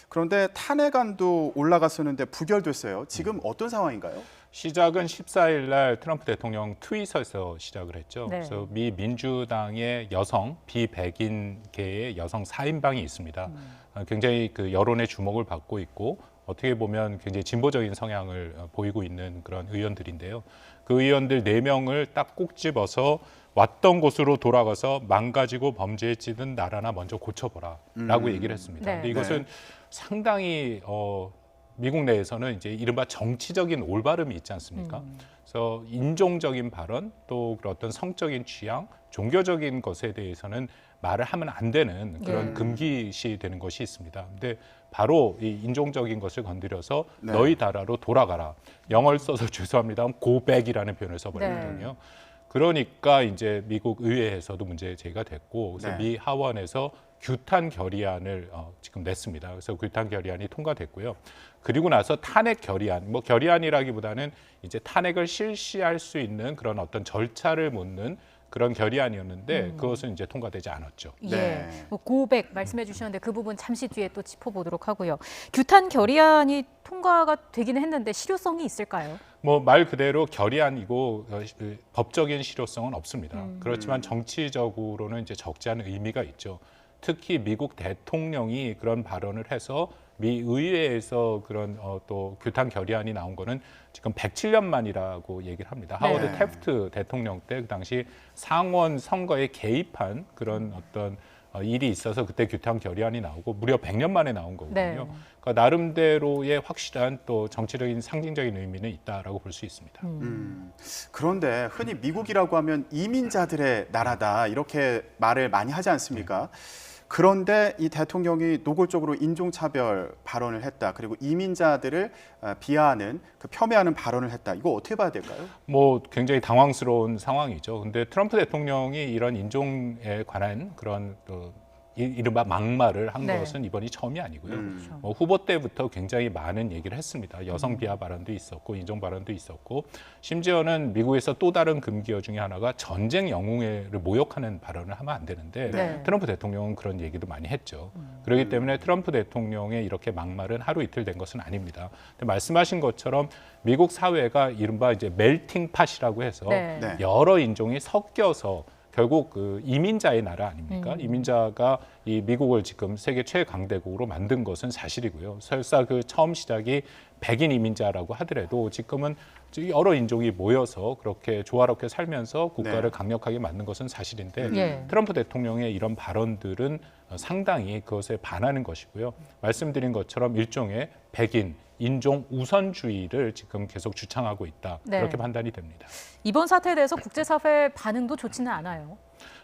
그런데 탄핵안도 올라갔었는데 부결됐어요. 지금 어떤 상황인가요? 시작은 14일 날 트럼프 대통령 트윗에서 시작을 했죠. 네. 그래서 미 민주당의 여성 비백인계의 여성 4인방이 있습니다. 굉장히 그 여론의 주목을 받고 있고 어떻게 보면 굉장히 진보적인 성향을 보이고 있는 그런 의원들인데요. 그 의원들 4명을 딱 꼭 집어서 왔던 곳으로 돌아가서 망가지고 범죄에 찌든 나라나 먼저 고쳐보라라고 얘기를 했습니다. 네. 근데 이것은 상당히 미국 내에서는 이제 이른바 정치적인 올바름이 있지 않습니까? 그래서 인종적인 발언, 또 어떤 성적인 취향, 종교적인 것에 대해서는 말을 하면 안 되는 그런 금기시 되는 것이 있습니다. 근데 바로 이 인종적인 것을 건드려서 너희 나라로 돌아가라. 영어를 써서 죄송합니다. 고백이라는 표현을 써버렸거든요. 그러니까 이제 미국 의회에서도 문제 제기가 됐고, 그래서 미 하원에서 규탄 결의안을 지금 냈습니다. 그래서 규탄 결의안이 통과됐고요. 그리고 나서 탄핵 결의안, 뭐 결의안이라기보다는 이제 탄핵을 실시할 수 있는 그런 어떤 절차를 묻는 그런 결의안이었는데 그것은 이제 통과되지 않았죠. 예, 뭐 고백 말씀해 주셨는데 그 부분 잠시 뒤에 또 짚어보도록 하고요. 규탄 결의안이 통과가 되기는 했는데 실효성이 있을까요? 뭐 말 그대로 결의안이고 법적인 실효성은 없습니다. 그렇지만 정치적으로는 이제 적지 않은 의미가 있죠. 특히 미국 대통령이 그런 발언을 해서 미 의회에서 그런 또 규탄 결의안이 나온 거는 지금 107년 만이라고 얘기를 합니다. 하워드 네. 태프트 대통령 때 그 당시 상원 선거에 개입한 그런 어떤 일이 있어서 그때 규탄 결의안이 나오고 무려 100년 만에 나온 거거든요. 네. 그러니까 나름대로의 확실한 또 정치적인 상징적인 의미는 있다라고 볼 수 있습니다. 그런데 흔히 미국이라고 하면 이민자들의 나라다 이렇게 말을 많이 하지 않습니까? 그런데 이 대통령이 노골적으로 인종차별 발언을 했다. 그리고 이민자들을 비하하는 그 폄훼하는 발언을 했다. 이거 어떻게 봐야 될까요? 뭐 굉장히 당황스러운 상황이죠. 근데 트럼프 대통령이 이런 인종에 관한 그런 이른바 막말을 한 네. 것은 이번이 처음이 아니고요. 뭐 후보 때부터 굉장히 많은 얘기를 했습니다. 여성 비하 발언도 있었고 인종 발언도 있었고 심지어는 미국에서 또 다른 금기어 중에 하나가 전쟁 영웅회를 모욕하는 발언을 하면 안 되는데 네. 트럼프 대통령은 그런 얘기도 많이 했죠. 그렇기 때문에 트럼프 대통령의 이렇게 막말은 하루 이틀 된 것은 아닙니다. 근데 말씀하신 것처럼 미국 사회가 이른바 이제 멜팅 팟이라고 해서 네. 네. 여러 인종이 섞여서 결국 그 이민자의 나라 아닙니까? 이민자가 이 미국을 지금 세계 최강대국으로 만든 것은 사실이고요. 설사 그 처음 시작이 백인 이민자라고 하더라도 지금은 여러 인종이 모여서 그렇게 조화롭게 살면서 국가를 네. 강력하게 만든 것은 사실인데 예. 트럼프 대통령의 이런 발언들은 상당히 그것에 반하는 것이고요. 말씀드린 것처럼 일종의 백인 인종 우선주의를 지금 계속 주창하고 있다. 네. 그렇게 판단이 됩니다. 이번 사태에 대해서 국제사회 반응도 좋지는 않아요.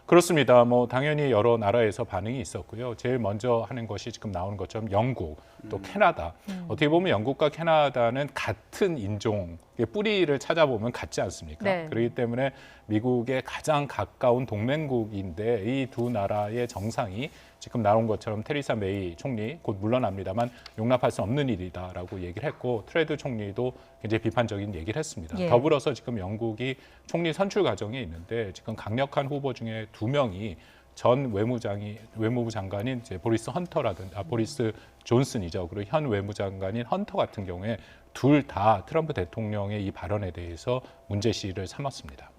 그렇습니다. 뭐 당연히 여러 나라에서 반응이 있었고요. 제일 먼저 하는 것이 지금 나오는 것처럼 영국, 또 캐나다. 어떻게 보면 영국과 캐나다는 같은 인종의 뿌리를 찾아보면 같지 않습니까? 네. 그렇기 때문에 미국의 가장 가까운 동맹국인데 이 두 나라의 정상이 지금 나온 것처럼 테리사 메이 총리 곧 물러납니다만 용납할 수 없는 일이다라고 얘기를 했고 트레드 총리도 굉장히 비판적인 얘기를 했습니다. 예. 더불어서 지금 영국이 총리 선출 과정에 있는데 지금 강력한 후보 중에 2명이 전 외무부 장관인 이제 보리스 존슨이죠. 그리고 현 외무장관인 헌터 같은 경우에 둘 다 트럼프 대통령의 이 발언에 대해서 문제시를 삼았습니다.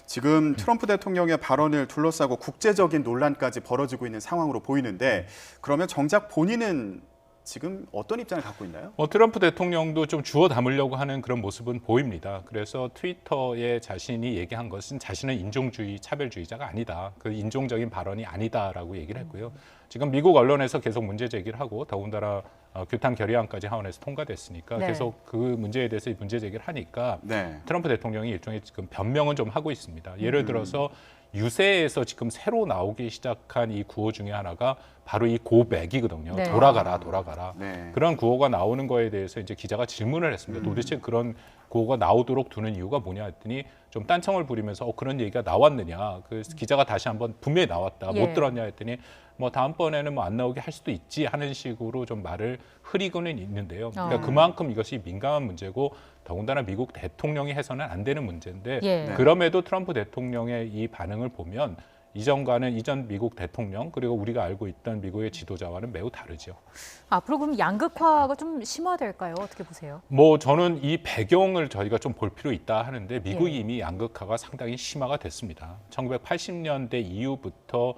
지금 트럼프 대통령의 발언을 둘러싸고 국제적인 논란까지 벌어지고 있는 상황으로 보이는데 그러면 정작 본인은 지금 어떤 입장을 갖고 있나요? 트럼프 대통령도 좀 주워 담으려고 하는 그런 모습은 보입니다. 그래서 트위터에 자신이 얘기한 것은 자신은 인종주의, 차별주의자가 아니다. 그 인종적인 발언이 아니다라고 얘기를 했고요. 지금 미국 언론에서 계속 문제 제기를 하고 더군다나 규탄 결의안까지 하원에서 통과됐으니까 네. 계속 그 문제에 대해서 문제 제기를 하니까 네. 트럼프 대통령이 일종의 지금 변명은 좀 하고 있습니다. 예를 들어서 유세에서 지금 새로 나오기 시작한 이 구호 중에 하나가 바로 이 고백이거든요. 네. 돌아가라. 네. 그런 구호가 나오는 거에 대해서 이제 기자가 질문을 했습니다. 도대체 그런 구호가 나오도록 두는 이유가 뭐냐 했더니 좀 딴청을 부리면서 그런 얘기가 나왔느냐. 그 기자가 다시 한번 분명히 나왔다. 예. 못 들었냐 했더니 뭐 다음번에는 뭐 안 나오게 할 수도 있지 하는 식으로 좀 말을 흐리고는 있는데요. 그러니까 그만큼 이것이 민감한 문제고 더군다나 미국 대통령이 해서는 안 되는 문제인데 예. 네. 그럼에도 트럼프 대통령의 이 반응을 보면 이전 미국 대통령 그리고 우리가 알고 있던 미국의 지도자와는 매우 다르죠. 앞으로 그럼 양극화가 좀 심화될까요? 어떻게 보세요? 뭐 저는 이 배경을 저희가 좀 볼 필요 있다 하는데 미국이 예. 이미 양극화가 상당히 심화가 됐습니다. 1980년대 이후부터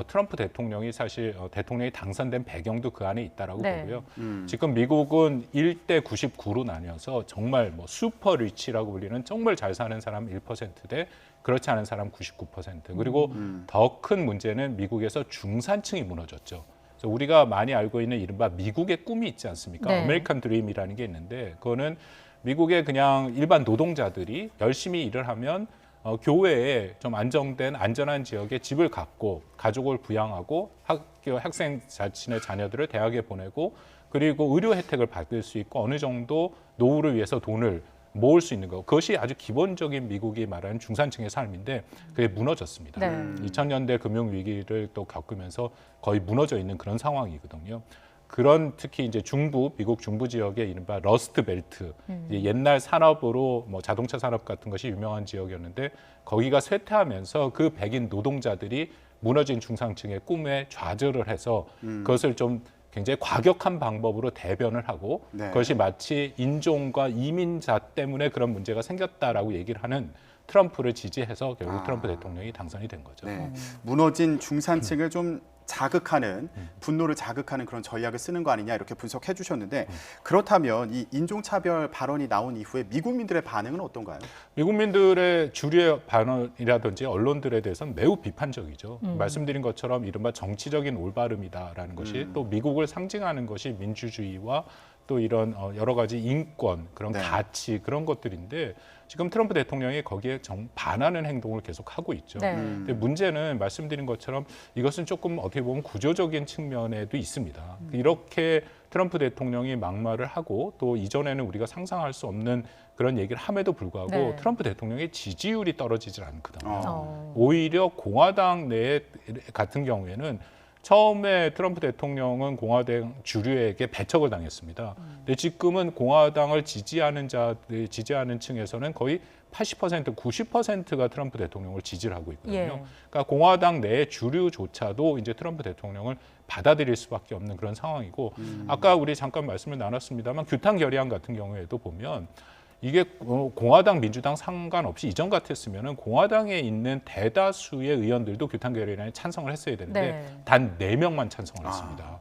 트럼프 대통령이 사실 대통령이 당선된 배경도 그 안에 있다라고 네. 보고요. 지금 미국은 1대 99로 나뉘어서 정말 뭐 슈퍼 리치라고 불리는 정말 잘 사는 사람 1%대 그렇지 않은 사람 99%. 그리고 더 큰 문제는 미국에서 중산층이 무너졌죠. 그래서 우리가 많이 알고 있는 이른바 미국의 꿈이 있지 않습니까? 네. 아메리칸 드림이라는 게 있는데 그거는 미국의 그냥 일반 노동자들이 열심히 일을 하면 교외에 좀 안정된 안전한 지역에 집을 갖고 가족을 부양하고 학생 자신의 자녀들을 대학에 보내고 그리고 의료 혜택을 받을 수 있고 어느 정도 노후를 위해서 돈을 모을 수 있는 거. 그것이 아주 기본적인 미국이 말하는 중산층의 삶인데 그게 무너졌습니다. 네. 2000년대 금융위기를 또 겪으면서 거의 무너져 있는 그런 상황이거든요. 그런 특히 이제 미국 중부 지역의 이른바 러스트 벨트, 옛날 산업으로 뭐 자동차 산업 같은 것이 유명한 지역이었는데 거기가 쇠퇴하면서 그 백인 노동자들이 무너진 중산층의 꿈에 좌절을 해서 그것을 좀 굉장히 과격한 방법으로 대변을 하고 네. 그것이 마치 인종과 이민자 때문에 그런 문제가 생겼다라고 얘기를 하는 트럼프를 지지해서 결국 트럼프 대통령이 당선이 된 거죠. 네. 무너진 중산층을 좀 자극하는 분노를 자극하는 그런 전략을 쓰는 거 아니냐 이렇게 분석해 주셨는데 그렇다면 이 인종차별 발언이 나온 이후에 미국민들의 반응은 어떤가요? 미국민들의 주류의 반응이라든지 언론들에 대해서는 매우 비판적이죠. 말씀드린 것처럼 이른바 정치적인 올바름이다라는 것이 또 미국을 상징하는 것이 민주주의와 또 이런 여러 가지 인권, 그런 네. 가치 그런 것들인데 지금 트럼프 대통령이 거기에 반하는 행동을 계속 하고 있죠. 네. 근데 문제는 말씀드린 것처럼 이것은 조금 어떻게 보면 구조적인 측면에도 있습니다. 이렇게 트럼프 대통령이 막말을 하고 또 이전에는 우리가 상상할 수 없는 그런 얘기를 함에도 불구하고 네. 트럼프 대통령의 지지율이 떨어지질 않거든요. 오히려 공화당 내 같은 경우에는 처음에 트럼프 대통령은 공화당 주류에게 배척을 당했습니다. 근데 지금은 공화당을 지지하는 층에서는 거의 80%, 90%가 트럼프 대통령을 지지를 하고 있거든요. 예. 그러니까 공화당 내 주류조차도 이제 트럼프 대통령을 받아들일 수밖에 없는 그런 상황이고 아까 우리 잠깐 말씀을 나눴습니다만 규탄 결의안 같은 경우에도 보면 이게 공화당, 민주당 상관없이 이전 같았으면 공화당에 있는 대다수의 의원들도 규탄 결의안에 찬성을 했어야 되는데 네. 단 4명만 찬성을 했습니다.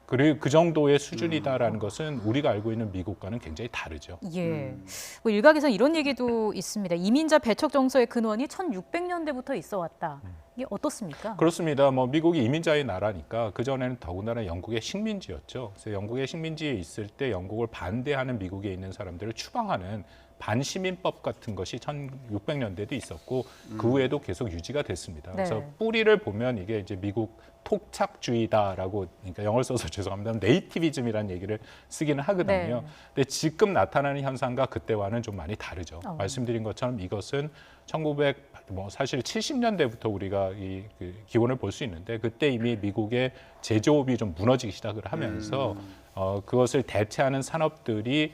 그리고 그 정도의 수준이다라는 것은 우리가 알고 있는 미국과는 굉장히 다르죠. 예. 뭐 일각에서 이런 얘기도 있습니다. 이민자 배척 정서의 근원이 1600년대부터 있어 왔다. 이게 어떻습니까? 그렇습니다. 뭐 미국이 이민자의 나라니까 그 전에는 더군다나 영국의 식민지였죠. 그래서 영국의 식민지에 있을 때 영국을 반대하는 미국에 있는 사람들을 추방하는 반시민법 같은 것이 1600년대도 있었고 그 후에도 계속 유지가 됐습니다. 네. 그래서 뿌리를 보면 이게 이제 미국 토착주의다라고, 그러니까 영어를 써서 죄송합니다. 네이티비즘이라는 얘기를 쓰기는 하거든요. 네. 근데 지금 나타나는 현상과 그때와는 좀 많이 다르죠. 말씀드린 것처럼 이것은 사실 70년대부터 우리가 그 기원을 볼 수 있는데 그때 이미 미국의 제조업이 좀 무너지기 시작을 하면서 그것을 대체하는 산업들이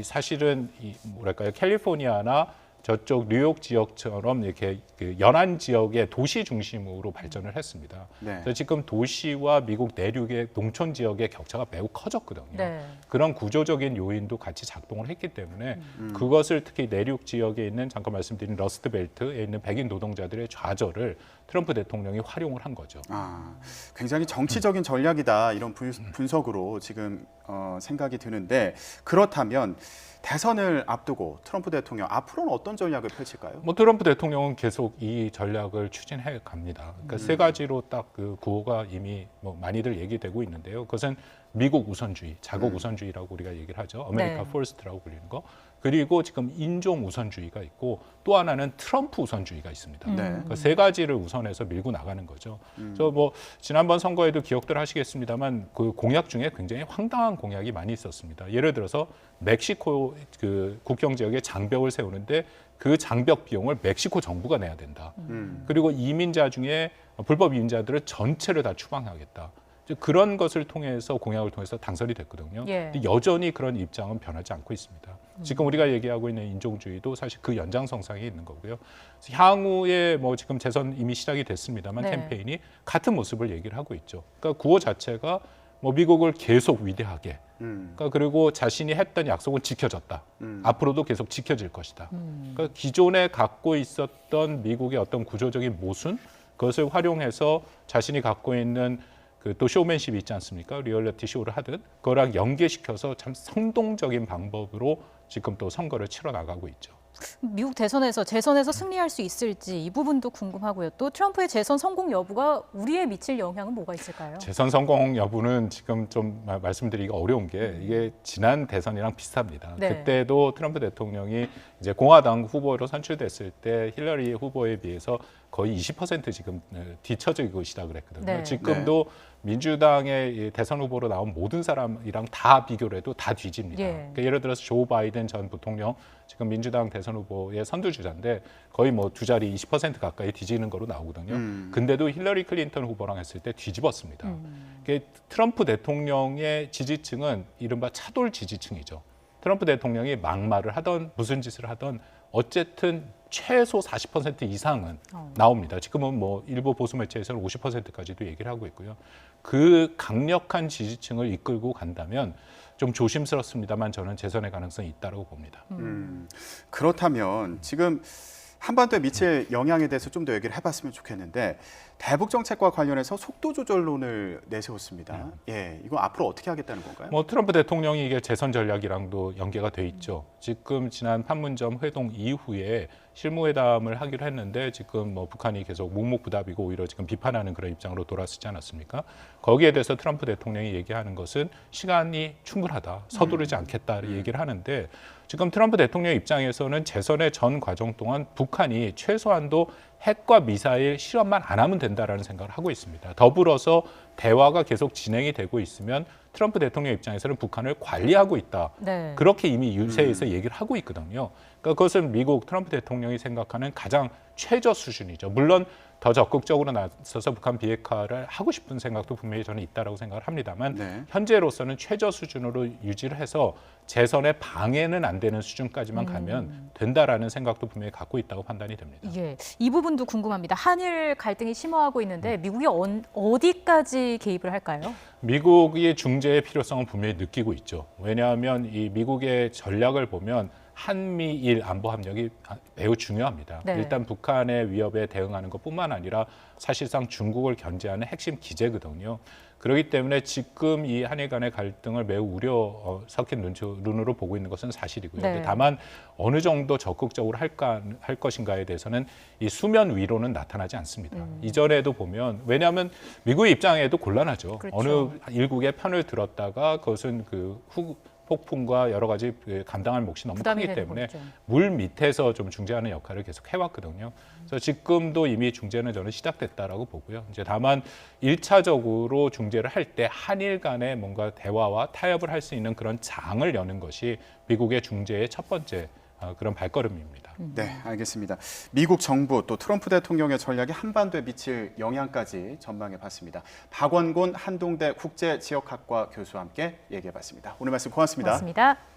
사실은 뭐랄까요, 캘리포니아나 저쪽 뉴욕 지역처럼 이렇게 그 연안 지역의 도시 중심으로 발전을 했습니다. 네. 그래서 지금 도시와 미국 내륙의 농촌 지역의 격차가 매우 커졌거든요. 네. 그런 구조적인 요인도 같이 작동을 했기 때문에 그것을 특히 내륙 지역에 있는 잠깐 말씀드린 러스트 벨트에 있는 백인 노동자들의 좌절을 트럼프 대통령이 활용을 한 거죠. 굉장히 정치적인 전략이다 이런 분석으로 지금 생각이 드는데 그렇다면 대선을 앞두고 트럼프 대통령 앞으로는 어떤 전략을 펼칠까요? 뭐 트럼프 대통령은 계속 이 전략을 추진해 갑니다. 그러니까 세 가지로 딱 그 구호가 이미 뭐 많이들 얘기되고 있는데요. 그것은 미국 우선주의, 자국 우선주의라고 우리가 얘기를 하죠. 아메리카 네. 퍼스트라고 불리는 거. 그리고 지금 인종 우선주의가 있고 또 하나는 트럼프 우선주의가 있습니다. 그 세 가지를 우선해서 밀고 나가는 거죠. 저 뭐 지난번 선거에도 기억들 하시겠습니다만 그 공약 중에 굉장히 황당한 공약이 많이 있었습니다. 예를 들어서 멕시코 그 국경 지역에 장벽을 세우는데 그 장벽 비용을 멕시코 정부가 내야 된다. 그리고 이민자 중에 불법 이민자들을 전체를 다 추방하겠다. 그런 것을 통해서 공약을 통해서 당선이 됐거든요. 예. 근데 여전히 그런 입장은 변하지 않고 있습니다. 지금 우리가 얘기하고 있는 인종주의도 사실 그 연장선상에 있는 거고요. 향후에 뭐 지금 재선 이미 시작이 됐습니다만 네. 캠페인이 같은 모습을 얘기를 하고 있죠. 그러니까 구호 자체가 뭐 미국을 계속 위대하게, 그러니까 그리고 자신이 했던 약속은 지켜졌다. 앞으로도 계속 지켜질 것이다. 그러니까 기존에 갖고 있었던 미국의 어떤 구조적인 모순, 그것을 활용해서 자신이 갖고 있는 또 쇼맨십이 있지 않습니까? 리얼리티 쇼를 하듯 그거랑 연계시켜서 참 성동적인 방법으로 지금 또 선거를 치러 나가고 있죠. 미국 대선에서 재선에서 승리할 수 있을지 이 부분도 궁금하고요. 또 트럼프의 재선 성공 여부가 우리에 미칠 영향은 뭐가 있을까요? 재선 성공 여부는 지금 좀 말씀드리기가 어려운 게 이게 지난 대선이랑 비슷합니다. 네. 그때도 트럼프 대통령이 이제 공화당 후보로 선출됐을 때 힐러리 후보에 비해서 거의 20% 지금 뒤처지고 시작을 했거든요. 네. 지금도 민주당의 대선 후보로 나온 모든 사람이랑 다 비교를 해도 다 뒤집니다. 예. 그러니까 예를 들어서 조 바이든 전 부통령 지금 민주당 대선 후보의 선두주자인데 거의 뭐 두 자리 20% 가까이 뒤지는 거로 나오거든요. 근데도 힐러리 클린턴 후보랑 했을 때 뒤집었습니다. 트럼프 대통령의 지지층은 이른바 차돌 지지층이죠. 트럼프 대통령이 막말을 하던 무슨 짓을 하던 어쨌든 최소 40% 이상은 나옵니다. 지금은 뭐 일부 보수 매체에서는 50%까지도 얘기를 하고 있고요. 그 강력한 지지층을 이끌고 간다면 좀 조심스럽습니다만 저는 재선의 가능성이 있다고 봅니다. 그렇다면 지금 한반도에 미칠 영향에 대해서 좀 더 얘기를 해봤으면 좋겠는데 대북 정책과 관련해서 속도 조절론을 내세웠습니다. 예, 이거 앞으로 어떻게 하겠다는 건가요? 뭐 트럼프 대통령이 이게 재선 전략이랑도 연계가 돼 있죠. 지금 지난 판문점 회동 이후에 실무회담을 하기로 했는데 지금 뭐 북한이 계속 묵묵부답이고 오히려 지금 비판하는 그런 입장으로 돌아서지 않았습니까? 거기에 대해서 트럼프 대통령이 얘기하는 것은 시간이 충분하다, 서두르지 않겠다 얘기를 하는데 지금 트럼프 대통령 입장에서는 재선의 전 과정 동안 북한이 최소한도 핵과 미사일 실험만 안 하면 된다라는 생각을 하고 있습니다. 더불어서 대화가 계속 진행이 되고 있으면 트럼프 대통령 입장에서는 북한을 관리하고 있다. 네. 그렇게 이미 유세에서 얘기를 하고 있거든요. 그러니까 그것은 미국 트럼프 대통령이 생각하는 가장 최저 수준이죠. 물론 더 적극적으로 나서서 북한 비핵화를 하고 싶은 생각도 분명히 저는 있다라고 생각을 합니다만 현재로서는 최저 수준으로 유지를 해서 재선에 방해는 안 되는 수준까지만 가면 된다라는 생각도 분명히 갖고 있다고 판단이 됩니다. 예, 이 부분도 궁금합니다. 한일 갈등이 심화하고 있는데 미국이 어디까지 개입을 할까요? 미국이 중재의 필요성은 분명히 느끼고 있죠. 왜냐하면 이 미국의 전략을 보면 한미일 안보 협력이 매우 중요합니다. 네. 일단 북한의 위협에 대응하는 것뿐만 아니라 사실상 중국을 견제하는 핵심 기제거든요. 그렇기 때문에 지금 이 한일 간의 갈등을 매우 우려 섞인 눈으로 보고 있는 것은 사실이고요. 네. 다만 어느 정도 적극적으로 할 것인가에 대해서는 이 수면 위로는 나타나지 않습니다. 이전에도 보면 왜냐하면 미국의 입장에도 곤란하죠. 그렇죠. 어느 일국의 편을 들었다가 그것은 그 폭풍과 여러 가지 감당할 몫이 너무 크기 때문에 물 밑에서 좀 중재하는 역할을 계속 해왔거든요. 그래서 지금도 이미 중재는 저는 시작됐다라고 보고요. 이제 다만 1차적으로 중재를 할 때 한일 간의 뭔가 대화와 타협을 할 수 있는 그런 장을 여는 것이 미국의 중재의 첫 번째 그런 발걸음입니다. 네, 알겠습니다. 미국 정부 또 트럼프 대통령의 전략이 한반도에 미칠 영향까지 전망해 봤습니다. 박원곤 한동대 국제지역학과 교수와 함께 얘기해 봤습니다. 오늘 말씀 고맙습니다. 고맙습니다.